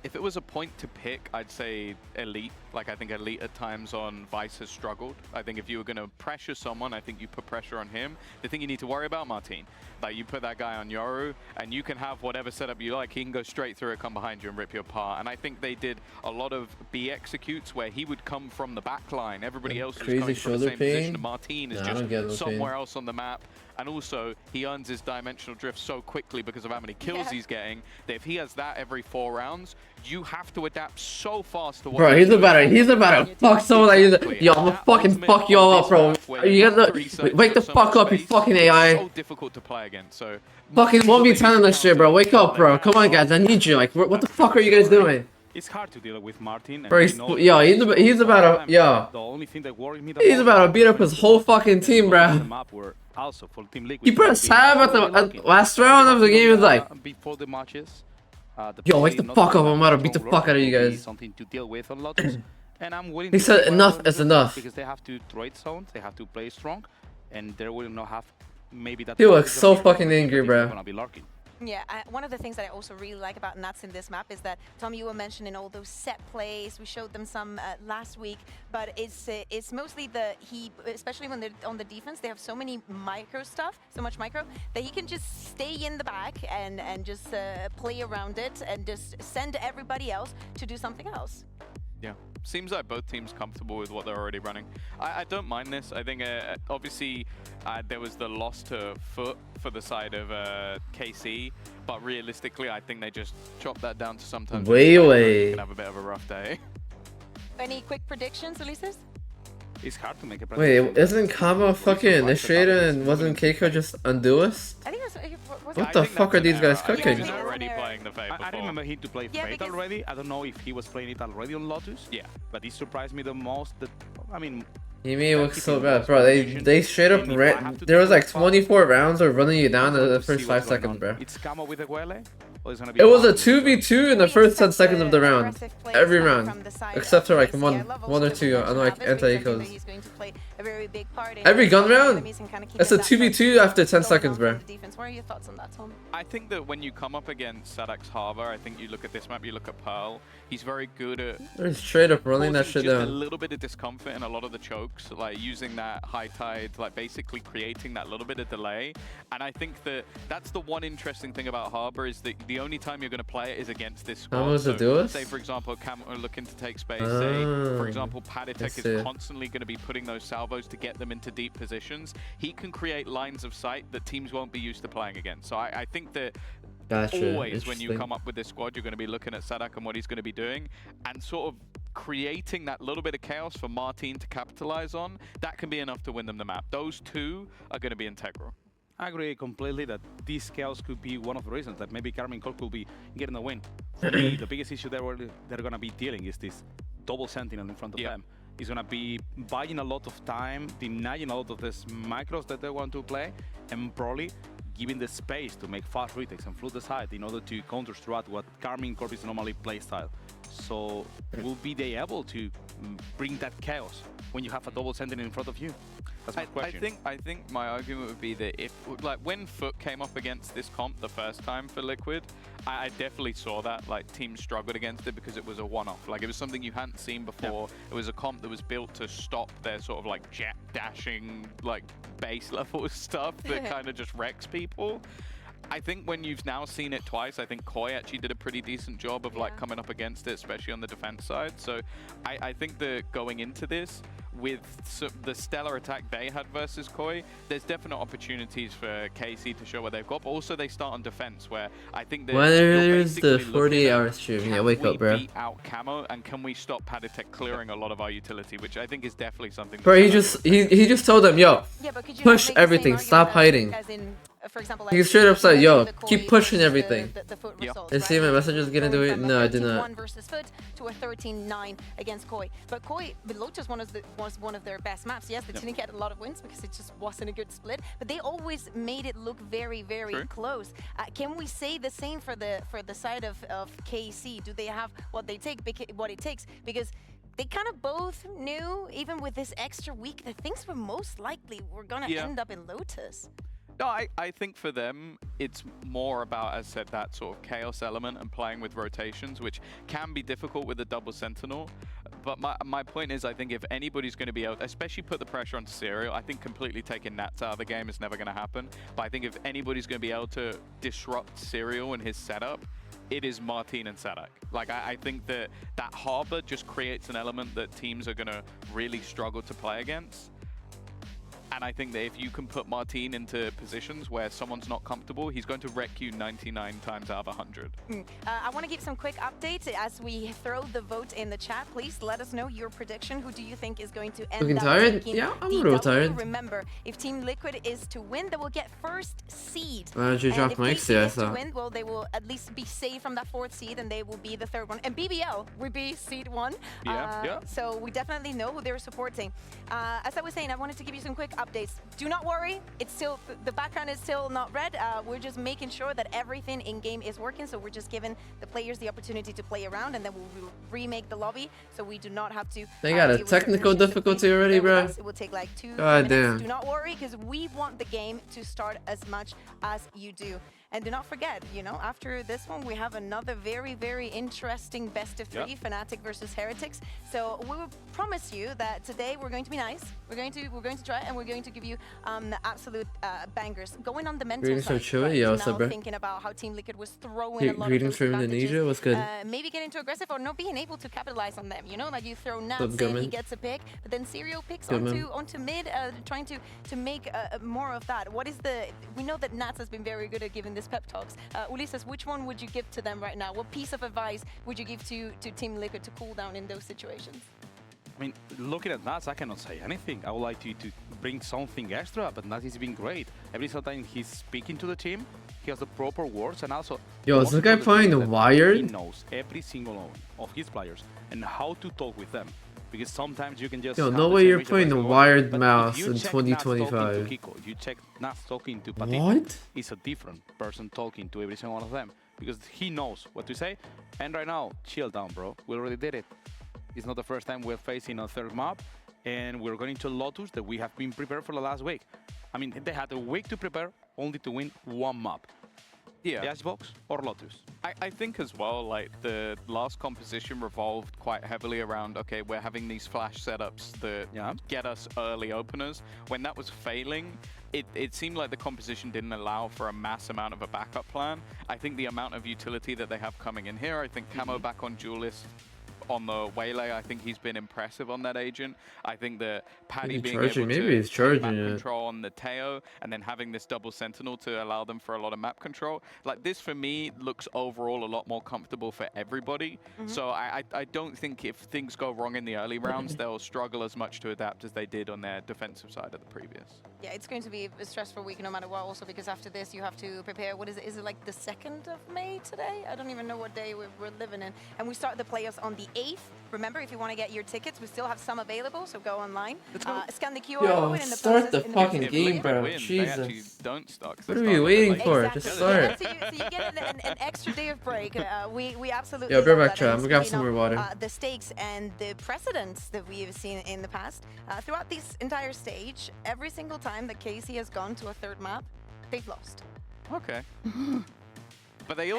if it was a point to pick, I'd say Elite. Like, I think Elite at times on Vice has struggled. I think if you were going to pressure someone, I think you put pressure on him. The thing you need to worry about, Martin, like, you put that guy on Yoru, and you can have whatever setup you like. He can go straight through it, come behind you, and rip you apart. And I think they did a lot of B executes where he would come from the back line. Everybody else was Crazy coming from the shoulder same position. pain? And Martin is Nah, I don't get no just somewhere pain. else on the map. And also, he earns his dimensional drift so quickly because of how many kills he's getting, that if he has that every 4 rounds, you have to adapt so fast to what Bro, he's about to fuck someone that uses. Yo, I'm gonna fucking fuck you all up, bro. You gotta wake the fuck up, you fucking AI. So difficult to play against. So Fucking 1v10 on this shit, bro. Wake up, bro. Come on, guys. I need you. Like, what the fuck are you guys doing? It's hard to deal with Martin. Bro, he's about to, yo. The only thing that worries me He's about to beat up his whole fucking team, bro. Also for Team Liquid. He pressed tab at the last round of the game. He was like, before the matches. yo, wake the fuck up. I'm about to beat the fuck out of you guys. Something to deal with on Lotus. And I'm willing He to said play enough on is Lotus enough. because they have to trade zones, they have to play strong, and they will not have maybe that. He looks so fucking angry, bro. Gonna be lurking. Yeah, one of the things that I also really like about Nats in this map is that, Tom, you were mentioning all those set plays. We showed them some last week, but it's mostly especially when they're on the defense, they have so many micro stuff, so much micro, that he can just stay in the back and just play around it and just send everybody else to do something else. Yeah, seems like both teams comfortable with what they're already running. I don't mind this. I think obviously there was the loss to Foot for the side of KC, but realistically I think they just chopped that down to sometimes Waylay can have a bit of a rough day. Any quick predictions, Ulises? It's hard to make a wait, prediction. isn't Kama fucking initiator and wasn't Keiko just unduist? I think was What the fuck are these guys cooking? He's already playing the Fate before. I remember him to play Fate because- already. I don't know if he was playing it already on Lotus. Yeah. But it surprised me the most that, I mean, He made it look so bad, bro. They straight up ran. There was like 24 rounds of running you down in the first 5 seconds, bro. It's Camo with the Waylay? Or it's gonna be It was a Martin with the 2v2 in the first 10 seconds of the round. Every round. Except for like one or two on like anti-ecos. He's going to play a very big part in Every gun round, enemies and kind of it's a keeping that 2v2 after 10 going seconds, on from bro. the defense. What are your thoughts on that, Tom? I think that when you come up against Sadak's Harbor, I think you look at this map, you look at Pearl, he's very good at They're straight up rolling that causing shit just a down. little bit of discomfort in a lot of the chokes, like using that high tide, like basically creating that little bit of delay. And I think that that's the one interesting thing about Harbor is that the only time you're going to play it is against this squad. was the duelist? Say, for example, Cam are looking to take space. Say, for example, I Paditek see. is constantly going to be putting those salvos to get them into deep positions. He can create lines of sight that teams won't be used to playing against. So I think that Gotcha. always when you come up with this squad, you're going to be looking at Sadak and what he's going to be doing and sort of creating that little bit of chaos for Martin to capitalize on. That can be enough to win them the map. Those two are going to be integral. I agree completely that this chaos could be one of the reasons that maybe Carmine Corp will be getting the win. For me, the biggest issue they're going to be dealing is this double sentinel in front of them. It's going to be buying a lot of time, denying a lot of these micros that they want to play, and probably giving the space to make fast retakes and flood the side in order to counter strat what Carmine Corp is normally playstyle. So will be they able to bring that chaos when you have a double sentinel in front of you? That's my question. I think my argument would be that if, like, when Foot came up against this comp the first time for Liquid, I definitely saw that, like, teams struggled against it because it was a one-off. Like, it was something you hadn't seen before. It was a comp that was built to stop their sort of, like, jet dashing, like, base level stuff that kind of just wrecks people. I think when you've now seen it twice, I think Koi actually did a pretty decent job of like coming up against it, especially on the defense side. So I think that going into this, with the stellar attack they had versus Koi, there's definite opportunities for KC to show what they've got. But also they start on defense, where I think that Where's the 48-hour stream? Yeah, wake up, bro. Beat out Camo, and can we stop Paditek clearing a lot of our utility, which I think is definitely something. Bro, he just told them, yo, push everything, stop hiding. For example, He straight up said, yo, keep pushing everything. And see my messages gonna do it? No, I did not. Versus Foot to a 13-9 against Koi. But Koi, Lotus was one of their best maps. Yes, they didn't get a lot of wins because it just wasn't a good split. But they always made it look very, very close. Can we say the same for the side of KC? Do they have what it takes? Because they kind of both knew, even with this extra week, that things were most likely were gonna end up in Lotus. No, I think for them, it's more about, as said, that sort of chaos element and playing with rotations, which can be difficult with the double sentinel. But my point is, I think if anybody's going to be able, especially put the pressure onto Serial, I think completely taking Nats out of the game is never going to happen. But I think if anybody's going to be able to disrupt Serial and his setup, it is Martin and Sadak. Like, I think that Harbor just creates an element that teams are going to really struggle to play against. And I think that if you can put Martin into positions where someone's not comfortable, he's going to wreck you 99 times out of 100. I want to give some quick updates as we throw the vote in the chat. Please let us know your prediction. Who do you think is going to end up taking Yeah, I'm a DW? little tired. Remember, if Team Liquid is to win, they will get first seed. Why did you drop my mics there? I is to thought. win, well, they will at least be saved from that fourth seed, and they will be the third one. And BBL will be seed 1. So we definitely know who they're supporting. As I was saying, I wanted to give you some quick updates. Do not worry, it's still, the background is still not red. We're just making sure that everything in game is working, so we're just giving the players the opportunity to play around, and then we'll remake the lobby, so we do not have to. They got a technical difficulty already, bro. It will take like 2 God minutes. damn. Do not worry, because we want the game to start as much as you do. And do not forget, you know, after this one, we have another very, very interesting best of 3, Fnatic versus Heretics. So we will promise you that today we're going to be nice. We're going to try, and we're going to give you the absolute bangers. Going on the mental side, thinking about how Team Liquid was throwing a lot greetings of from Indonesia. What's good? Maybe getting too aggressive or not being able to capitalize on them. You know, like you throw Nats in, he gets a pick, but then Serial picks onto mid, trying to make more of that. What is the? We know that Nats has been very good at giving this pep talks. Ulises, which one would you give to them right now? What piece of advice would you give to Team Liquid to cool down in those situations? I mean, looking at Nats, I cannot say anything. I would like to bring something extra, but Nats has been great. Every time he's speaking to the team, he has the proper words, and also... Yo, is this guy playing Wired? He knows every single one of his players and how to talk with them. Because sometimes you can just... Yo, no way you're playing the wired mouse in 2025. If you check Nats talking to Patito, What? it's a different person talking to every single one of them. Because he knows what to say. And right now, chill down, bro. We already did it. It's not the first time we're facing a third map. and we're going to Lotus that we have been prepared for the last week. I mean, they had a week to prepare only to win one map. Yeah. The Icebox or Lotus. I think as well, like the last composition revolved quite heavily around, okay, we're having these flash setups that get us early openers. When that was failing, it seemed like the composition didn't allow for a mass amount of a backup plan. I think the amount of utility that they have coming in here, I think Camo back on Duelist on the Waylay, I think he's been impressive on that agent. I think that Paddy being able to take map control on the Teo and then having this double sentinel to allow them for a lot of map control. Like this for me looks overall a lot more comfortable for everybody. So I don't think if things go wrong in the early rounds, they'll struggle as much to adapt as they did on their defensive side of the previous. Yeah, it's going to be a stressful week no matter what, also because after this you have to prepare, what is it? Is it like the 2nd of May today? I don't even know what day we're living in. And we start the playoffs on the 8th. Remember, if you want to get your tickets, we still have some available, so go online. Scan the QR code in the start the fucking game, bro. Jesus. Don't start. What are we waiting for? Exactly. Just start. So you get an extra day of break. We absolutely Yo, bring love back that. chat. I'm gonna grab some more water. The stakes and the precedents that we have seen in the past. Throughout this entire stage, every single time that Casey has gone to a 3rd map, they've lost. Okay. But they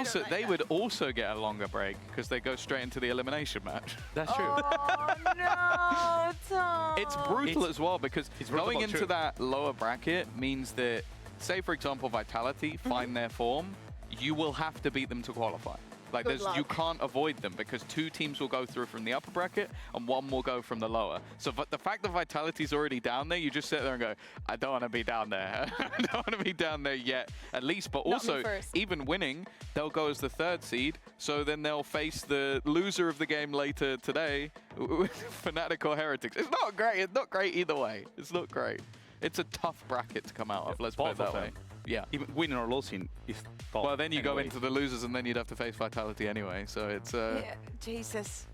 would also get a longer break because they go straight into the elimination match. That's true. Oh no, Tom. It's brutal as well because going into that lower bracket means that, say for example, Vitality find their form, you will have to beat them to qualify. Like you can't avoid them because 2 teams will go through from the upper bracket and 1 will go from the lower. So the fact that Vitality's already down there, you just sit there and go, I don't want to be down there. I don't want to be down there yet, at least. But also, even winning, they'll go as the 3rd seed. So then they'll face the loser of the game later today, Fnatic or Heretics. It's not great. It's not great either way. It's not great. It's a tough bracket to come out of, let's put it that way. Yeah. Even winning or losing is tough. Well, then you go into the losers and then you'd have to face Vitality anyway, so it's... Yeah, Jesus.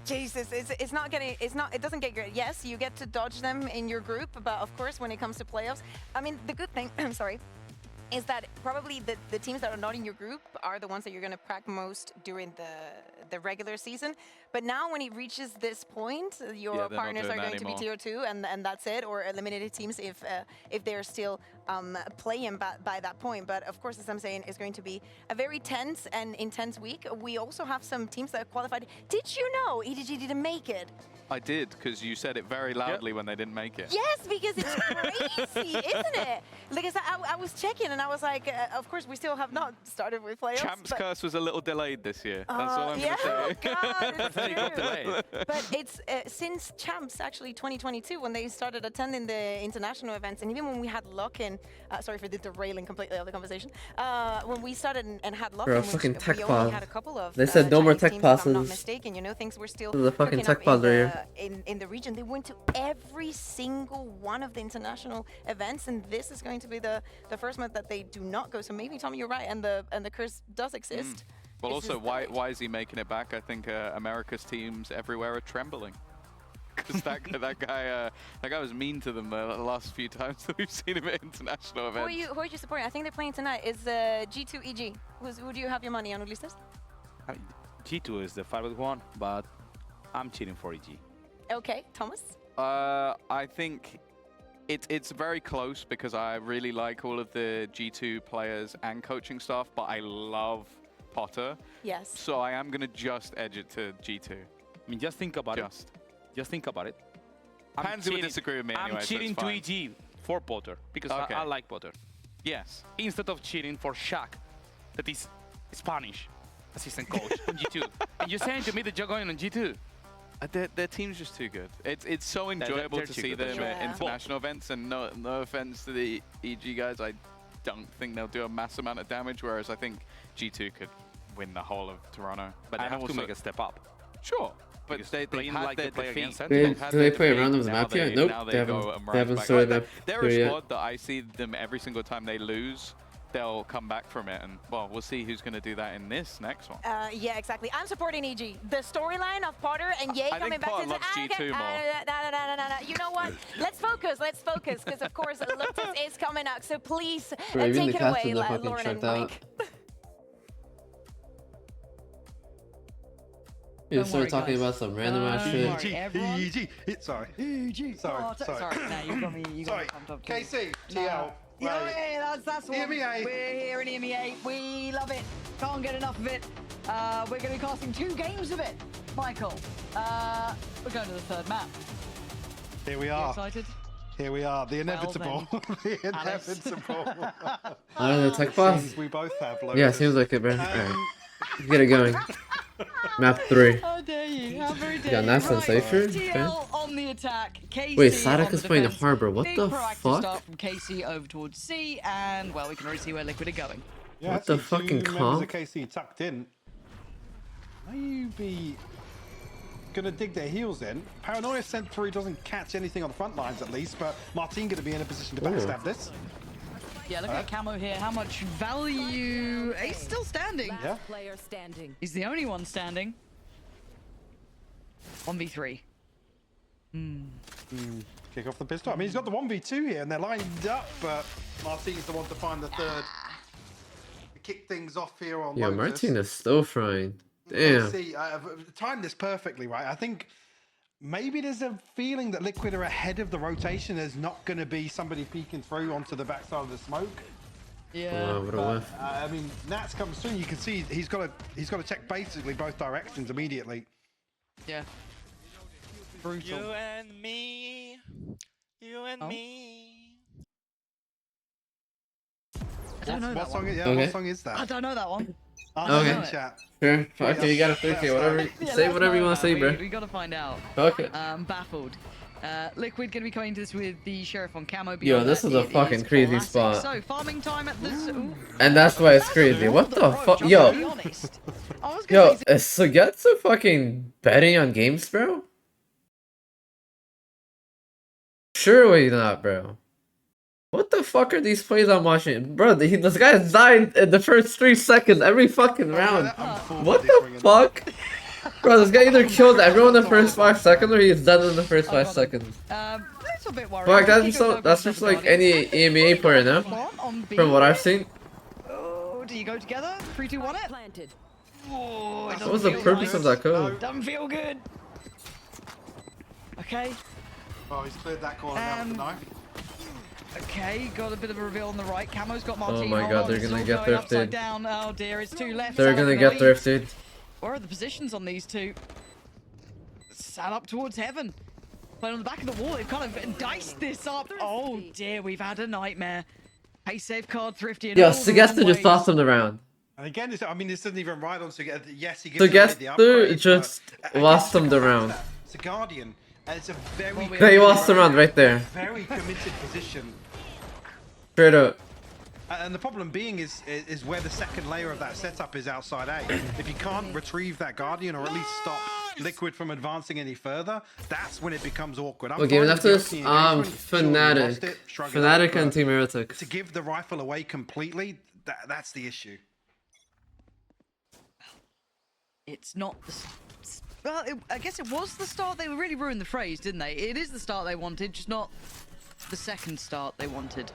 Jesus, it doesn't get great. Yes, you get to dodge them in your group, but of course when it comes to playoffs, I mean, the good thing, I'm sorry, is that probably the teams that are not in your group are the ones that you're going to prac most during the regular season. But now when it reaches this point, your partners are going to be tier 2 and that's it, or eliminated teams if they're still playing by that point. But of course, as I'm saying, it's going to be a very tense and intense week. We also have some teams that have qualified. Did you know EDG didn't make it? I did, because you said it very loudly when they didn't make it. Yes, because it's crazy, isn't it? Because I was checking and I was like, of course, we still have not started with playoffs. Champs Curse was a little delayed this year. That's all I'm going to say. Oh, God, it's true. But it's since Champs, actually, 2022, when they started attending the international events, and even when we had lock-in, sorry for the derailing completely of the conversation, when we started and had lock-in, we only had a couple of they said no more tech passes. If I'm not passes. mistaken, you know, things were still The fucking tech pause right here. In the region. They went to every single one of the international events, and this is going to be the first month that they do not go. So maybe, Tommy, you're right, and the curse does exist. Well, also, why is he making it back? I think America's teams everywhere are trembling. Because that guy was mean to them the last few times that we've seen him at international events. Who are you supporting? I think they're playing tonight. Is G2 EG? Who do you have your money on, Ulises? G2 is the favorite one, but I'm cheating for EG. Okay, Thomas? I think it's very close because I really like all of the G2 players and coaching staff, but I love Potter. Yes. So I am going to just edge it to G2. I mean, just think about it. Just think about it. Pansy would disagree with me anyway. I'm cheating to EG for Potter because I like Potter. Yes. Instead of cheating for Shaq, that is Spanish assistant coach on G2. And you're saying to me that you're going on G2? Their team's just too good. It's so enjoyable to see them at international events, and no offense to the EG guys, I don't think they'll do a mass amount of damage, whereas I think G2 could win the whole of Toronto. But they have to make a step up. Sure. But they had like their defeat. Do they play around of the map yet? Nope, they haven't started that. They're a squad that I see them every single time they lose, they'll come back from it, and well, we'll see who's going to do that in this next one. Yeah, exactly. I'm supporting EG. The storyline of Potter and Ye coming back Potter to loves G2 more. You know what? Let's focus, because of course Lotus is coming out. So please Bro, take it away, fucking Lauren and checked out. Mike. You Don't started worry, talking guys. about some random ass Don't shit. worry, everyone. Sorry. Sorry. Sorry. Sorry. No, you got me. You got Sorry. me pumped up. KC, No. TL. Yeah, right. yeah, that's one. EMEA. We're here in EMEA. We love it. Can't get enough of it. We're going to be casting 2 games of it, Michael. We're going to the 3rd map. Here we You are. excited? Here we are. The inevitable. The Alice. inevitable. The tech boss? Seems we both have loads. Yeah, seems like it, bro. Alright. Get it going. Map 3. How dare you? How very dare Yeah, you? nice and Right, safer. TL on the attack. KC Wait, on Sadak the is playing defense. Harbor. What Big the proactive fuck? start from KC over towards C, and well, we can already see where Liquid are going. Yeah, What the I see fucking two members comp? of KC tucked in. May you be gonna dig their heels in? Paranoia sent through doesn't catch anything on the front lines at least, but Martin gonna be in a position to backstab this. Yeah, look at Camo here. How much value? He's still standing. Yeah. Player standing. He's the only one standing. 1v3. Kick off the pistol. I mean, he's got the 1v2 here, and they're lined up, but Martin's the one to find the third. To kick things off here on Yeah, Lotus. Martin is still frying. Let's Damn. see, timed this perfectly, right? I think maybe there's a feeling that Liquid are ahead of the rotation. There's not going to be somebody peeking through onto the backside of the smoke. Yeah. What a whiff. I mean, Nats comes soon. You can see he's got to check basically both directions immediately. Yeah. Brutal. You and me. You and me. I don't know What that song? one. Yeah, Okay. what song is I that? don't know that one. Okay. In chat. Sure. Okay, you got a 3K. Whatever. Say whatever you want to say, bro. We gotta find out. Okay. Baffled. Liquid gonna be coming to this with the Sheriff on camo. Yo, Beyond this that, is a it fucking crazy classic. spot. So farming time at this. Ooh, And that's why it's crazy. What the approach, fuck? I'm Yo. gonna be honest. I was gonna Yo, say is Sugetsu fucking betting on games, bro? Surely not, bro. What the fuck are these plays I'm watching? Bro, this guy died in the first 3 seconds every fucking round. What the fuck? Bro, this guy either killed everyone in the first 5 seconds or he's dead in the first 5 seconds. little bit worried. Fuck, that's just like any EMEA player, no? From what I've seen. Oh, do you go together? 3, 2, 1 it. Planted. Oh, it What was the purpose of that code? Doesn't feel good. Okay. Oh, he's cleared that corner now with the knife. Okay, got a bit of a reveal on the right. Camo's got Martin. Oh my Hold god, on, they're it's gonna all get going upside thrifted. down. Oh dear, it's 2 left. They're Salah gonna gonna get leave. thrifted. Where are the positions on these two? Sat up towards heaven. Playing on the back of the wall. They've kind of diced this up. Oh dear, we've had a nightmare. Hey, save card thrifty. in Yo, all the Sugetsu wrong just ways. tossed him around. And again, this isn't even right on Sugetsu. Yes, he gives away the Sugetsu upgrade, just but lost against him the a round. character, It's a Guardian, and it's a very Yeah, he lost the round right there. very committed position. Straight up. And the problem being is where the second layer of that setup is outside A. If you can't retrieve that Guardian or at least stop Liquid from advancing any further, that's when it becomes awkward. I'm Okay, fine and with after the this, opening engagement. Sure, you lost Fnatic. it, shrug it Fnatic off, and but Team Heretics. to give the rifle away completely, that's the issue. It's not the... Well, I guess it was the start. They really ruined the phrase, didn't they? It is the start they wanted, just not the second start they wanted.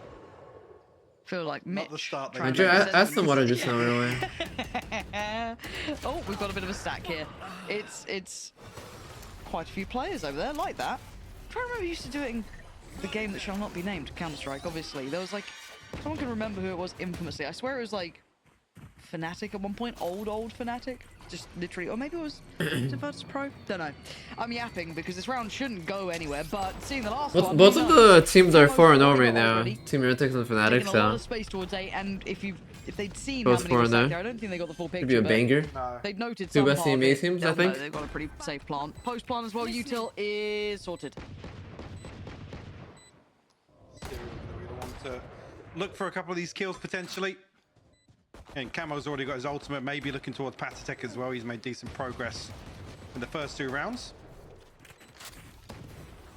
Feel like Mitch. Not the start they trying wanted. to Andrew, make ask them what I sense. just now, right away. Oh, we've got a bit of a stack here. It's quite a few players over there like that. I'm trying to remember who used to do it in the game that shall not be named, Counter-Strike, obviously. There was like, someone can remember who it was infamously. I swear it was like Fnatic at one point, old Fnatic. Just literally, or maybe it was Virtus Pro? Don't know. I'm yapping because this round shouldn't go anywhere, but seeing the last one... Both of the teams are Almost 4-0 already right now. already. Team Heretics and Fnatic, Taking a lot so of space towards A, and if they'd seen Both how many were 4-0. stacked there, I don't think they got the full picture. could be a but banger. No. They'd noted Two some best part of team A it. teams, I They'll know think. they've got a pretty safe plant. Post plant as well. Util is sorted. We're gonna want to look for a couple of these kills potentially. And Camo's already got his ultimate, maybe looking towards Patatek as well. He's made decent progress in the first 2 rounds.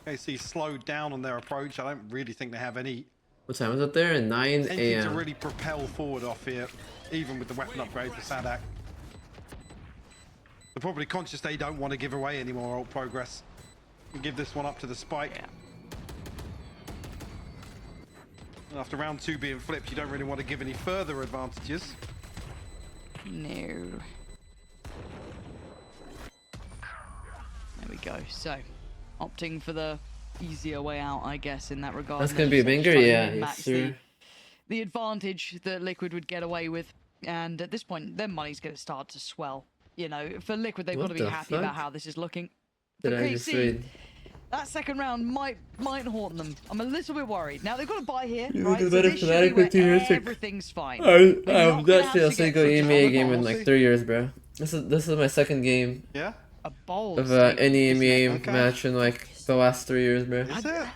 KC slowed down on their approach. I don't really think they have any What time is it there? 9 anything to a.m. really propel forward off here, even with the weapon upgrade for Sadak. They're probably conscious they don't want to give away any more ult progress. And give this one up to the spike. Yeah. After round 2 being flipped, you don't really want to give any further advantages. No. go. So, opting for the easier way out, I guess, in that regard. That's and gonna be a just banger, trying to yeah, min-max yes, sir. the advantage that Liquid would get away with. And at this point, their money's going to start to swell. You know, for Liquid, they've got What to be the happy about fuck? how this is looking. Did For I just KC, read? that second round might haunt them. I'm a little bit worried. Now they've got to buy here, You right? do So better this for should that be where opportunity. everything's fine. I'm They're not gonna not have still to get single such a EMEA lot game in of like balls. 3 years, bro. This is my second game Yeah? A bold of statement. any Isn't EMEA it? Okay. match in like the last 3 years, bro. Is it?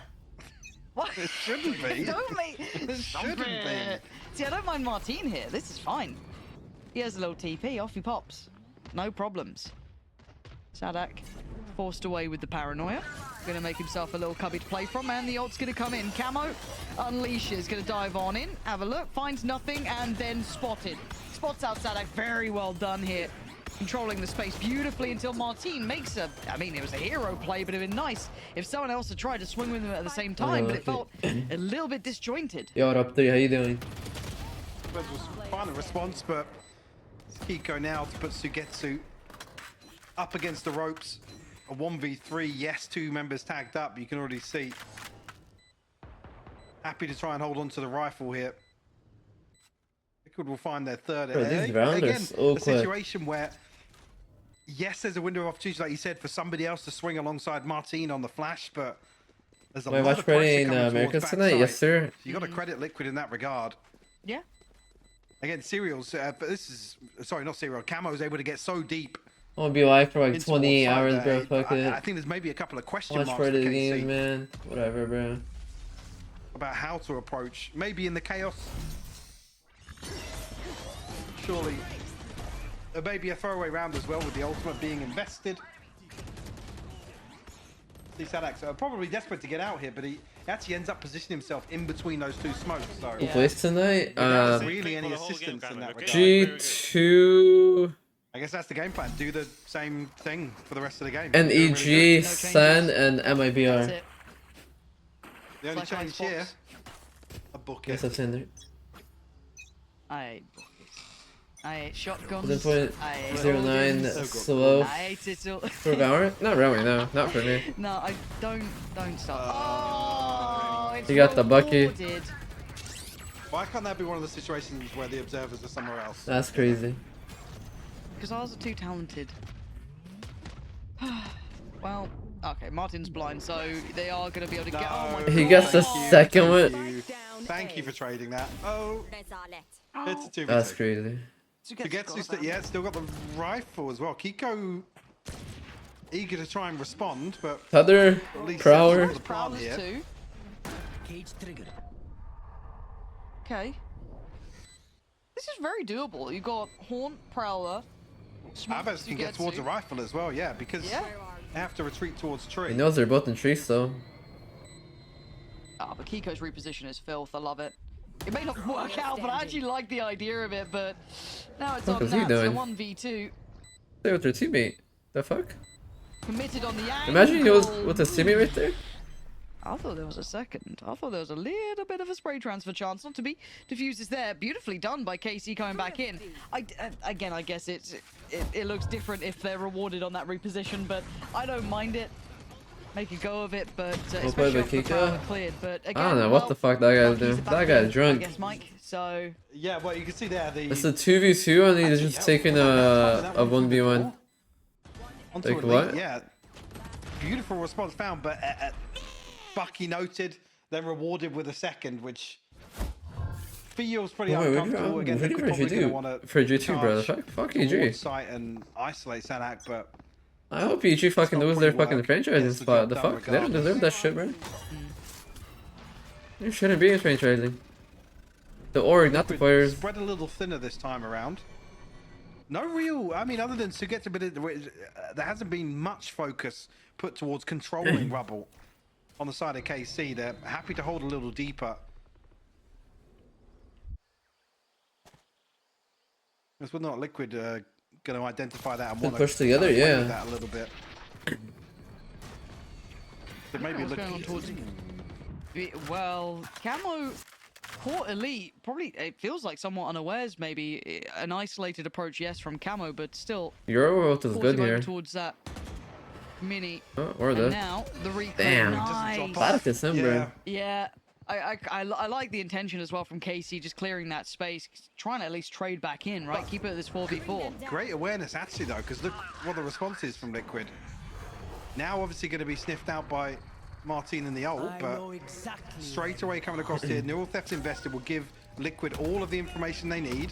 What? It shouldn't be. Don't make It shouldn't be. See, I don't mind Martin here. This is fine. He has a little TP. Off he pops. No problems. Sadak forced away with the paranoia. Gonna make himself a little cubby to play from, and the ult's gonna come in. Camo unleashes, gonna dive on in, have a look, finds nothing, and then spotted. Spots out Sadak. Very well done here. Controlling the space beautifully until Martin makes a... I mean, it was a hero play, but it would have been nice if someone else had tried to swing with him at the same time, but it felt a little bit disjointed. Yo, what up, 3? How you doing? That was fine, a response, but it's Kiko now to put Sugetsu up against the ropes. A 1v3, yes, 2 members tagged up, you can already see. Happy to try and hold on to the rifle here. Liquid will find their third. Bro, these rounds are Again, so a quick. situation where, yes, there's a window of opportunity, like you said, for somebody else to swing alongside Martin on the flash, but there's a Wait, lot watch of pressure Friday in coming towards Americans tonight? backside. Yes, sir. So you got to credit Liquid in that regard. Yeah. Again, Serial's, but this is, sorry, not Serial, Camo's able to get so deep I'm gonna be live for like into 28 towards hours, side bro. there. Fuck it. I think there's maybe a couple of question Watch marks for Friday the KC game, man. Whatever, bro. about how to approach. Maybe in the chaos. Surely. Maybe a throwaway round as well with the ultimate being invested. See Sadak probably desperate to get out here, but he actually ends up positioning himself in between those two smokes. So Who plays tonight? without really any assistance in that regard. G2 I guess that's the game plan. Do the same thing for the rest of the game. NEG, No changes. Sen, and That's MIBR. it. The only Flash change on here, Fox. a bucket. Yes, I've seen there. I hate buckets. I hate shotguns. 7.09 I hate slow I hate it all. for Valorant? Not really, no. Not for me. No, I don't stop. Oh, it's You got the Bucky. rewarded. Why can't that be one of the situations where the observers are somewhere else? That's crazy. Because ours are too talented. Well, okay, Martin's blind, so they are going to be able to get... Oh my He God. gets the Thank you, second thank one. you. Thank you for trading that. Oh, it's a 2v2. That's crazy. Yeah, still got the rifle as well. Kiko eager to try and respond, but Tether, at least Prowler. the plan Prowlers here. too. Okay. This is very doable. You got Haunt, Prowler. Abbas can get towards the rifle as well, yeah, because Yeah. they have to retreat towards tree. He knows they're both in trees, though. Ah, but Kiko's reposition is filth. I love it. It may not work out, but I actually like the idea of it. But now it's What on is he that. So doing? 1v2. Stay with their teammate. The fuck? Committed on the angle. Imagine he knows with his teammate right there. I thought there was a second. I thought there was a little bit of a spray transfer chance, not to be diffused. Is there beautifully done by KC coming back in. Again, I guess it looks different if they're rewarded on that reposition, but I don't mind it. Make a go of it, but especially after the Prowler cleared. But again, I don't know what the fuck that guy's Bucky's doing. back That guy's in, drunk. I guess, Mike. So Yeah, well, you can see there the. It's a 2v2 and he's just taking a 1v1. Onto Like a what? lead, yeah. Beautiful response found, but Bucky noted, then rewarded with a second, which feels pretty Wait, uncomfortable. Again, what they're do probably you going to do want to for G2, bro? Fuck EG. towards site and isolate Sanak, but I hope EG fucking not lose their free fucking work. franchising Gets the spot. job The done fuck? They don't regardless. deserve that shit, bro. You shouldn't be in franchising. The org, not the players. spread a little thinner this time around. No real, I mean, other than Sugeta, but there hasn't been much focus put towards controlling Rubble on the side of KC. They're happy to hold a little deeper. It's whether or not Liquid going to identify that and They want push together, yeah. that a little bit. So maybe what's going on towards? Well, Camo caught Elite. Probably it feels like somewhat unawares. Maybe an isolated approach, yes, from Camo, but still. Your world is force good him over here. towards that Mini. Oh, or And the now the reclaim. damn. Nice. Bad December. Yeah. I like the intention as well from KC, just clearing that space, trying to at least trade back in, right? Keep it at this 4v4. Great awareness actually though, because look what the response is from Liquid. Now obviously going to be sniffed out by Martin and the ult, but straight away coming across here, Neural Theft invested will give Liquid all of the information they need.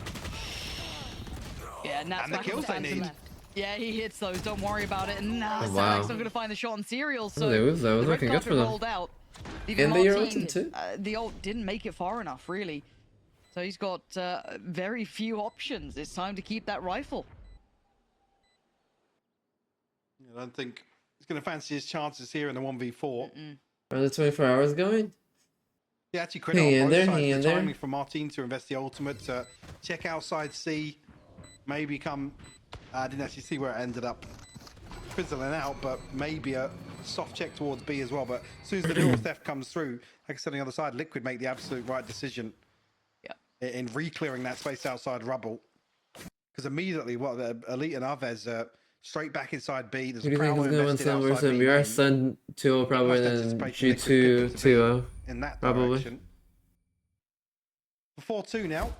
Yeah, And the kills they need. Yeah, he hits those. Don't worry about it. And now Oh, wow. not going to find the shot on Serial. So That was the red looking good carpet for them. rolled out. And Even they Martin, ulted too. the ult didn't make it far enough, really. So he's got very few options. It's time to keep that rifle. I don't think he's going to fancy his chances here in the 1v4. Are the 24 hours going? Yeah, actually credit Hang on in both there, sides. hang in The there. timing for Martin to invest the ultimate, to check outside C, maybe come... I didn't actually see where it ended up fizzling out, but maybe a soft check towards B as well. But as soon as the Neural Theft comes through, like I said on the other side, Liquid make the absolute right decision in re-clearing that space outside rubble. Because immediately, what the Elite and Arvez straight back inside B. There's Who do you think Prowler is going to win invested some outside versus B MBR? main. Sun 2 probably, Must then anticipate G2 Liquid get the 2 in that probably. direction. 4-2 now.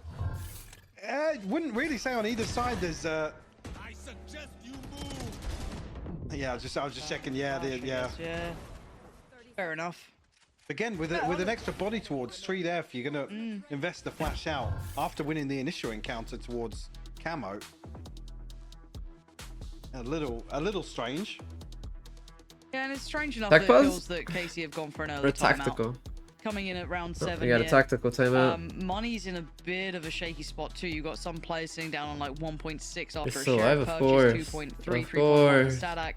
Wouldn't really say on either side there's I suggest you move. yeah, I was just checking. Yeah, Yeah. Fair enough. Again, with an extra body towards Tree there, if you're gonna invest the flash out after winning the initial encounter towards Camo. A little strange. Yeah, and it's strange enough Tech that it pause? feels that KC have gone for an early Or timeout. tactical? Coming in at round 7. We got a here. tactical timeout. Money's in a bit of a shaky spot too. You've got some players sitting down on like 1.6 after a still share alive, of purchase, course. 2.3, Of 3.1 course. Stadak,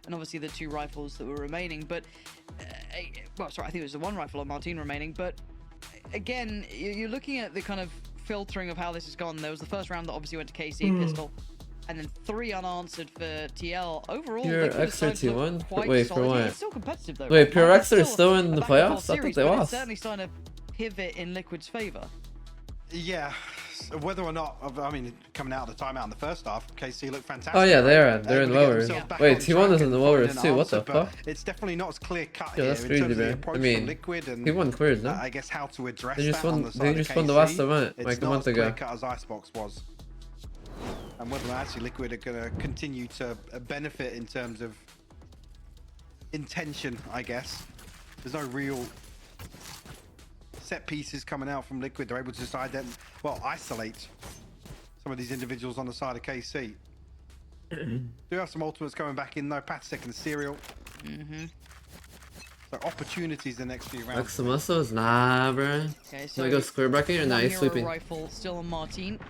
and obviously the 2 rifles that were remaining. But, well, sorry, I think it was the 1 rifle on Martin remaining. But again, you're looking at the kind of filtering of how this has gone. There was the first round that obviously went to KC pistol. And then 3 unanswered for TL. Overall, Pure Liquid X or decided to look T1? quite Wait, for solid. what? It's still competitive though. Wait, right? Pure Like, X are it's still in a the back and playoffs? forth I thought series, they but it's lost. certainly starting to pivot in Liquid's favor. Yeah, whether or not, I mean, coming out of the timeout in the first half, KC looked fantastic. Oh yeah, they are. right? They're in Able to get lowers. themselves back Wait, on T1 track is in and the find lowers an too. What the answer, but fuck? It's definitely not as clear cut Yeah, here that's in crazy, terms of the man. approach I mean, from Liquid and T1 clears, no? I guess how to address They just that won- on the they side just of won the KC. last event, It's like a not month as clear ago. cut as Icebox was. And whether actually Liquid are going to continue to benefit in terms of intention, I guess. There's no real set pieces coming out from Liquid. They're able to decide then, well, isolate some of these individuals on the side of KC. Do have some ultimates coming back in though. Patsec and Serial. So opportunities the next few rounds. Like some muscles? Nah, bro. Okay, Can we go square bracket or nah, he's hero sleeping? rifle still on Martin.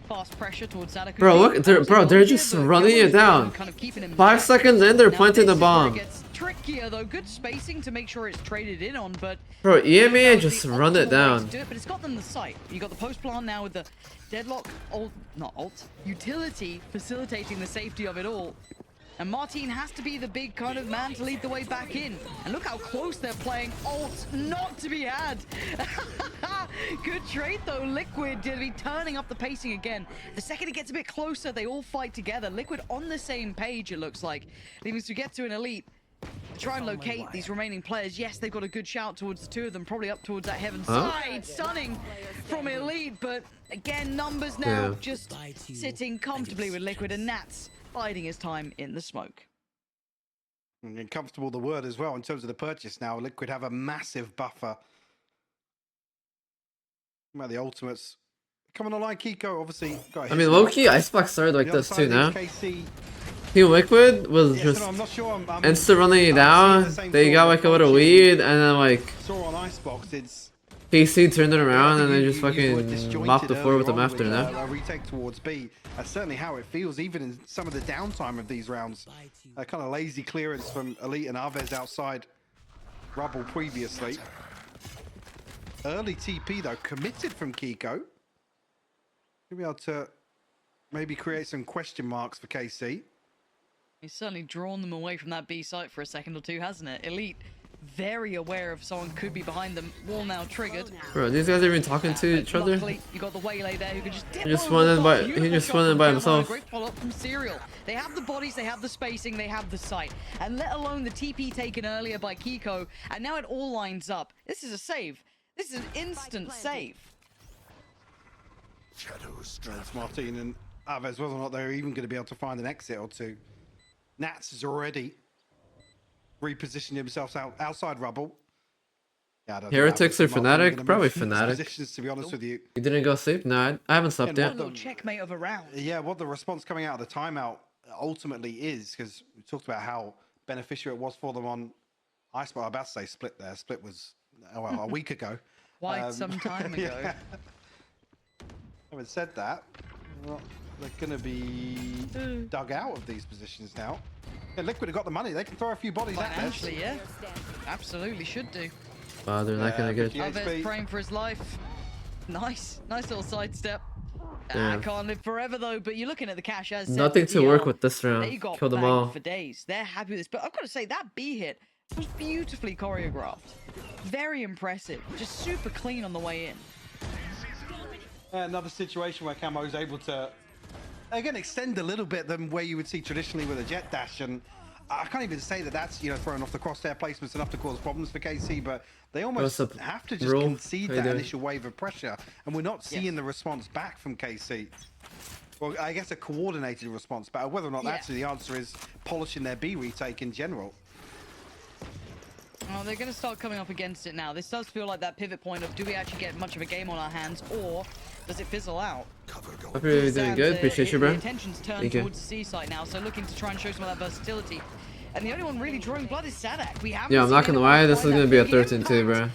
Fast pressure towards Zadok. Bro, look, they're just running it down. 5 seconds in, they're planting the bomb. Gets trickier though. Good spacing to make sure it's traded in on, but Bro, EMA That was just the run it optimal way to down. do it, but it's got them the site. You got the post plant now with the deadlock, utility facilitating the safety of it all. And Martin has to be the big kind of man to lead the way back in. And look how close they're playing. Ult not to be had. Good trade though. Liquid to be turning up the pacing again. The second it gets a bit closer, they all fight together. Liquid on the same page, it looks like. Leaving us to get to an elite. Try and locate these remaining players. Yes, they've got a good shout towards the 2 of them, probably up towards that heaven side. Stunning from Elite, but again, numbers now Yeah. just sitting comfortably with Liquid, and Nats biding his time in the smoke. And comfortable the word as well in terms of the purchase now. Liquid have a massive buffer. About the ultimates. Coming online, Kiko, obviously. Got I mean, low-key, Icebox started like The other this side too of now. things, KC. Team Liquid was Yeah, just so I'm not sure. I'm insta running it I'm down. seeing the same They sort got of like a little approach lead, and then like Saw on Icebox, it's PC turned it around, I and think they just you used the word fucking disjointed mopped the floor with them earlier on after that. A retake towards B. That's certainly how it feels, even in some of the downtime of these rounds. A kind of lazy clearance from Elite and Arvez outside rubble previously. Early TP though, committed from Kiko. He'll be able to maybe create some question marks for KC. He's certainly drawn them away from that B site for a second or two, hasn't it? Elite very aware of someone could be behind them. Wall now triggered. Bro, these guys are even talking to each other. Luckily, you got the waylay there who could just dip He just over went the in top. by- he Beautiful just shot went in from by Camo, himself. Great follow-up from Serial. They have the bodies, they have the spacing, they have the sight. And let alone the TP taken earlier by Kiko. And now it all lines up. This is a save. This is an instant save. It's Martin and Aves, whether or not they're even going to be able to find an exit or two. Nats has already repositioned himself outside rubble. Yeah, I don't think Heretics or Aves and Martin are Fnatic? gonna Probably move from these Fnatic. positions, to be honest with you. You didn't go sleep? No, I haven't slept And yet. what Little checkmate of a round. Yeah, what the response coming out of the timeout ultimately is, because we talked about how beneficial it was for them on Icebox. I'm about to say Split there. Split was, well, a week ago. Quite some time ago. Yeah. Having said that, well, they're going to be dug out of these positions now. Yeah, Liquid have got the money. They can throw a few bodies at this. Financially, yeah. Absolutely should do. Wow, they're not gonna get. 50 Aves HP. praying for his life. Nice little sidestep. Damn. Can't live forever though, but you're looking at the cash as said, Nothing to DL, work with this They round. got Kill them banged all. for days. They're happy with this, but I've got to say that B hit was beautifully choreographed. Very impressive. Just super clean on the way in. Another situation where Camo is able to, again, extend a little bit than where you would see traditionally with a jet dash. And I can't even say that that's, throwing off the crosshair placements enough to cause problems for KC, but they almost What's up, have to just Rule? concede How you that doing? initial wave of pressure. And we're not seeing the response back from KC. Well, I guess a coordinated response, but whether or not that's the answer is polishing their B retake in general. Well, they're going to start coming up against it now. This does feel like that pivot point of do we actually get much of a game on our hands, or does it fizzle out? Hope you're doing good. Appreciate you, The bro. attention's turned Thank you. towards the seaside now, so looking to try and show some of that versatility. And the only one really drawing blood is Sadak. We haven't Yeah, I'm seen not gonna anyone lie. This apply is that gonna be a big 13-2, bro. impact.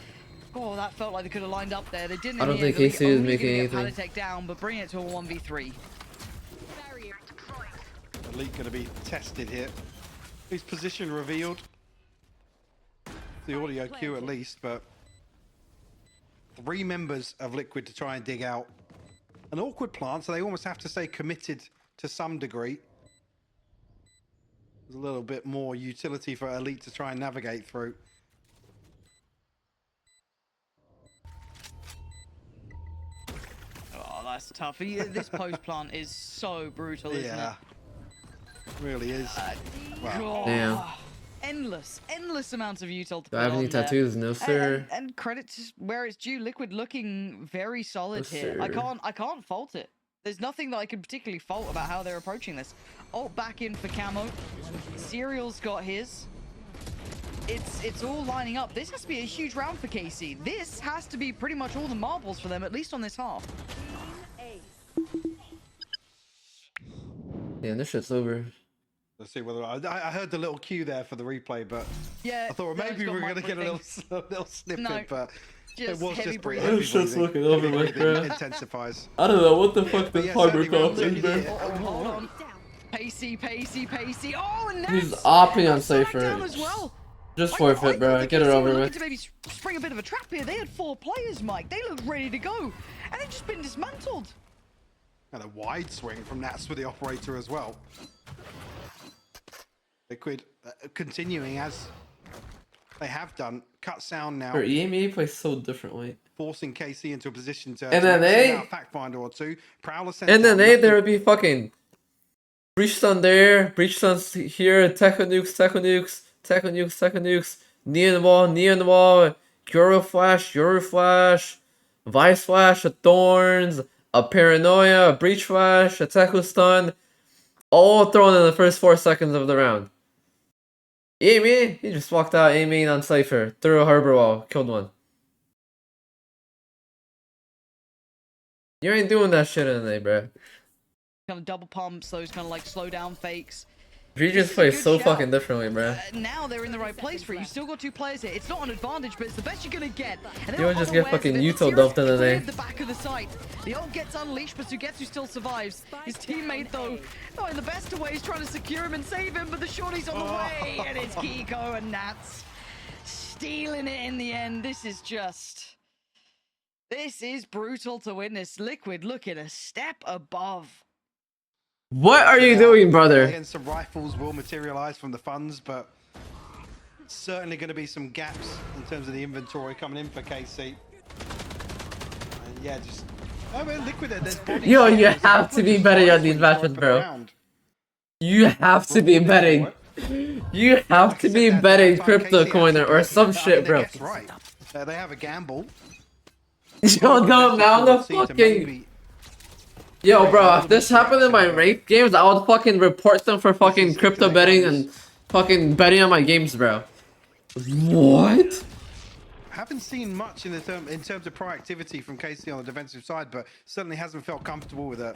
Oh, that felt like they could have lined up there. They didn't. I don't in the think end, KC they're is only making gonna anything. get Palatech down, but bring it to a 1v3. Elite going to be tested here. His position revealed. The audio cue at least, but 3 members of Liquid to try and dig out an awkward plant, so they almost have to stay committed to some degree. There's a little bit more utility for Elite to try and navigate through. Oh, that's tough. This post plant is so brutal, isn't Yeah, really is. Wow. it? Damn. Endless amounts of util to Do I have put any on there. tattoos? No, sir. And credit to where it's due. Liquid looking very solid No, here. sir. I can't fault it. There's nothing that I can particularly fault about how they're approaching this. Ult back in for Camo. Serial's got his. It's all lining up. This has to be a huge round for KC. This has to be pretty much all the marbles for them, at least on this half. Yeah, this shit's over. Let's see whether I heard the little cue there for the replay, but Yeah, I thought no, maybe it's got we were going to micro get a things. little snippet, No, but it just was heavy just breathing. heavy This shit's breathing. looking over Heavy with, breathing bro. intensifies. I don't know what the fuck But this yeah, harbor certainly call round is, two bro. here. Hold on. Pacey. Oh, and He's Nats! opping on Nats back Cypher. down as well. Just I forfeit, bro. thought Get it KC over were looking with. to maybe spring a bit of a trap here. They had 4 players, Mike. They looked ready to go, and they've just been dismantled. And a wide swing from Nats with the operator as well. Liquid continuing as they have done. Cut sound now, Bro, EME plays so differently. forcing KC into a position to And then send they- out a fact finder or two. Prowler sent And then out they nothing. there would be fucking Breach Stun there, Breach Stun's here, Techo Nukes, knee in the wall, Euro Flash, Vice Flash, a Thorns, a Paranoia, a Breach Flash, a Techo Stun, all thrown in the first 4 seconds of the round. Amy, he just walked out aiming on Cypher, threw a harbor wall, killed one. You ain't doing that shit in the bro. Kind of double pumps, those kind of like slow down fakes. He This just is a plays good so shout. fucking differently, bro. Now they're in the right place for it. You still got 2 players here. It's not an advantage, but it's the best you're gonna get. And You would just get fucking Yuto dumped in the day. The back of the site. The ult gets unleashed, but Sugetsu still survives. His teammate though, in the best of ways, trying to secure him and save him, but the shorty's on the way, and it's Kiko and Nats stealing it in the end. This is brutal to witness. Liquid looking a step above. What are you doing, brother? Again, some rifles will materialize from the funds, but certainly going to be some gaps in terms of the inventory coming in for KC. And yeah, just Liquid. There's body Yo, shots. you There's a have couple to of be just betting on side these swings right matches, for the bro. round. You have to be Rewarded betting. for it. You have Like I to said, be that betting time crypto KC coin actually or did- some I shit, mean, they bro. guessed right. They have a gamble. Yo, the amount of fucking. Yo, bro, if this happened in my ranked games, I would fucking report them for fucking crypto betting and fucking betting on my games, bro. What? Haven't seen much in terms of proactivity from KC on the defensive side, but certainly hasn't felt comfortable with a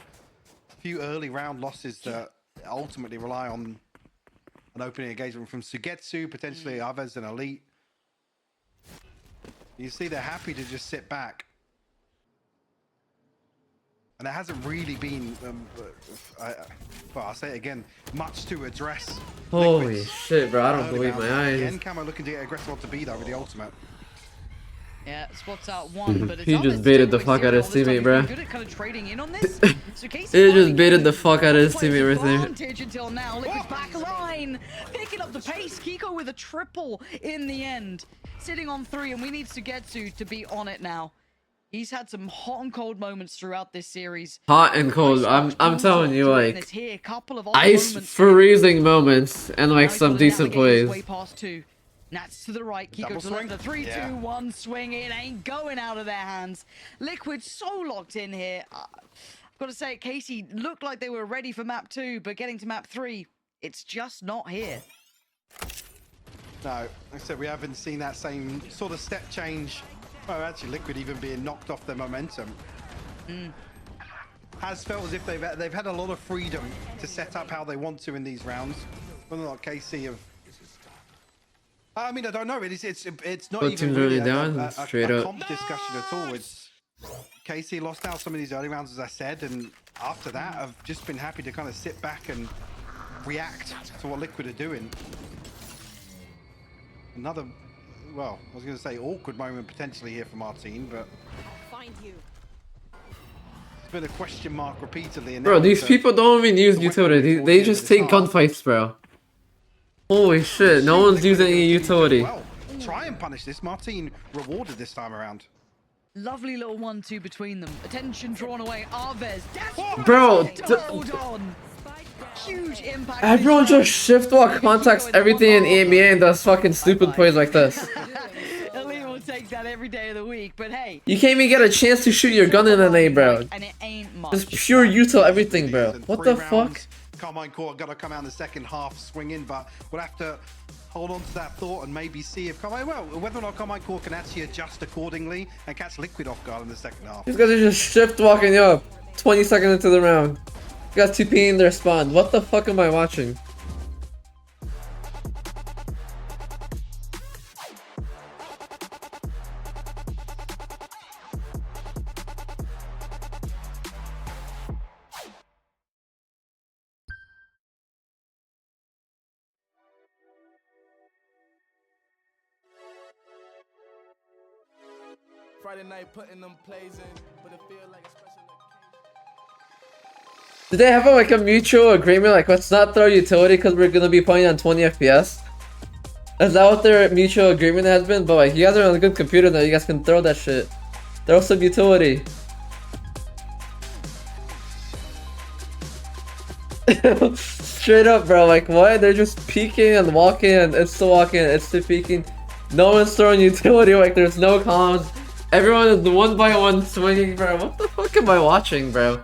few early round losses that ultimately rely on an opening engagement from Sugetsu, potentially others, and Elite. You see, they're happy to just sit back. And there hasn't really been, well, I'll say it again, much to address. Holy Liquid's shit, bro, I don't early believe round. my Again, eyes. Camo looking to get aggressive on to B though with the ultimate. Yeah, spots out one, but it's He others just baited the takeaway fuck out of his serial. This time teammate, he's bro. been good at kind of trading in on this. So Casey He finally just baited getting the fuck out of his player's teammate right there. advantage until now. Liquid's back line, picking up the pace. Kiko with a triple in the end, sitting on 3, and we need Sugetsu to be on it now. He's had some hot and cold moments throughout this series. Hot and cold. I'm telling you, like, ice freezing moments and like some decent plays. Way past 2. Nats to the right, Kiko to the left, the 3, 2, 1 swing. It ain't going out of their hands. Liquid so locked in here. I've got to say, Casey looked like they were ready for map 2, but getting to map 3, it's just not here. No, like I said, we haven't seen that same sort of step change. Well, actually, Liquid even being knocked off their momentum. Has felt as if they've had a lot of freedom to set up how they want to in these rounds. Whether or not KC have. I mean, I don't know. It's not Both even teams really really down, straight a up. comp discussion at all. It's KC lost out some of these early rounds, as I said, and after that, I've just been happy to kind of sit back and react to what Liquid are doing. Another, well, I was going to say awkward moment potentially here for Martine, but Find you. it's been a question mark repeatedly. And Bro, these people don't even use utility. They just take gunfights, bro. Holy shit, no one's using any utility. Well, try and punish this. Martine rewarded this time around. Lovely little 1-2 between them. Attention drawn away. Arvez. Bro, hold on. Huge impact. everyone just shift while contacts everything in EMEA and does fucking stupid plays like this. Elite will take that every day of the week, but hey. You can't even get a chance to shoot your gun in an A, bro. And it ain't much. Just pure util everything, bro. What the fuck? Carmine Core gonna come out in the second half swinging, but we'll have to hold on to that thought and maybe see if Carmine, well, whether or not Carmine Core can actually adjust accordingly and catch Liquid off guard in the second half. These guys are just shift walking up 20 seconds into the round. You guys TPing their spawn. What the fuck am I watching? Friday night putting them plays in, but it feel like a special occasion. Did they have like a mutual agreement, like let's not throw utility because we're gonna be playing on 20 FPS? Is that what their mutual agreement has been? But like, you guys are on a good computer now, you guys can throw that shit. Throw some utility. Straight up, bro, like what? They're just peeking and walking and insta walking and insta peeking. No one's throwing utility, like there's no comms. Everyone is one by one swinging, bro. What the fuck am I watching, bro?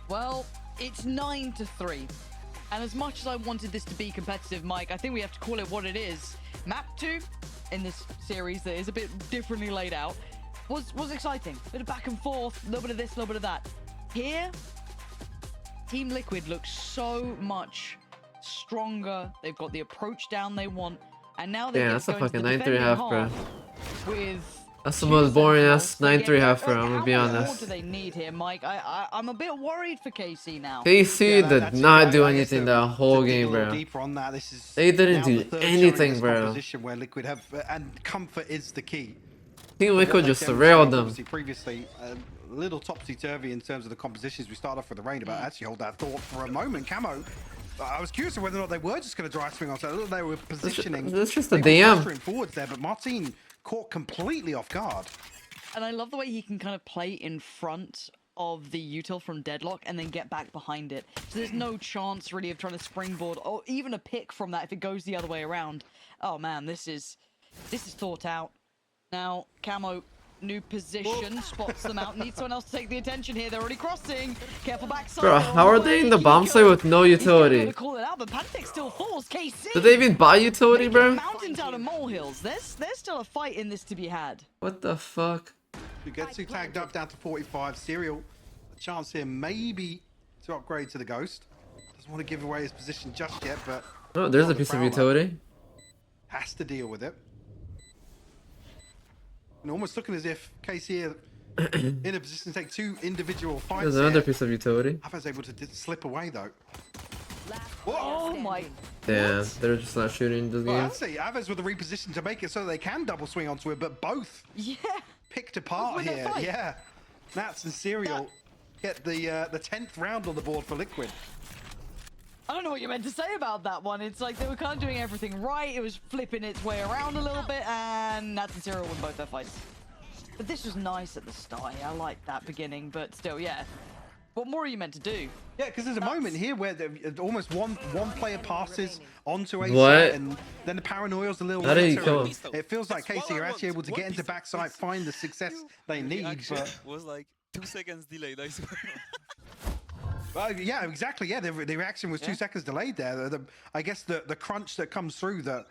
Well, it's 9-3. And as much as I wanted this to be competitive, Mike, I think we have to call it what it is. Map 2 in this series that is a bit differently laid out was exciting. A bit of back and forth, a little bit of this, a little bit of that. Here, Team Liquid looks so much stronger. They've got the approach down they want. And now they Yeah, get that's a to go into fucking the 9-3 defending half, bro. with That's the most boring ass 9-3 half round, I'm gonna be How much more honest. do they need here, Mike? I'm a bit worried for KC now. KC did that's not it. do I guess anything to that whole dig a game, little bro. deeper on that, this is They didn't now do the third showing anything, this bro. composition where Liquid have, and comfort is the key. Team What Liquid they just demonstrated, surveilled them. obviously, previously, a little topsy-turvy in terms of the compositions. We start off with the rain, but actually hold that thought for a moment. Camo, I was curious of whether or not they were just going to dry swing on. So they were positioning. That's just a they were DM. posturing forwards there, but Martin caught completely off guard. And I love the way he can kind of play in front of the util from Deadlock and then get back behind it. So there's no chance really of trying to springboard or even a pick from that if it goes the other way around. Oh man, this is thought out. Now, Camo, new position, spots them out, needs someone else to take the attention here. They're already crossing. Careful backside. Bro, how are they in the bomb site with no utility? To call it out, but Pantec still falls. KC. Did they even buy utility, bro? Mountains out of molehills. There's still a fight in this to be had. What the fuck? Ugetsu tagged up down to 45. Serial, a chance here maybe to upgrade to the Ghost. Doesn't want to give away his position just yet, but Oh, there's a piece of utility. has to deal with it. And almost looking as if KC are in a position to take two individual fights. There's another here. piece of utility. Ava's able to slip away though. Oh my. Damn, they're just not shooting this Well, game. I'd say Ava's with the reposition to make it so they can double swing onto it, but both Yeah. picked apart Win that here. fight. Yeah, Nats and Serial get the 10th round on the board for Liquid. I don't know what you meant to say about that one. It's like they were kind of doing everything right. It was flipping its way around a little bit, and Nats and Serial win both their fights. But this was nice at the start. I like that beginning, but still, yeah. What more are you meant to do? Yeah, because there's a moment here where almost one player passes onto a What? site, and then the paranoia's a little How did he later, kill and him? it feels like KC are actually able to get into backside, find the success they need, but was like 2 seconds delayed, I swear. yeah, exactly. Yeah, the reaction was 2 seconds delayed there. I guess the crunch that comes through that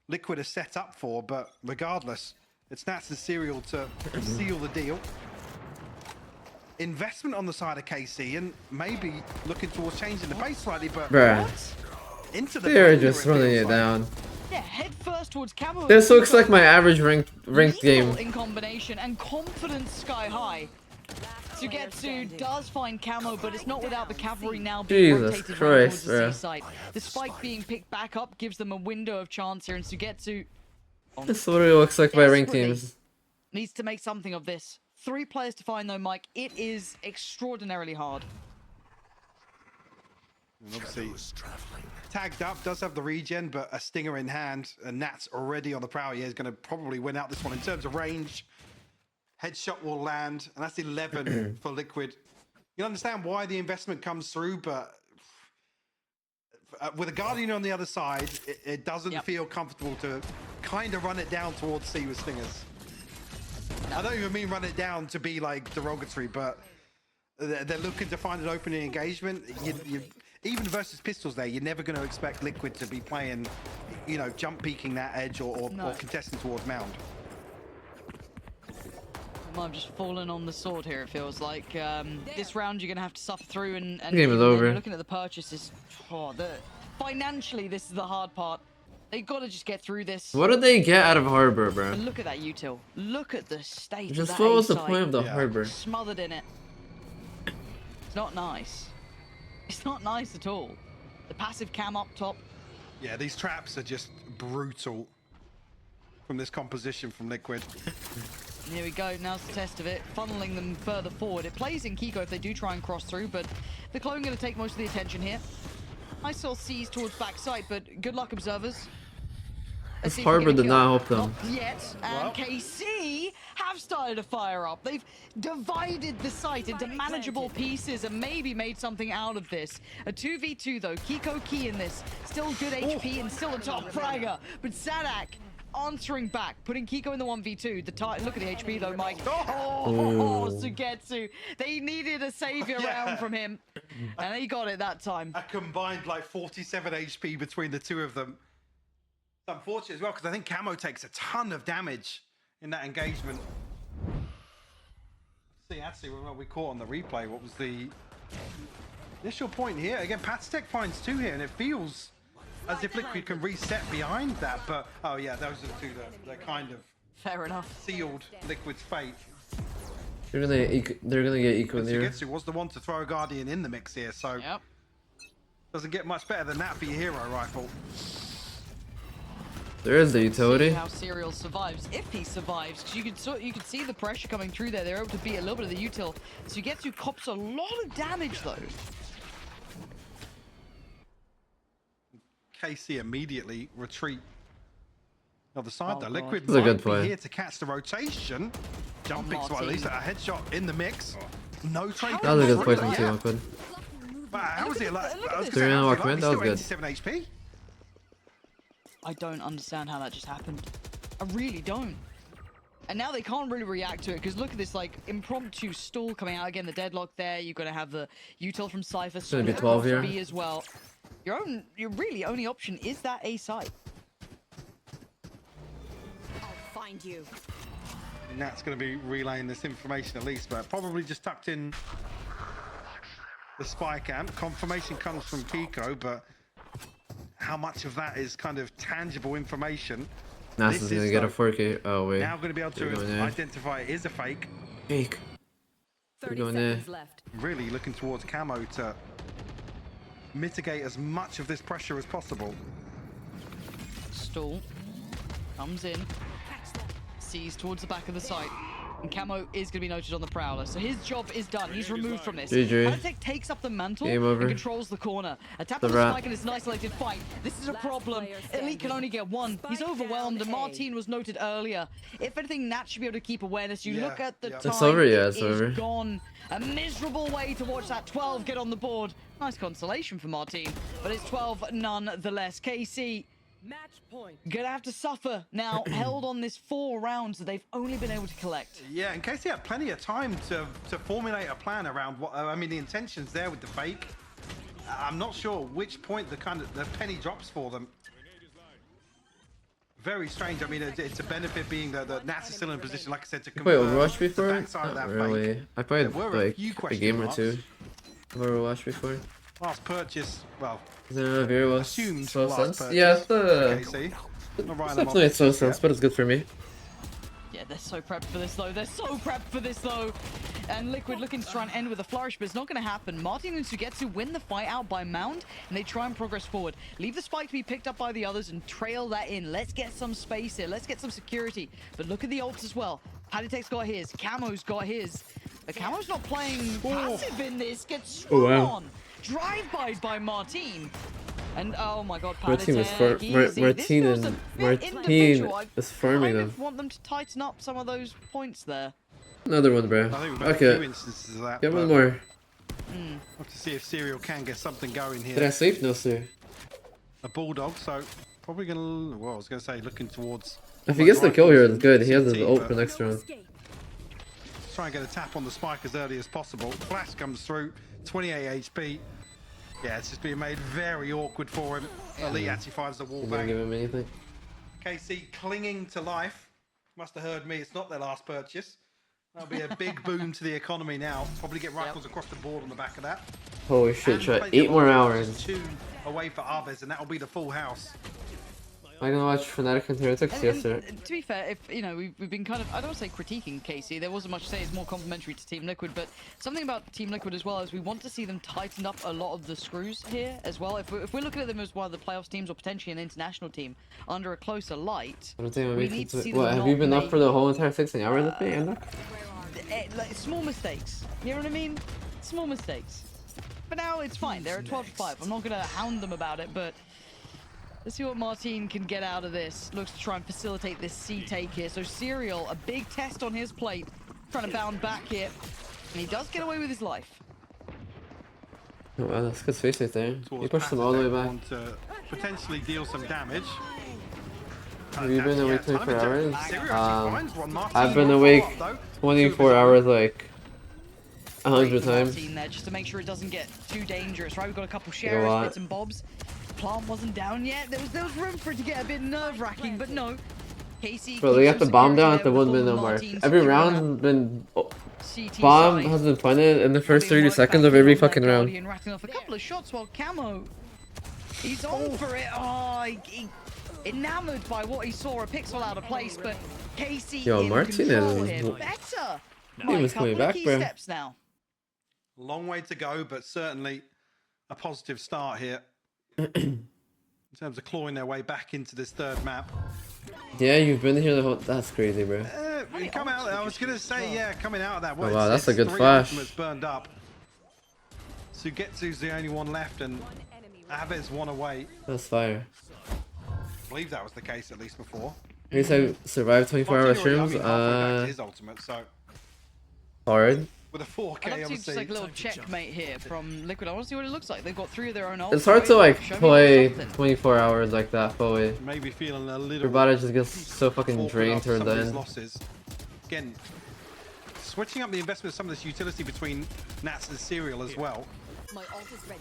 Liquid is set up for, but regardless, it's Nats and Serial to seal the deal. Investment on the side of KC and maybe looking towards changing the pace slightly, but Bruh. into the They're blender, just it running feels it like. down. Yeah, head first towards Camo. This looks like my average ranked game. In combination and confidence sky high. Sugetsu does find Camo, but it's not without the cavalry now being Jesus rotated Christ, round towards the bro. seaside. The spike being picked back up gives them a window of chance here, and Sugetsu This literally looks like my ranked desperately teams. needs to make something of this. 3 players to find though, Mike. It is extraordinarily hard. And obviously, tagged up, does have the regen, but a stinger in hand, and Nat's already on the prowl. He is going to probably win out this one in terms of range. Headshot will land, and that's 11 for Liquid. You understand why the investment comes through, but with a Guardian on the other side, it doesn't feel comfortable to kind of run it down towards C with stingers. I don't even mean run it down to be like derogatory, but they're looking to find an opening engagement. Even versus pistols there, you're never going to expect Liquid to be playing, you know, jump peeking that edge or contesting towards mound. I'm just falling on the sword here, it feels like. This round you're going to have to suffer through, and The game is even then, over. looking at the purchases, financially this is the hard part. They got to just get through this. What did they get out of Harbor, bro? And look at that util. Look at the state Just of that what was the A-site. point of the Harbor? Smothered in it. It's not nice. It's not nice at all. The passive cam up top. Yeah, these traps are just brutal from this composition from Liquid. And here we go, now's the test of it, funneling them further forward. It plays in Kiko if they do try and cross through, but the clone going to take most of the attention here. I saw C's towards backside, but good luck, observers. Let's see if we Harbor get a did kill. not help them. Not yet, and KC have started to fire up. They've divided the site into manageable pieces and maybe made something out of this. A 2v2 though, Kiko key in this. Still good HP and still a top fragger, but Sadak answering back, putting Kiko in the 1v2. Look at the HP though, Mike. Oh, Sugetsu. They needed a savior round from him, and they got it that time. A combined like 47 HP between the two of them. It's unfortunate as well, because I think Camo takes a ton of damage in that engagement. Let's see, actually, what we caught on the replay. What was the initial point here? Again, Patstek finds 2 here, and it feels as if Liquid can reset behind that, but oh yeah, those are the 2 that kind of Fair enough. sealed Liquid's fate. They're gonna get equal here. Sugetsu was the one to throw a Guardian in the mix here, so Yep. doesn't get much better than that for your hero rifle. There is the utility. See how Serial survives, if he survives, because you can see the pressure coming through there. They're able to beat a little bit of the util. Sugetsu cops a lot of damage though. KC immediately retreat. Other side Oh, though, God. Liquid That's a good might play. be here to catch the rotation. Jumping, so at Martin. least a headshot in the mix. No trade. That was a good play from Yeah. Team Liquid. But how was it like? Look at this. 3 He's Walkman, that was still good. 87 HP. I don't understand how that just happened. I really don't. And now they can't really react to it because look at this like impromptu stall coming out again. The deadlock there. You're gonna have the util from Cypher. gonna be 12 here. B as well. Your really only option is that A site. I'll find you. And that's going to be relaying this information at least, but probably just tucked in the spy camp. Confirmation comes from Pico, but how much of that is kind of tangible information? Nas is gonna get a 4K. Oh wait. Now going to be able They're going to there. identify it is a fake. Fake. 30 going seconds there. left. Really looking towards Camo to mitigate as much of this pressure as possible. Stall comes in, sees towards the back of the site, and Camo is going to be noted on the Prowler. So his job is done. He's removed from this. GG. Panic takes up the mantle Game and over. controls the corner. A tap The on the rat. spike in this an isolated fight. This is a Last problem. player Elite can standing. only get one. He's Spike overwhelmed, and down A. Martin was noted earlier. If anything, Nat should be able to keep awareness. You Yeah, look at the yeah. time. It's over, yeah, it it's is over. gone. A miserable way to watch that 12 get on the board. Nice consolation for Martin, but it's 12 nonetheless. KC Match point. gonna have to suffer now, held on this 4 rounds that they've only been able to collect. Yeah, in case he had plenty of time to formulate a plan around what I mean, the intentions there with the fake. I'm not sure which point the penny drops for them. Very strange. I mean, it's a benefit being that the Nats is still in a position, like I said, to You played confirm Overwatch the before? backside of Not that really. fake. I played There were a like few a question game or marks. two of Overwatch before. Last purchase, well, Is there a very well assumed slow last sense? purchase. Yeah, it's Okay, see? Not it's right definitely a slow sense, but it's good for me. Yeah, they're so prepped for this though. They're so prepped for this though. And Liquid looking to try and end with a flourish, but it's not going to happen. Martin and Sugetsu win the fight out by Mound, and they try and progress forward. Leave the spike to be picked up by the others and trail that in. Let's get some space here. Let's get some security. But look at the ults as well. Palitek's got his. Camo's got his. But Camo's not playing passive in this. Gets Oh, swung wow. on. Drive-by Martin. And oh my god, Martin is Palitek, easy. This feels a bit individual. Martin is farming kind them. of want them to tighten up some of those points there. Another one, bro. I think we've had a few Okay, instances of that. get one but more. we'll have to see if Serial can get something going here. Did I sleep? No, sir. A Bulldog, so probably gonna. Well, I was gonna say looking towards. If he gets the kill here, rifles it's good. He has and his CT, ult but for next round. Try and get a tap on the spike as early as possible. Flash comes through, 28 HP. Yeah, it's just being made very awkward for him. Elite actually finds the wall I'm gonna bang. give him anything. KC clinging to life. Must have heard me. It's not their last purchase. That'll be a big boom to the economy now. Probably get rifles across the board on the back of that. Holy shit, And try plenty 8 of more rifles, hours. 2 away for Arves, and that'll be the full house. I'm gonna watch Fnatic and Heretics, yes, sir. To be fair, if you know, we've been kind of, I don't want to say critiquing Casey. There wasn't much to say. It's more complimentary to Team Liquid, but something about Team Liquid as well is we want to see them tighten up a lot of the screws here as well. If we're looking at them as one of the playoffs teams or potentially an international team under a closer light, I don't think I'm we making need to it. see What, them have you not been up make, for the whole entire 16 hours with me, Anda? like small mistakes. You know what I mean? Small mistakes. But now it's fine. They're at 12-5. I'm not gonna hound them about it, but. Let's see what Martin can get out of this. Looks to try and facilitate this C take here. So Serial, a big test on his plate. Trying to bound back here. And he does get away with his life. Oh, wow, that's good space right there. Towards You pushed them all the way back. Want to potentially deal some damage. Have you been awake 24 hours? Serial actually finds one. Martin I've been will awake follow up, though. 24 hours like 100 Great for times. Martin there, just to make sure it doesn't get too dangerous, right? We've got a couple a shares, lot. bits and bobs. Plant wasn't down yet. There was room for it to get a bit nerve-wracking, but no. Casey Bro, they keeps got the some bomb security down there at the with 1 minute mark. Martin, Every so they run round out. been CT bomb side. has been planted in the first Being 30 worked seconds back of in every on that fucking round. Guardian, ratting off a couple of shots while Camo, he's on for it. Oh, enamored by what he saw, a pixel out of place, but Casey Yo, in Martinez control is- here. Better. Demon's coming couple of back, key bro. steps now. Long way to go, but certainly a positive start here in terms of clawing their way back into this third map. Yeah, you've been here the whole. That's crazy, bro. We come out. I was gonna say, yeah, coming out of that. Oh, wow, that's a good 3 flash. ultimates burned up. Sugetsu's the only one left, and Aves one away. That's fire. I believe that was the case at least before. At least I survived 24-hour Obviously already, streams. halfway back to his ultimate, so Hard. with a 4K, I'd love to see obviously. just like a little checkmate here from Liquid. I want to see what it looks like. They've got 3 of their own ults. It's hard to like Show me play something. 24 hours like that fully. Maybe feeling a little. Your body just gets so fucking awkward drained after toward some the of these end. losses. Again, switching up the investment, some of this utility between Nats and Serial as well. My ult is ready.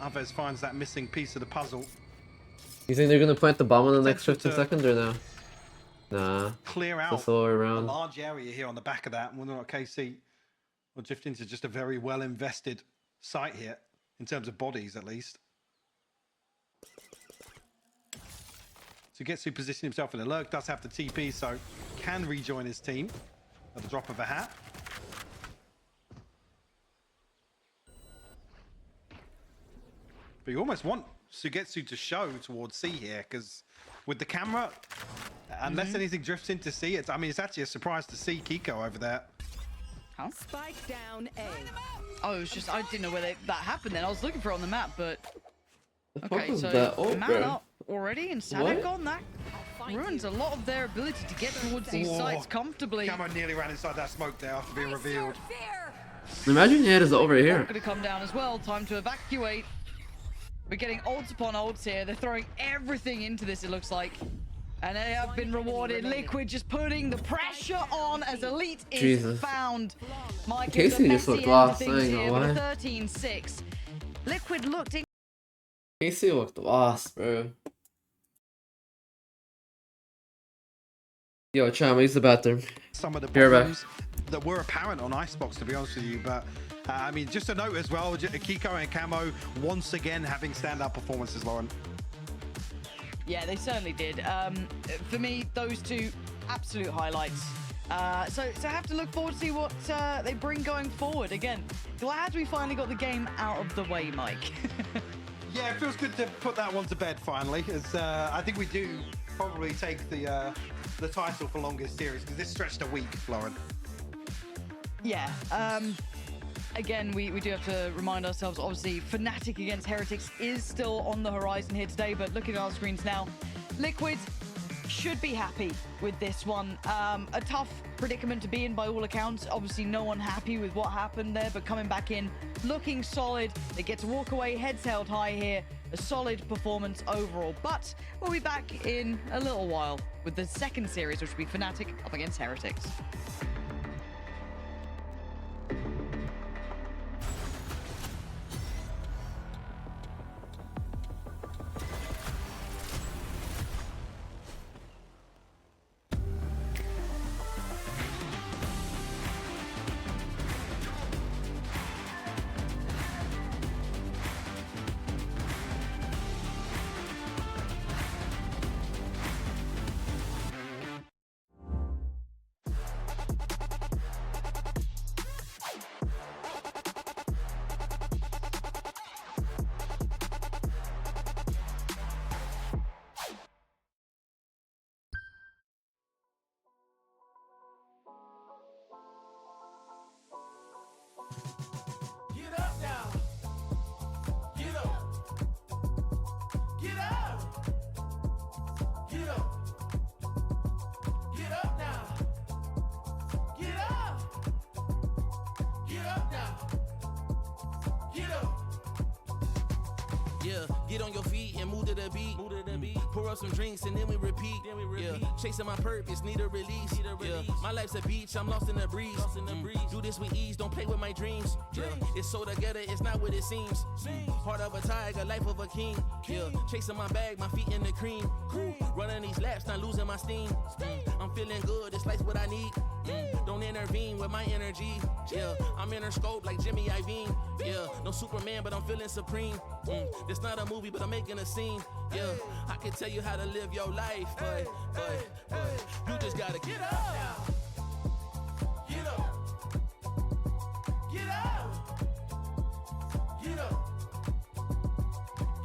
Aves finds that missing piece of the puzzle. You think they're gonna plant the bomb in the next Potential 15 to- seconds or no? Nah. Clear It's out a slower a round. large area here on the back of that, and whether or not KC will drift into just a very well invested site here in terms of bodies, at least. Sugetsu position himself in a lurk, does have the TP, so can rejoin his team at the drop of a hat. But you almost want Sugetsu to show towards C here, because with the camera, unless anything drifts into C, it's, I mean, it's actually a surprise to see Kiko over there. Spike down A. Oh, it was just, I didn't know where that happened then. I was looking for it on the map, but... The fuck Okay, was so that? Oh, man bro. up already, and What? Sadek on that ruins a lot of their ability to get towards these sites comfortably. Camo nearly ran inside that smoke there after being revealed. Imagine he had his over here. Going to come down as well. Time to evacuate. We're getting ults upon ults here. They're throwing everything into this, it looks like. And they have been rewarded. Liquid just putting the pressure on as Elite is Jesus. found. Mike, Casey just looked lost, I ain't gonna lie. 13-6. Liquid looked in. Casey looked lost, bro. Yo, Cham, use the bathroom. Some of the Be right back. problems that were apparent on Icebox, to be honest with you, but I mean, just a note as well, Kiko and Camo once again having standout performances, Lauren. Yeah, they certainly did. For me, those two absolute highlights. So I have to look forward to see what they bring going forward. Again, glad we finally got the game out of the way, Mike. Yeah, it feels good to put that one to bed finally. As I think we do probably take the title for longest series, because this stretched a week, Lauren. Yeah. Again, we do have to remind ourselves, obviously, Fnatic against Heretics is still on the horizon here today, but looking at our screens now, Liquid should be happy with this one. A tough predicament to be in by all accounts. Obviously, no one happy with what happened there, but coming back in, looking solid. They get to walk away, heads held high here. A solid performance overall, but we'll be back in a little while with the second series, which will be Fnatic up against Heretics. Get up now. Get up. Get up. Get up. Get up now. Get up. Get up now. Get up. Yeah, get on your feet and move to the beat. Pour up some drinks and then we repeat. Yeah, chasing my purpose, need a release. Yeah, my life's a beach, I'm lost in the breeze. Do this with ease, don't play with my dreams. Yeah, it's so together, it's not what it seems. Heart of a tiger, life of a king. Yeah, chasing my bag, my feet in the cream. Running these laps, not losing my steam. I'm feeling good, this life's what I need. Don't intervene with my energy. Yeah, I'm in her scope like Jimmy Iovine. Yeah, no Superman, but I'm feeling supreme. This not a movie, but I'm making a scene. Yeah, I can tell you how to live your life, but you just gotta get up. Get up. Get up. Get up.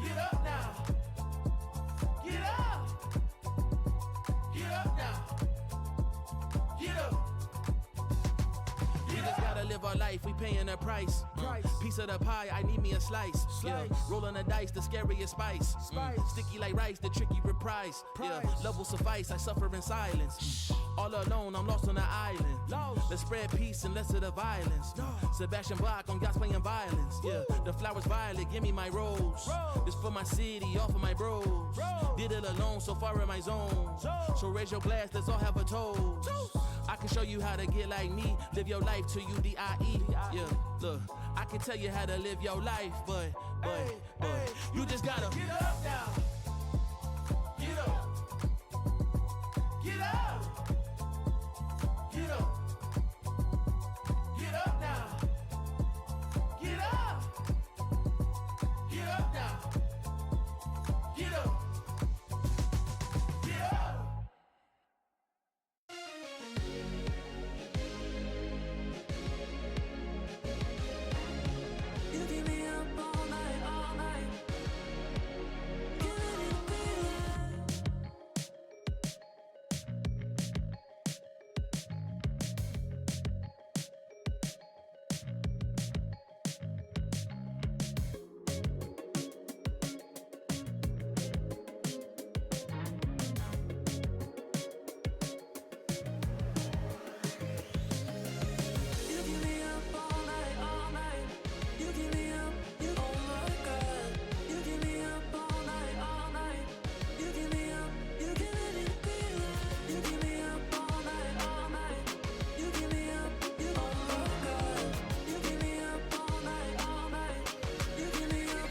Get up now. Get up. Get up now. Get up. We just gotta live our life, we paying a price. Piece of the pie, I need me a slice. Yeah, rolling the dice, the scariest spice. Sticky like rice, the tricky reprise. Yeah, love will suffice, I suffer in silence. All alone, I'm lost on the island. Let's spread peace and less of the violence. Sebastian Bach on yachts playing violence. Yeah, the flowers violet, give me my rose. This for my city, all for my bros. Did it alone, so far in my zone. So raise your glass, let's all have a toast. I can show you how to get like me, live your life to you, D-I-E. Yeah, look, I can tell you how to live your life, but you just gotta get up now. Get up. Get up. Get up. Get up now. Get up. Get up now. Get up. Get up. You keep me up all night, all night. Giving it feeling. You keep me up all night, all night. You keep me up, you oh my God. You keep me up all night, all night. You keep me up, you giving it feeling. You keep me up all night, all night. You keep me up, you oh my God. You keep me up all night, all night. You keep me up.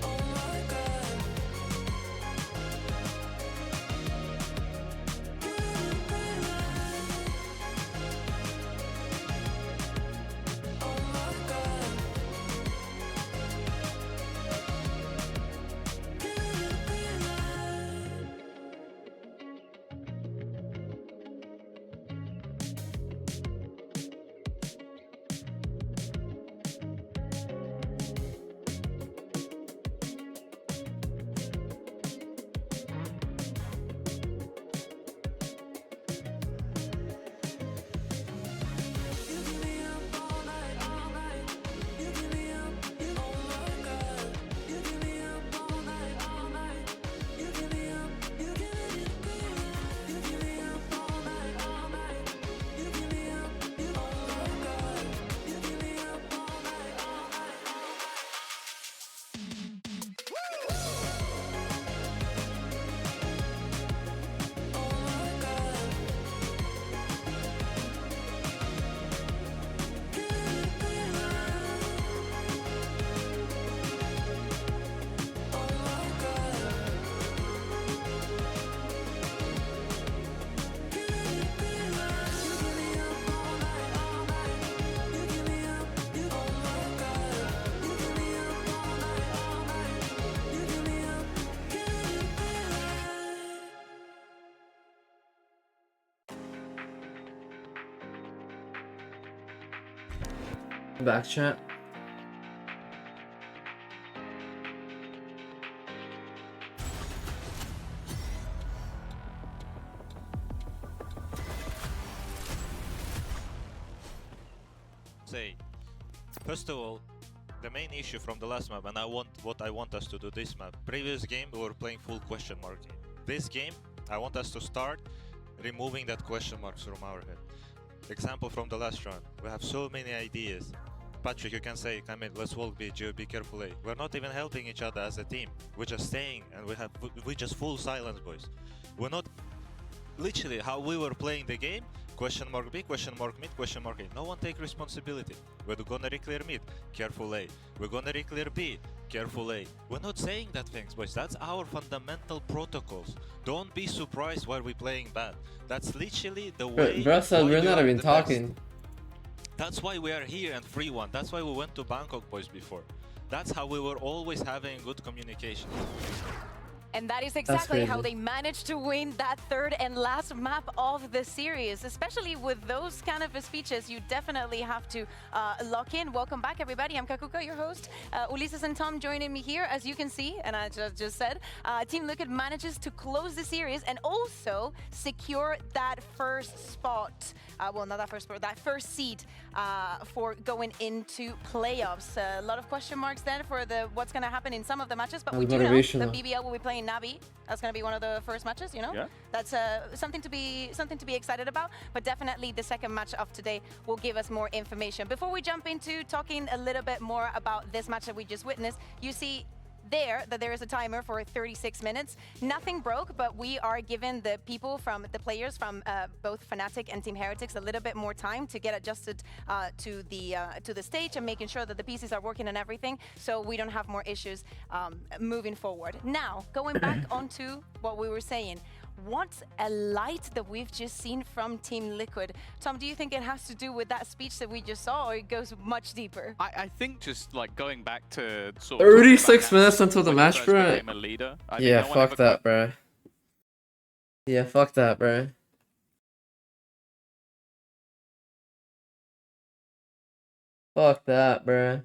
Oh my God. Giving it feeling. Oh my God. Giving it feeling. You keep me up all night, all night. You keep me up, you oh my God. You keep me up all night, all night. You keep me up, you giving it feeling. You keep me up all night, all night. You keep me up, you oh my God. You keep me up all night, all night, all night. Oh my God. Giving it feeling. Oh my God. Giving it feeling. You keep me up all night, all night. You keep me up, you oh my God. You keep me up all night, all night. You keep me up, giving it feeling. Back chat. Say, first of all, the main issue from the last map, and what I want us to do this map. Previous game we were playing full question mark. This game I want us to start removing that question marks from our head. Example from the last round. We have so many ideas. Patrick, you can say, come in, let's walk B, Geo, be careful A. We're not even helping each other as a team. We're just staying and we just full silence, boys. We're not... Literally, how we were playing the game, Question mark B, question mark mid, question mark A. No one take responsibility. We're gonna re-clear mid, careful A. We're gonna re-clear B, careful A. We're not saying that things, boys. That's our fundamental protocols. Don't be surprised why we're playing bad. That's literally the way. Bro said why we're we not are even the best. talking. That's why we are here and 3-1. That's why we went to Bangkok, boys, before. That's how we were always having good communication. And that is exactly how crazy. they managed to win that third and last map of the series. Especially with those kind of speeches, you definitely have to lock in. Welcome back, everybody. I'm Kakuka, your host. Ulises and Tom joining me here, as you can see, and I just said, Team Liquid manages to close the series and also secure that first spot. Well, not that first spot, that first seed for going into playoffs. A lot of question marks then for what's going to happen in some of the matches, but we do know that BBL will be playing Navi. That's going to be one of the first matches, you know? Yeah. That's something to be excited about, but definitely the second match of today will give us more information. Before we jump into talking a little bit more about this match that we just witnessed, you see that there is a timer for 36 minutes. Nothing broke, but we are giving the players from both Fnatic and Team Heretics a little bit more time to get adjusted to the stage and making sure that the pieces are working and everything, so we don't have more issues moving forward. Now, going back onto what we were saying. What a light that we've just seen from Team Liquid. Tom, do you think it has to do with that speech that we just saw, or it goes much deeper? I think just like going back to sort of 36 minutes into the when you match, first bro. became a leader, I think Yeah, no one fuck ever that, bro. Yeah, fuck that, bro. Fuck that, bro.